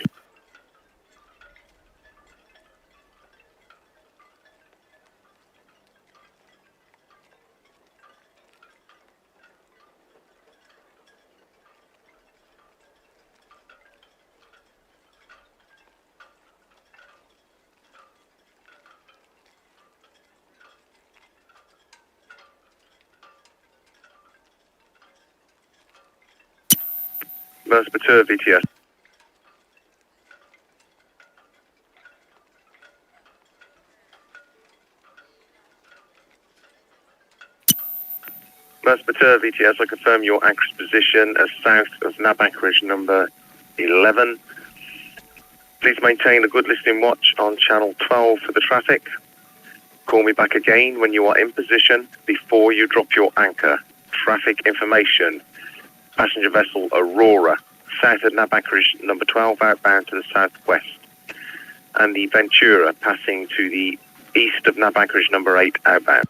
Ventura VTS. Ventura VTS, I confirm your anchorage position as south of nav anchorage number 11. Please maintain a good listening watch on channel 12 for the traffic. Call me back again when you are in position before you drop your anchor. Traffic information. Passenger vessel Aurora, south of nav anchorage number 12, outbound to the southwest. And the Ventura passing to the east of nav anchorage number 8, outbound.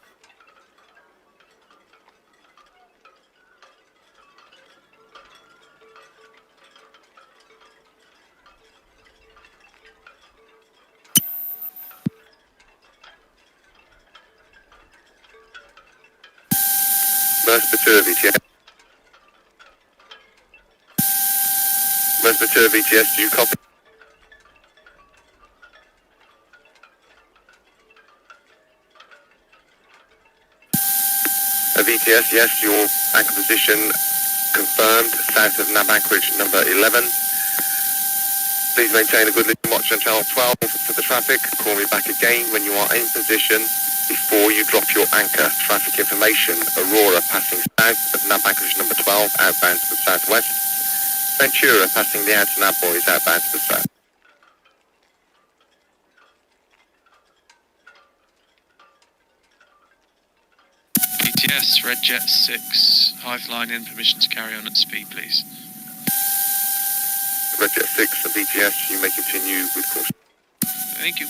Ventura VTS. Ventura VTS, do you copy? VTS, yes, your anchor position confirmed, south of nav anchorage number 11. Please maintain a good listening watch on channel 12 for the traffic. Call me back again when you are in position before you drop your anchor. Traffic information, Aurora passing south of nav anchorage number 12, outbound to the southwest. Ventura passing the outer nav buoys, outbound to the south. VTS, Red Jet 6, hive line in, permission to carry on at speed, please. Red Jet 6 and VTS, you may continue with caution. Thank you.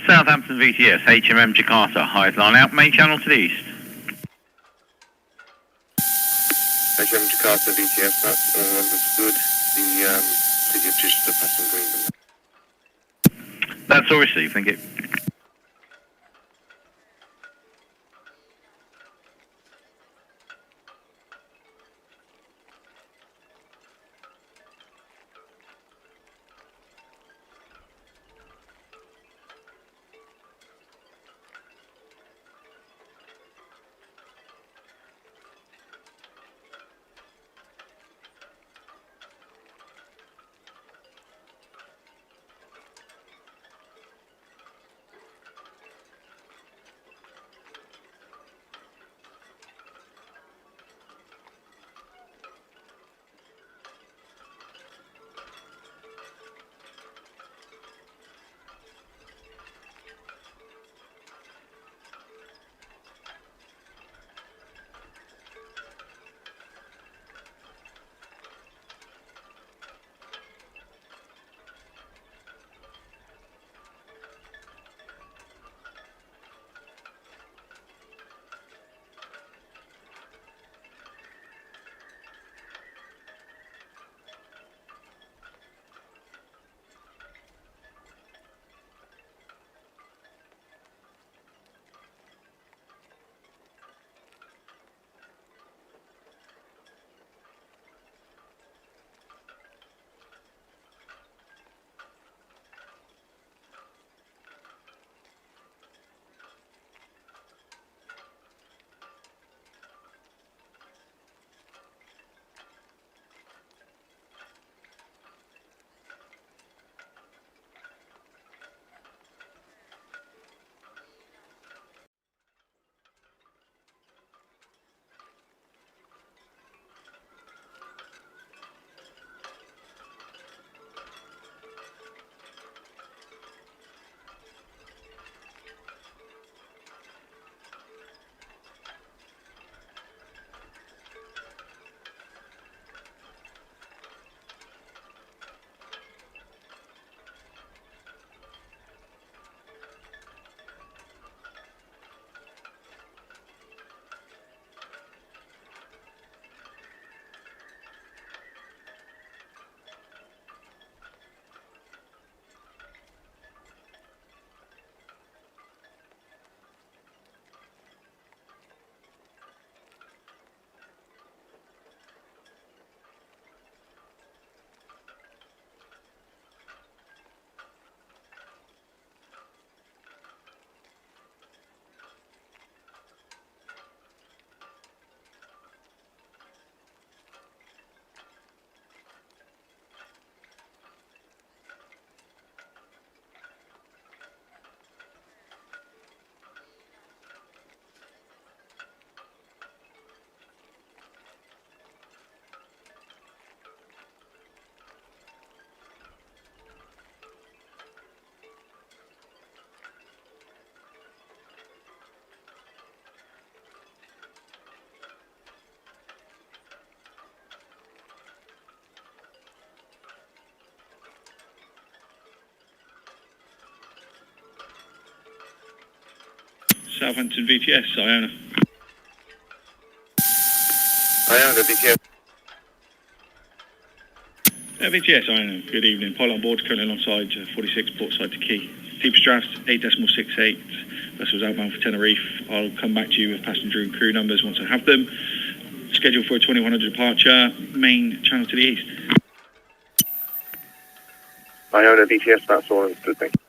Southampton VTS, HMM Jakarta, highest line out, main channel to the east. HM Jakarta VTS, that's all understood. The city of Chichester passing Greenland. That's all received, thank you. Southampton VTS, Iona. Iona VTS. VTS, Iona, good evening. Pilot on board, currently alongside 46 portside to Quay. Deepest draft, 8.68. Vessel's outbound for Tenerife. I'll come back to you with passenger and crew numbers once I have them. Scheduled for a 2100 departure, main channel to the east. Iona VTS, that's all understood, thank you.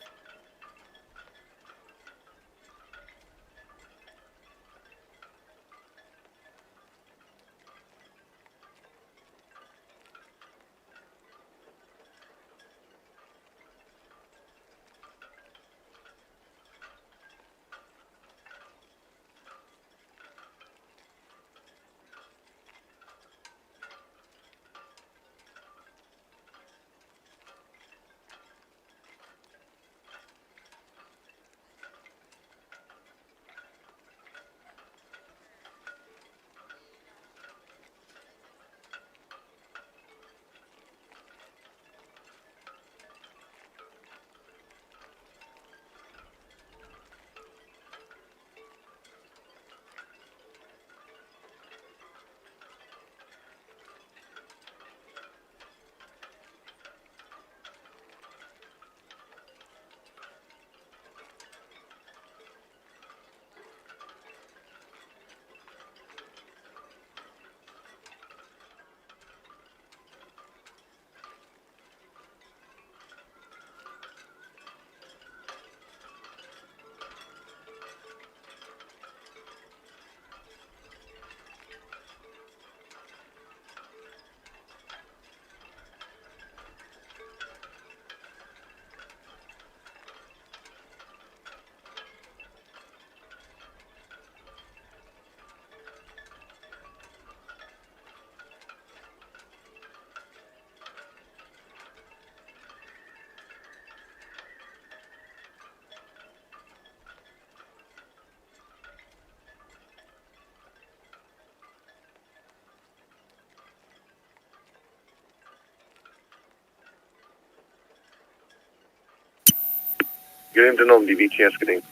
Gilliam to Normandy, VTS, good evening.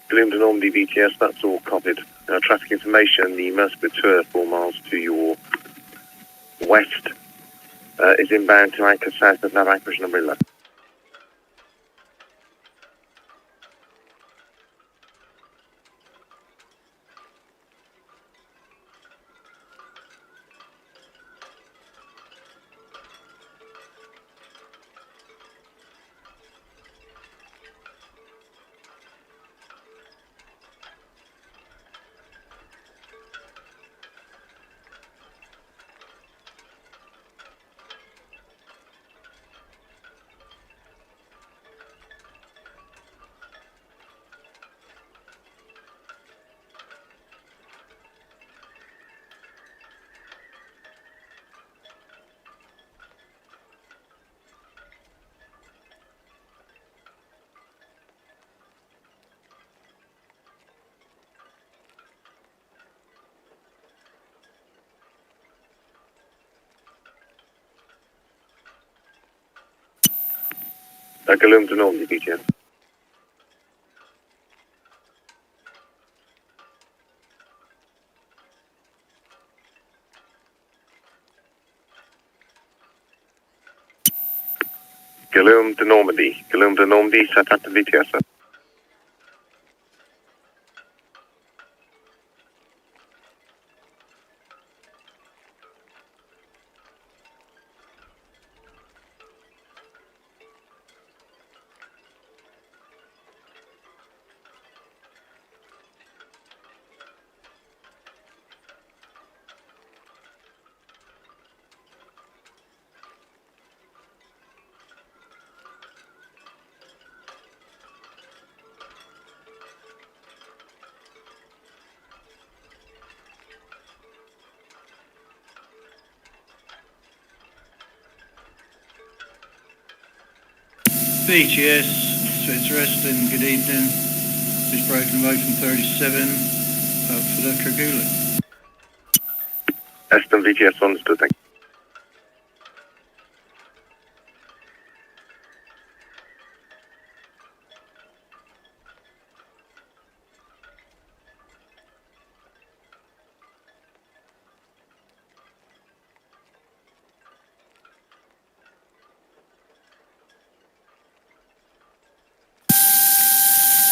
Gilliam to Normandy, VTS, that's all copied. Traffic information, the MSC Ventura 4 miles to your west is inbound to anchor south of nav anchorage number 11. Gilliam to Normandy, VTS. Gilliam to Normandy, Southampton, VTS, sir. BTS, Swiss Reston, good evening. Just broken away from 37 up for the Tragula. Aston VTS, understood, thank you.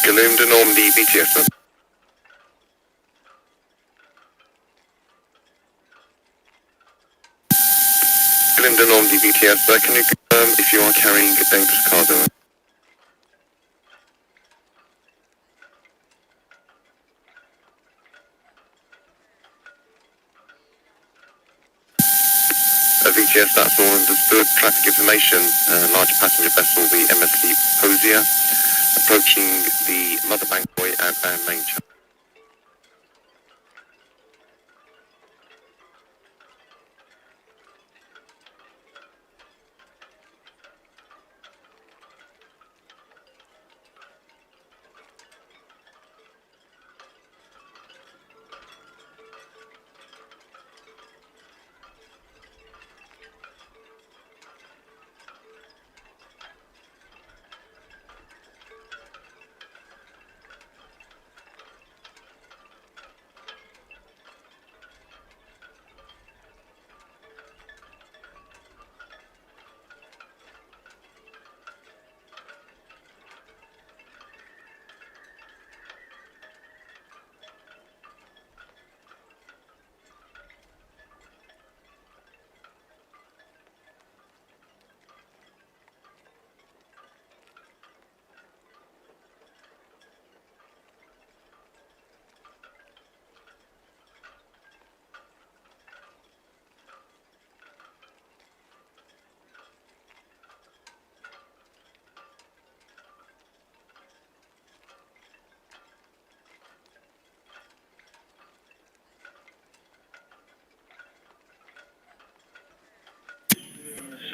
Gilliam to Normandy, VTS, sir. Gilliam to Normandy, VTS, sir. Can you confirm if you are carrying a dangerous cargo? VTS, that's all understood. Traffic information, large passenger vessel, the MSC Posia, approaching the Mother Bank Quay outbound main channel.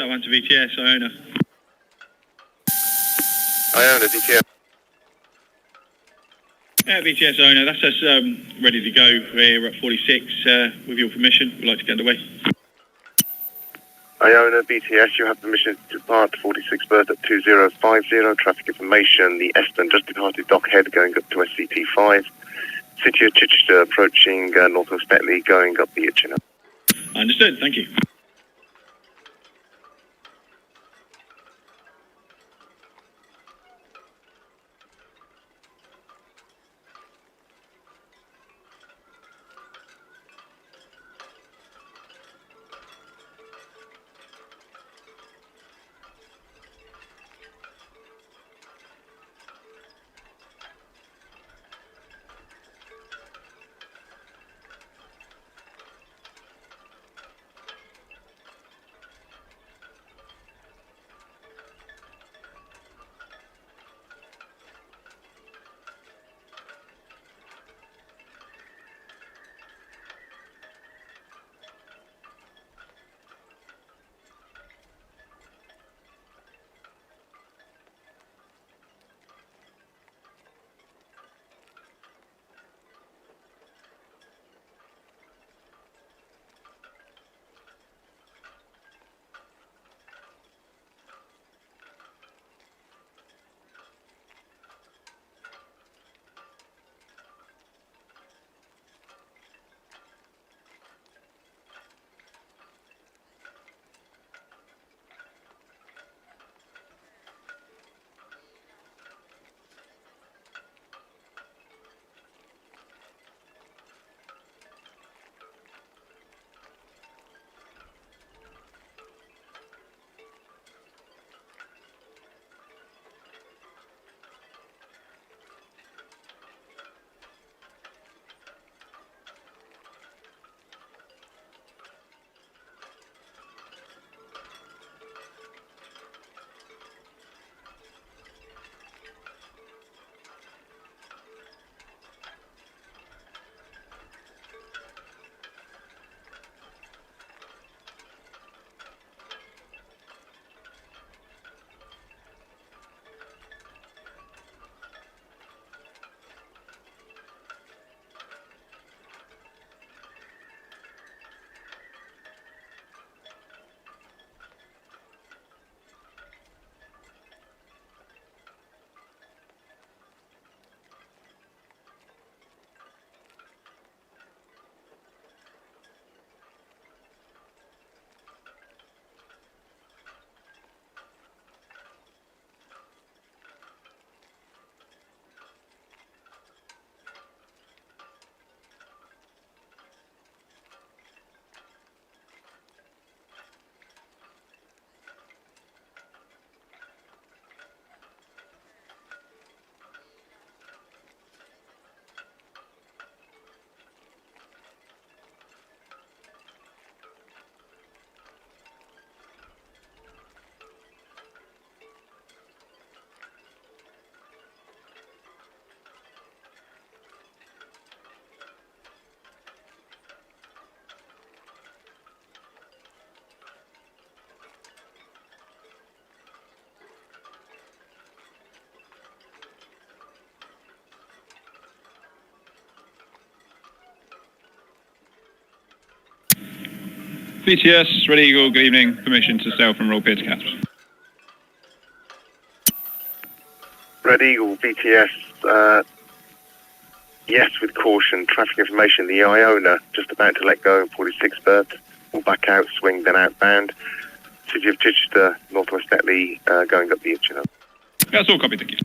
Southampton VTS, Iona. Iona, VTS. Yeah, VTS Iona, that's us ready to go. We're at 46. With your permission, we'd like to get underway. Iona, BTS, you have permission to depart 46 berth at 2050. Traffic information, the Eston just departed Dockhead going up to SCT5. City of Chichester approaching Northwest Netley going up the Iona. Understood, thank you. VTS, Red Eagle, good evening. Permission to sail from Royal Pier to Casps. Red Eagle, BTS, yes, with caution. Traffic information, the Iona just about to let go, 46 berth. We'll back out, swing, then outbound. City of Chichester, Northwest Netley, going up the Iona. That's all copy, thank you.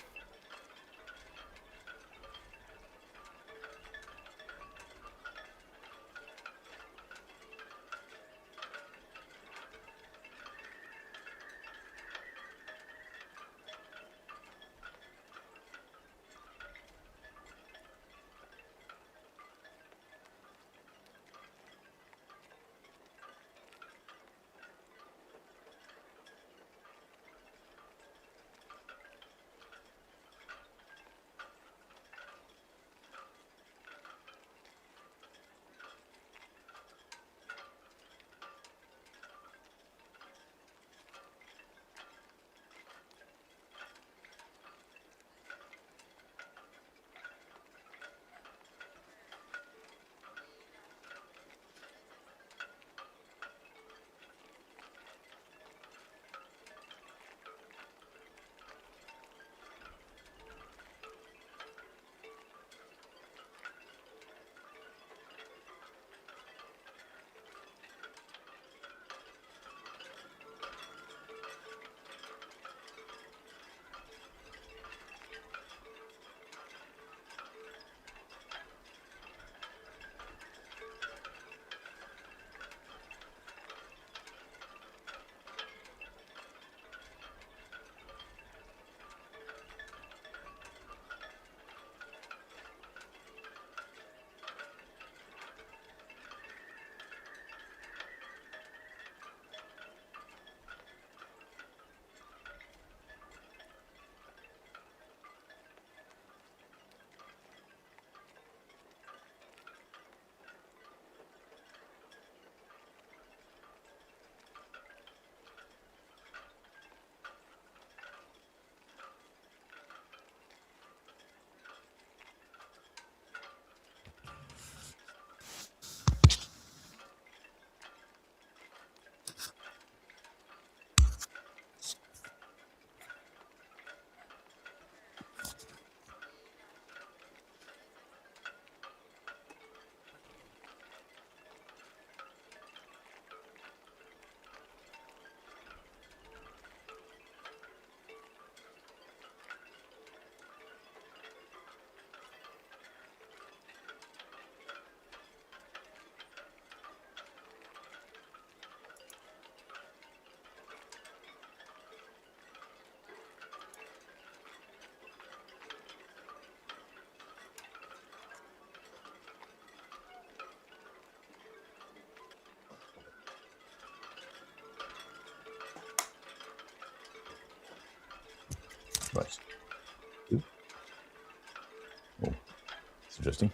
interesting.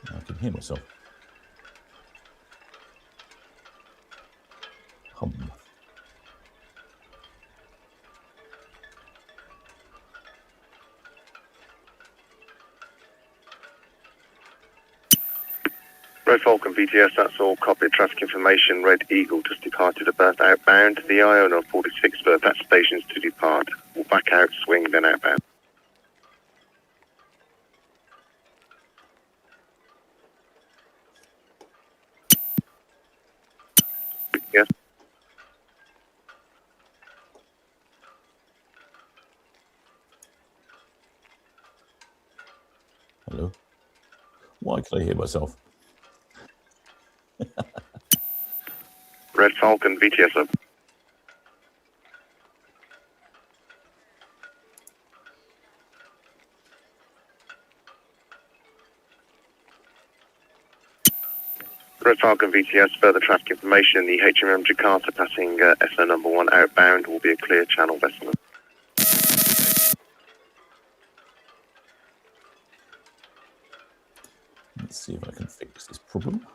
I can hear myself. Hum. Red Falcon VTS, that's all. Copy traffic information. Red Eagle just departed a berth outbound. The Iona 46 berth at stations to depart. We'll back out, swing, then outbound. Yes. Hello. Why can I hear myself? Red Falcon VTS up. Red Falcon VTS, further traffic information. The HMM Jakarta passing SO number 1 outbound will be a clear channel vessel. Let's see if I can fix this problem.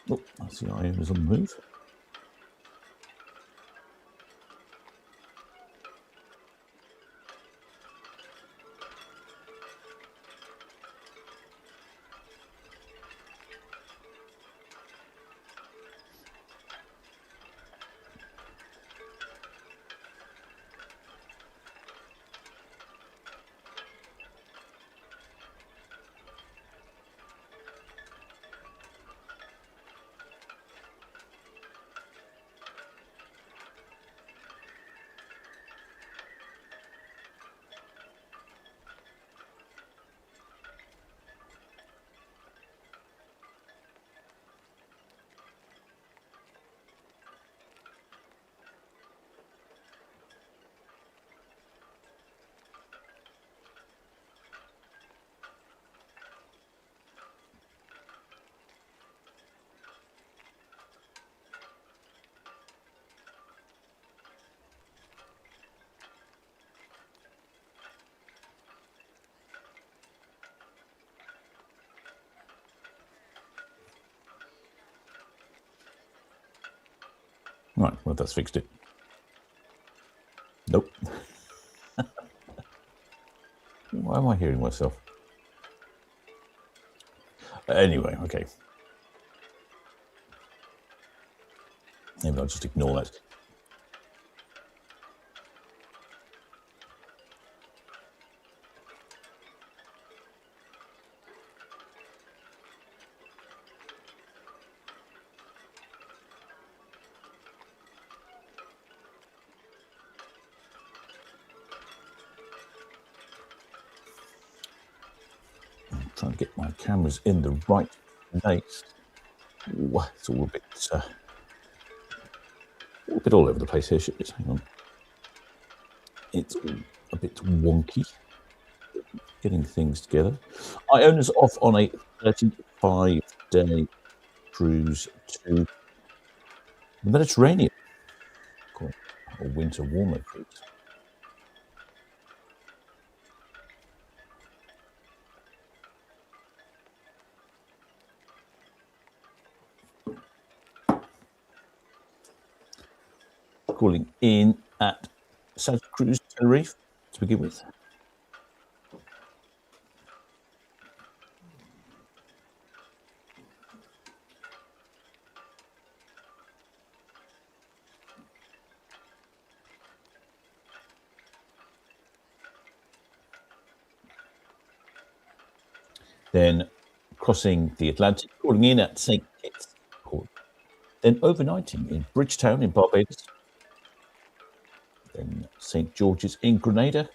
Oh, I see Iona's on the move. Right, well, that's fixed it. Nope. Why am I hearing myself? Anyway, okay. Maybe I'll just ignore that. Trying to get my cameras in the right place. Ooh, it's all a bit all over the place here. Shit, hang on. It's all a bit wonky. Getting things together. Iona's off on a 35-day cruise to the Mediterranean. Cool. A winter warmer cruise. Calling in at South Cruise Tenerife to begin with. Then crossing the Atlantic, calling in at St. Kitts Port. Then overnighting in Bridgetown in Barbados. Then St. George's in Grenada.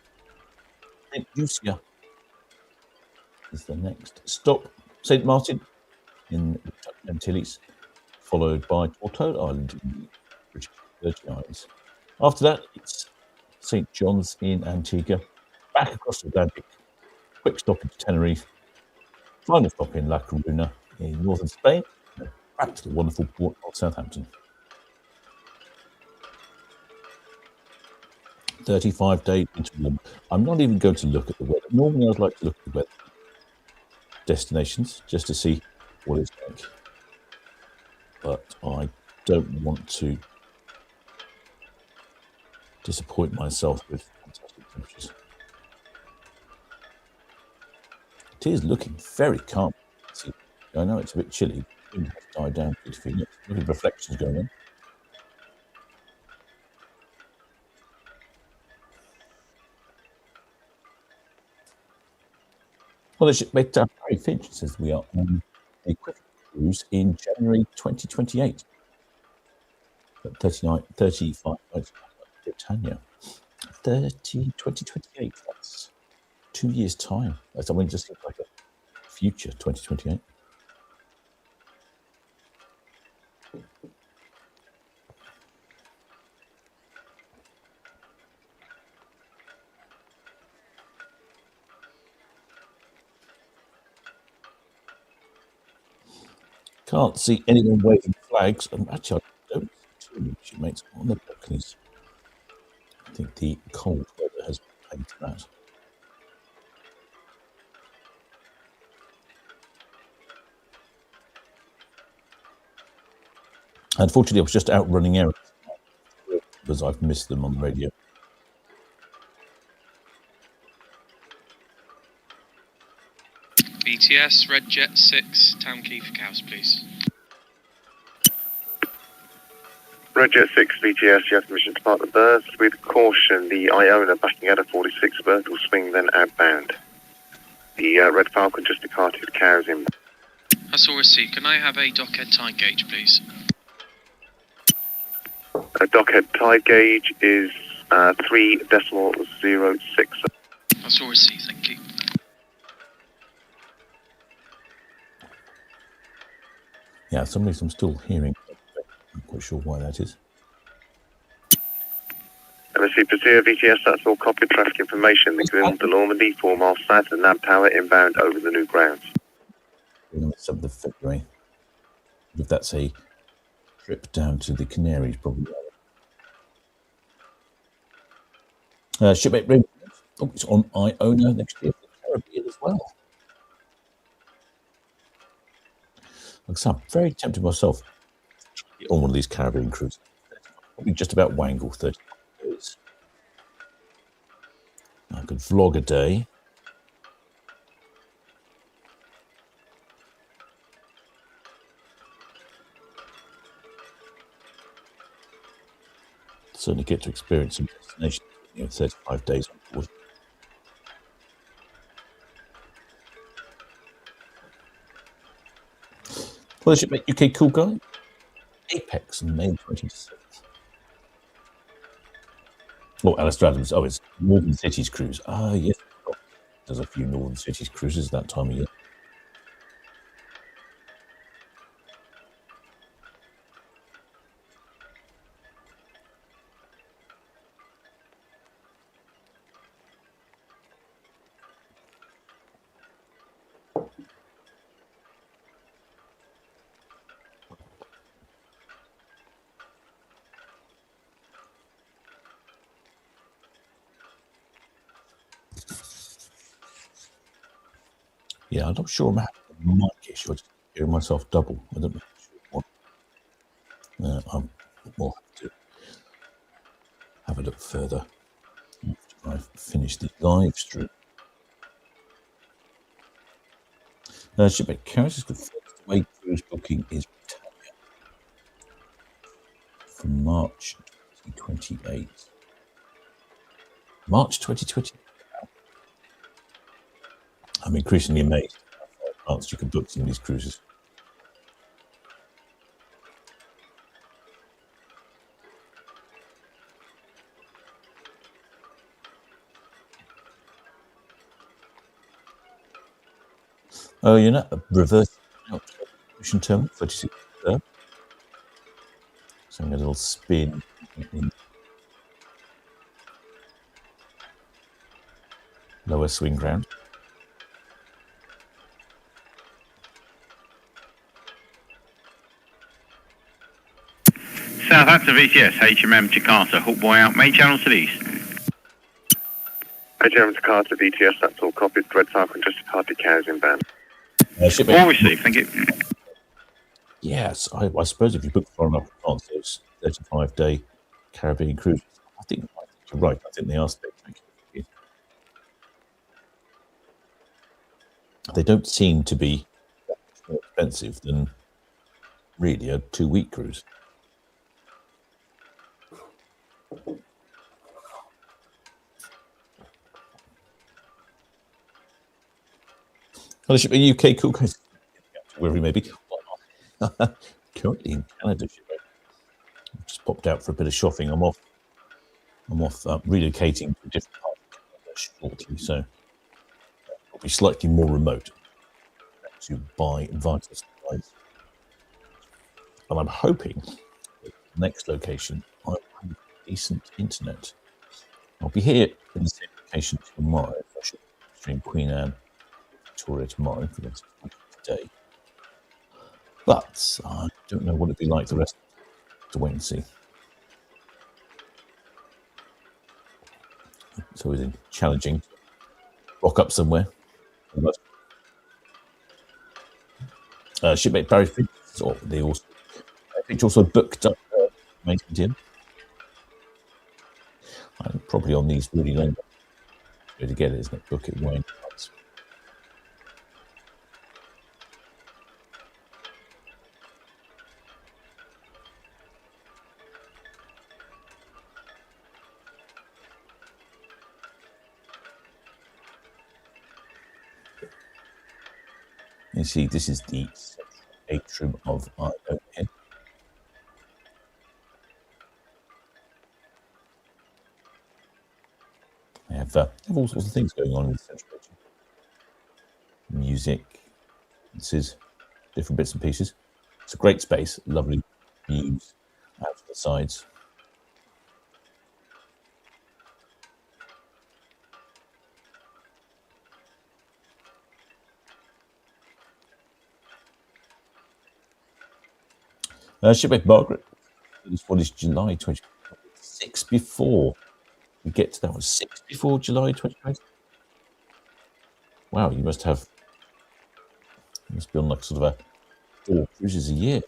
St. Lucia is the next stop. St. Martin in the Antilles, followed by Tortola Island in the British Virgin Islands. After that, it's St. John's in Antigua, back across the Atlantic, quick stop in Tenerife, final stop in La Coruna in northern Spain, and back to the wonderful port of Southampton. 35 days into the. I'm not even going to look at the weather. Normally, I'd like to look at the weather destinations just to see what it's like. But I don't want to disappoint myself with fantastic temperatures. It is looking very calm. See, I know it's a bit chilly. The wind has died down a bit. Look at the reflections going on. Well, the shipmate Harry Finch says we are on a quick cruise in January 2028. 35 nights Britannia. 2028. That's 2 years' time. That's, I mean, it just seems like a future 2028. Can't see anyone waving flags. Actually, I don't see too many shipmates on the balconies. I think the cold weather has paid for that. Unfortunately, I was just out running errands because I've missed them on the radio. BTS, Red Jet 6, Town Quay for cows, please. Red Jet 6 BTS, you have permission to part the berth. With caution, the Iona backing out of 46 berth will swing then outbound. The Red Falcon just departed, cows in. That's all received. Can I have a dockhead tide gauge, please? A dockhead tide gauge is 3.06. That's all received, thank you. Yeah, for some reason I'm still hearing. I'm not quite sure why that is. MSC Posia, VTS, that's all copy traffic information. The Grill de Normandy, 4 miles south of Nab Tower, inbound over the new grounds. On the 7th of February. If that's a trip down to the Canaries, probably. Shipmate Radio. Oh, it's on Iona next year for the Caribbean as well. Like I'm very tempted myself on one of these Caribbean cruises. Probably just about wangle 30 days. I could vlog a day. Certainly get to experience some destinations, 35 days on board. Well, shipmate UK Cool Guy. Apex on May 27th. Oh, Alistair Adams. Oh, it's Northern Cities cruise. Ah, yes. There's a few Northern Cities cruises that time of year. Yeah, I'm not sure I'm having a mic issue. I just hear myself double. I don't know what. We'll have to have a look further after I've finished the live stream. Shipmate Carriage is confirmed the way cruise booking is Britannia from March 2028. March 2028. I'm increasingly amazed how far advanced you can book some of these cruises. Oh, you're not a reverse out ocean terminal 36 there. So I'm a little spin in lower swing ground. Southampton VTS, HMM Jakarta, hook buoy out, main channel to the east. HMM Jakarta, VTS, that's all copied. Red Falcon, just departed carriers inbound. All received, thank you. Yes, I suppose if you book far enough in advance, those 35-day Caribbean cruises, I think you're right. I think they are spectacular. They don't seem to be that much more expensive than really a 2-week cruise. Well, ship a UK cool guys, wherever you may be. Currently in Canada, I've just popped out for a bit of shopping. I'm off relocating to a different part of Canada shortly, so it'll be slightly more remote to buy vital supplies. And I'm hoping the next location I will have decent internet. I'll be here in the same location tomorrow. I should stream Queen Anne, Victoria tomorrow for the next day. But I don't know what it'd be like the rest of the day. To wait and see. It's always challenging to rock up somewhere. Shipmate Barry Fitch, they also booked up Mason Tim. I'm probably on these really long way to get it, isn't it? Book it way in advance. You see, this is the central atrium of Iona. They have all sorts of things going on in the central atrium. Music, dances, different bits and pieces. It's a great space, lovely views out to the sides. Shipwreck Margaret. This one is July 2026. Before we get to that one, 6 before July 2020. Wow, you must be on like sort of a 4 cruises a year.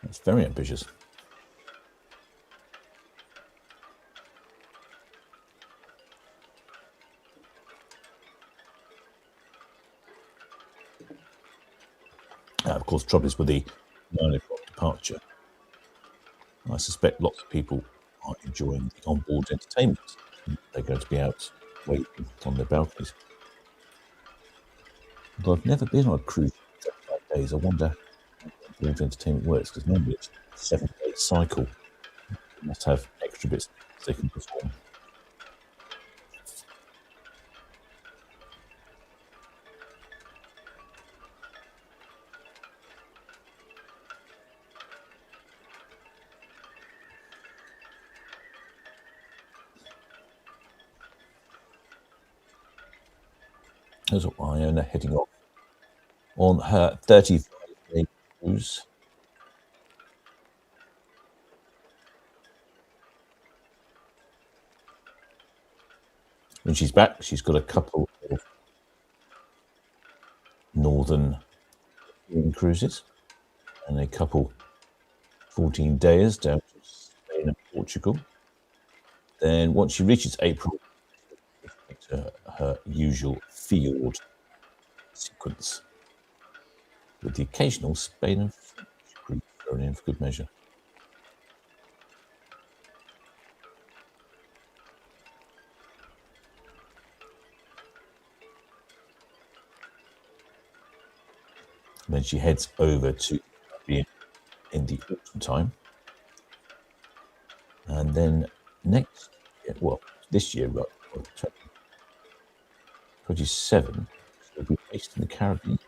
That's very ambitious. Of course, trouble is with the 9 o'clock departure. I suspect lots of people are enjoying the onboard entertainment. They're going to be out waiting on their balconies. But I've never been on a cruise for 35 days. I wonder how onboard entertainment works, because normally it's a 7-day cycle. You must have extra bits they can perform. There's Iona heading off on her 35-day cruise. When she's back, she's got a couple of northern cruises and a couple 14 days down to Spain and Portugal. Then once she reaches April, to her usual field sequence, with the occasional Spain and French cruise thrown in for good measure. And then she heads over to Caribbean in the autumn time, and then next year, well, this year, right, 27, she'll be based in the Caribbean,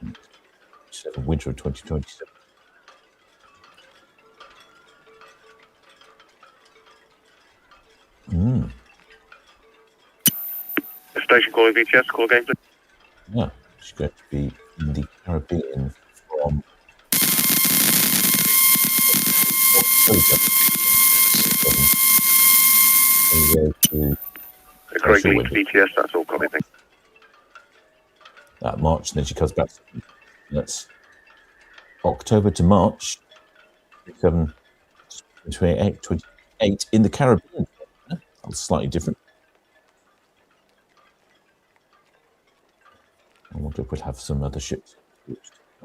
winter of 2027. Station calling VTS, call again, please. Yeah, she's going to be in the Caribbean from October I'm sure Green to BTS, that's all copy. Thank you. That March, and then she comes back. That's October to March, 28 in the Caribbean. That's slightly different. I wonder if we'll have some other ships.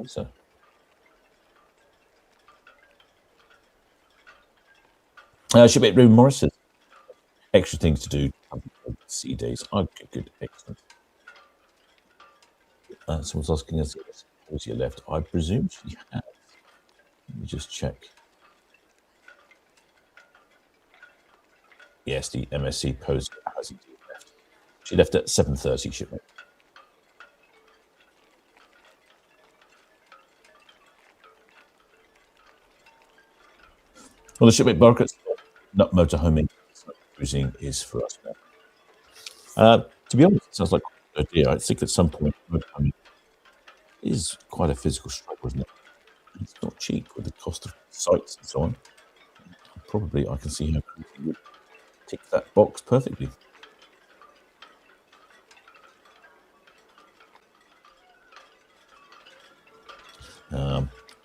So, shipmate Room Morris says, extra things to do. Sea days. Okay, good, excellent. Someone's asking us if Posia left. I presume she has. Let me just check. Yes, the MSC Posia has indeed left. She left at 7:30, shipmate. Well, the shipmate Barkett, not motorhoming, cruising is for us now. To be honest, it sounds like a good idea. I think at some point, motorhoming is quite a physical struggle, isn't it? It's not cheap with the cost of sites and so on. Probably I can see how cruising would tick that box perfectly.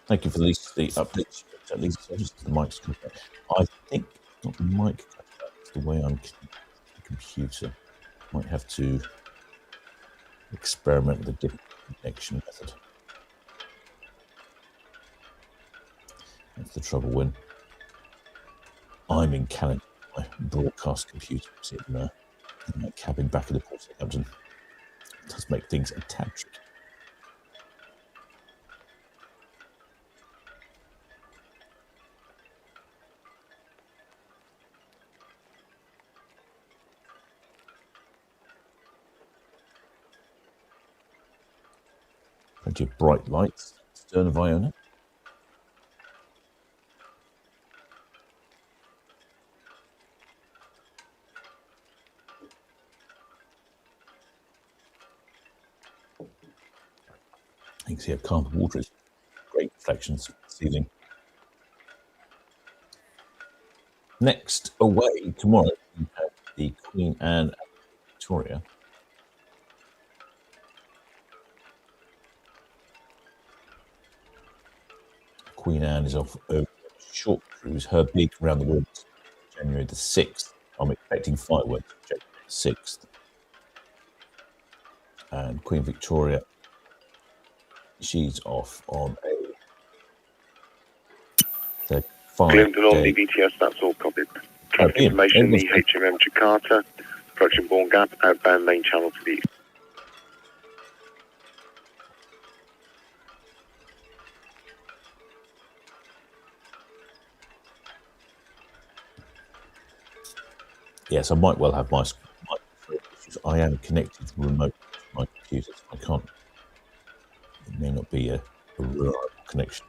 Thank you for the updates. At least the mic's cut. I think not the mic cut. It's the way I'm connecting the computer. Might have to experiment with a different connection method. That's the trouble when I'm in Canada. My broadcast computer is in my cabin back in the port of Southampton. It does make things a tad tricky. Plenty of bright lights, stern of Iona. You can see how calm the water is. Great reflections, ceiling. Next away tomorrow, we have the Queen Anne and Victoria. Queen Anne is off over a short cruise. Her big round the world January the 6th. I'm expecting fireworks January the 6th. And Queen Victoria, she's off on a 5-day. on the BTS, that's all copied. Traffic information, the HMM Jakarta, approaching Bourne Gap, outbound main channel to the east. Yes, I might well have my issues. I am connected remote to my computer, so I can't. It may not be a reliable connection.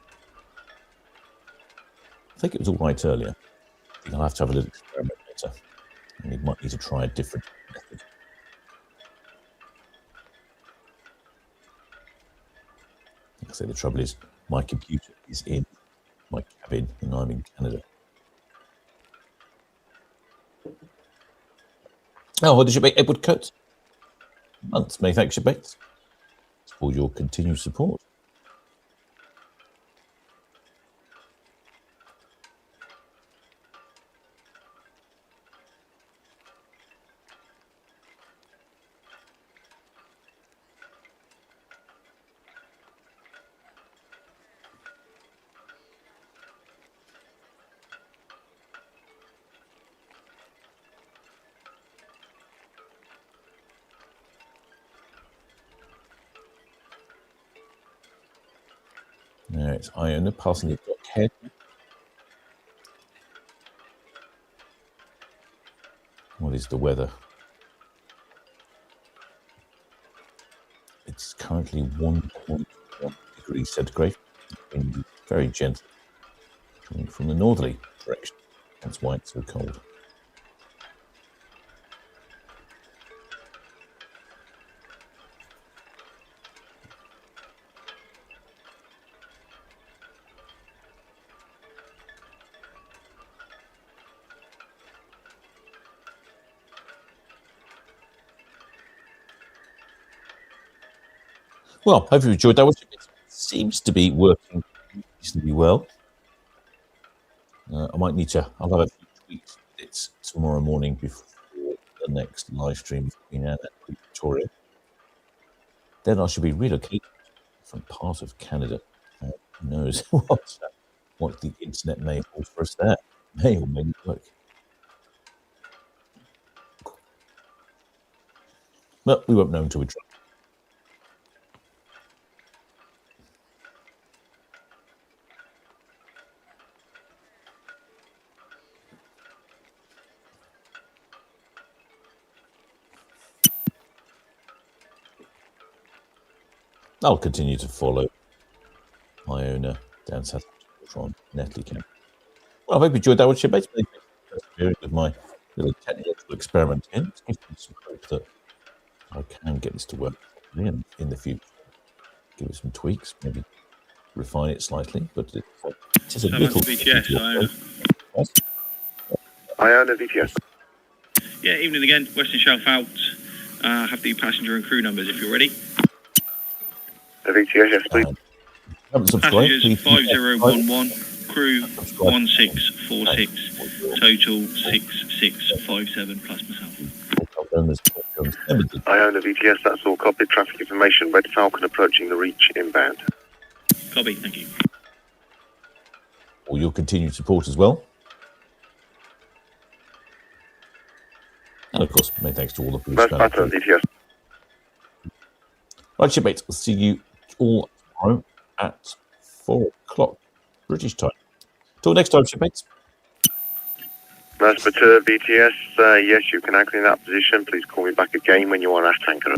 I think it was all right earlier. I think I'll have to have a little experiment later. And we might need to try a different method. Like I say, the trouble is my computer is in my cabin and I'm in Canada. Oh, what did you make, Edward Coates? Months. Many thanks, Bates, for your continued support. Now it's Iona passing the dock head. What is the weather? It's currently 1.1 degrees centigrade. Wind very gentle, coming from the northerly direction. That's why it's so cold. Well, hopefully you enjoyed that one. It seems to be working reasonably well. I might need to. I'll have a few tweaks bits tomorrow morning before the next live stream in Victoria. Then I should be relocated from part of Canada. Who knows what the internet may hold for us there? May or may not work. But we won't know until we try. I'll continue to follow Iona down Southampton on Netley Camp. Well, I hope you enjoyed that one, shipmates. With my little technical experiment in, it gives me some hope that I can get this to work properly in the future. Give it some tweaks, maybe refine it slightly, but it is a little. VTS, Iona. Yes. Iona VTS. Yeah, evening again. Western Shelf out. Have the passenger and crew numbers if you're ready. VTS, yes, please. Passengers 5011, crew 1646, total 6657 plus myself. Iona VTS, that's all copied. Traffic information, Red Falcon approaching the reach inbound. Copy, thank you. All your continued support as well. And of course, many thanks to all the blue sky. VTS. Right, shipmates, I'll see you all tomorrow at 4 o'clock British time. Till next time, shipmates. Maspatur VTS, yes, you can anchor in that position. Please call me back again when you are at anchor.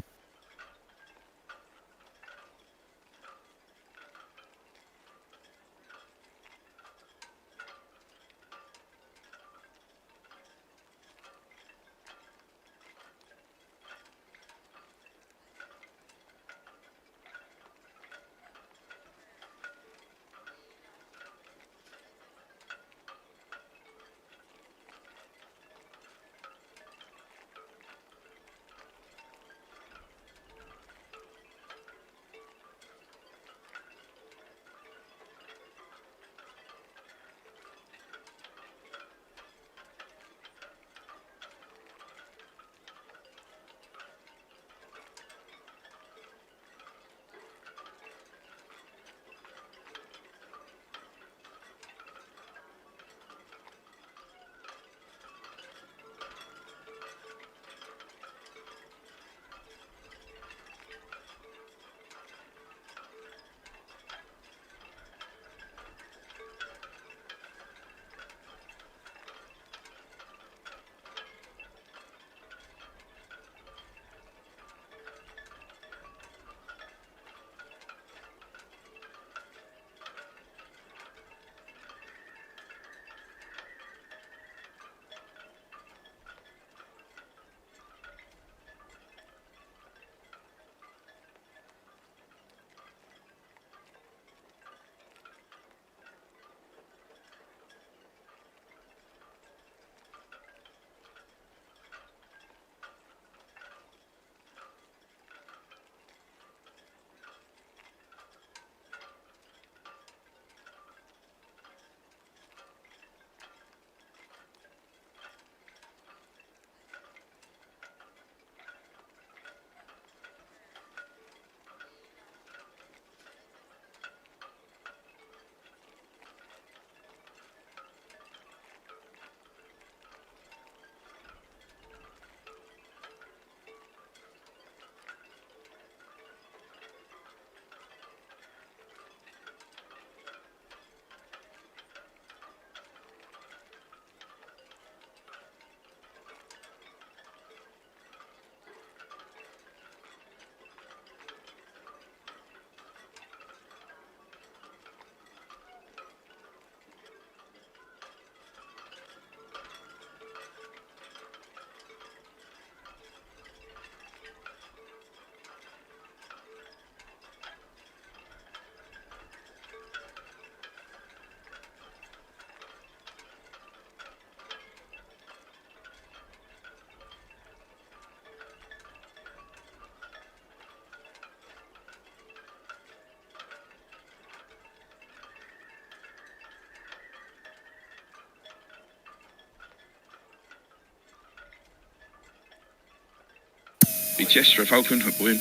BTS Red Falcon, Boeing.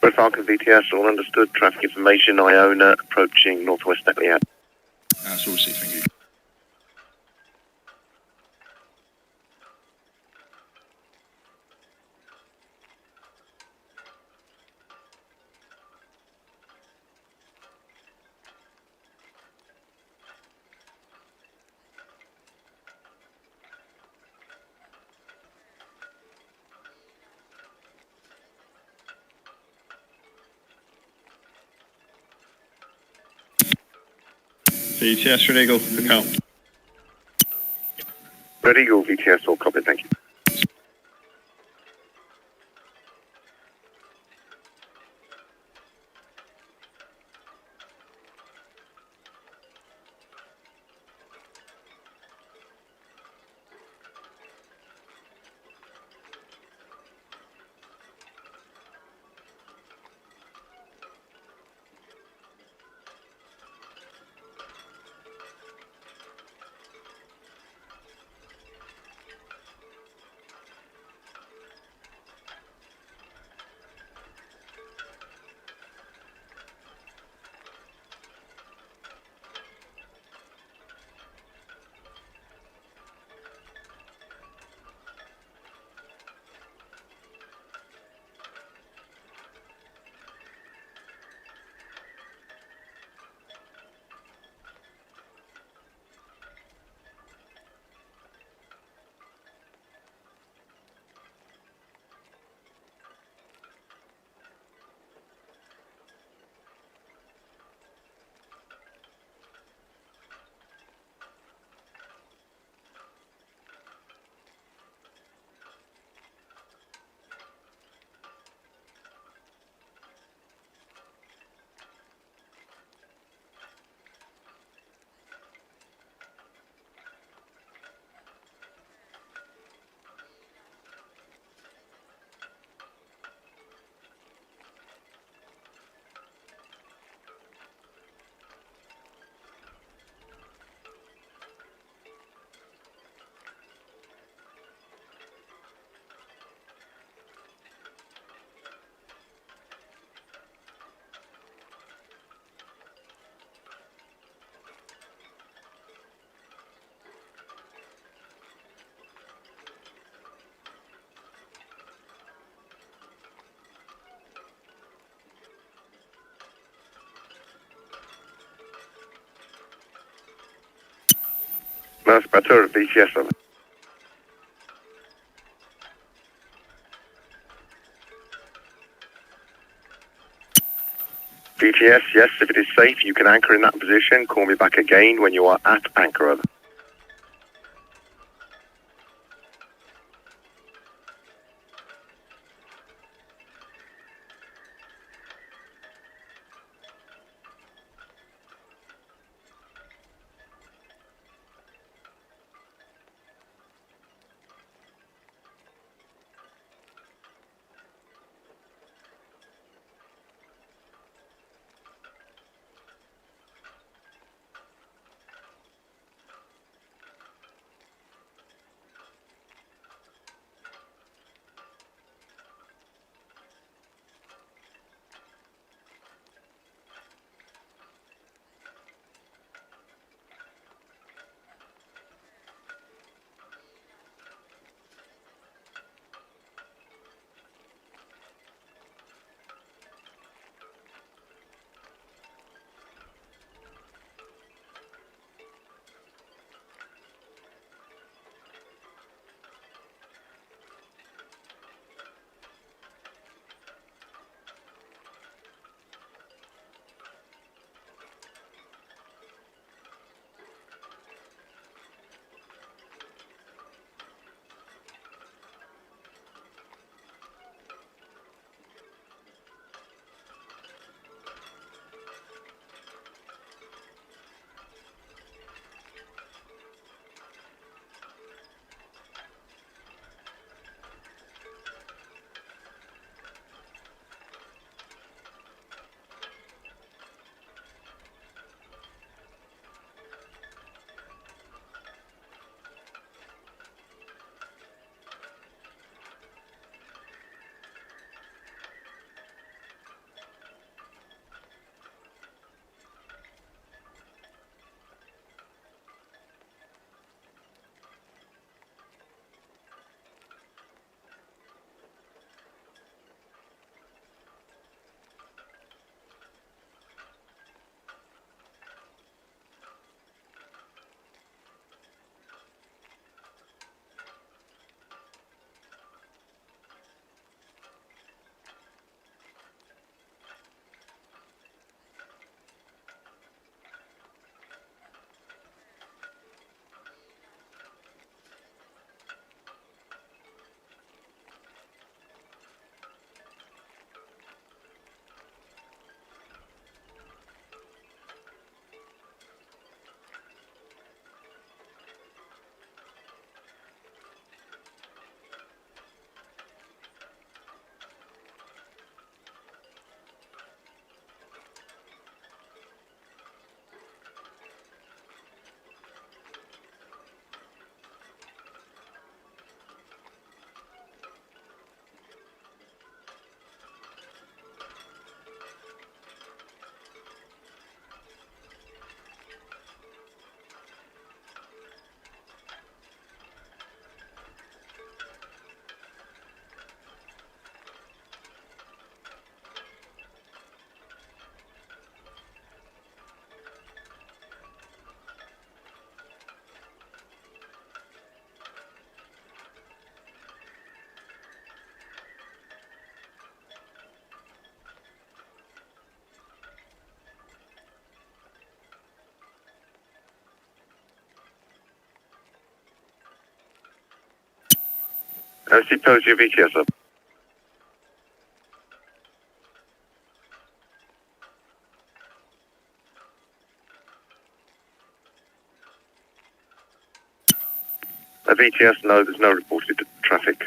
Red Falcon VTS, all understood. Traffic information, Iona, approaching northwest Netley out. That's all received, thank you. VTS Red Eagle, look out. Red Eagle VTS, all copy, thank you. That's better, VTS, over. VTS, yes, if it is safe, you can anchor in that position. Call me back again when you are at anchor, over. MSC Posia, VTS up. VTS, no, there's no reported traffic.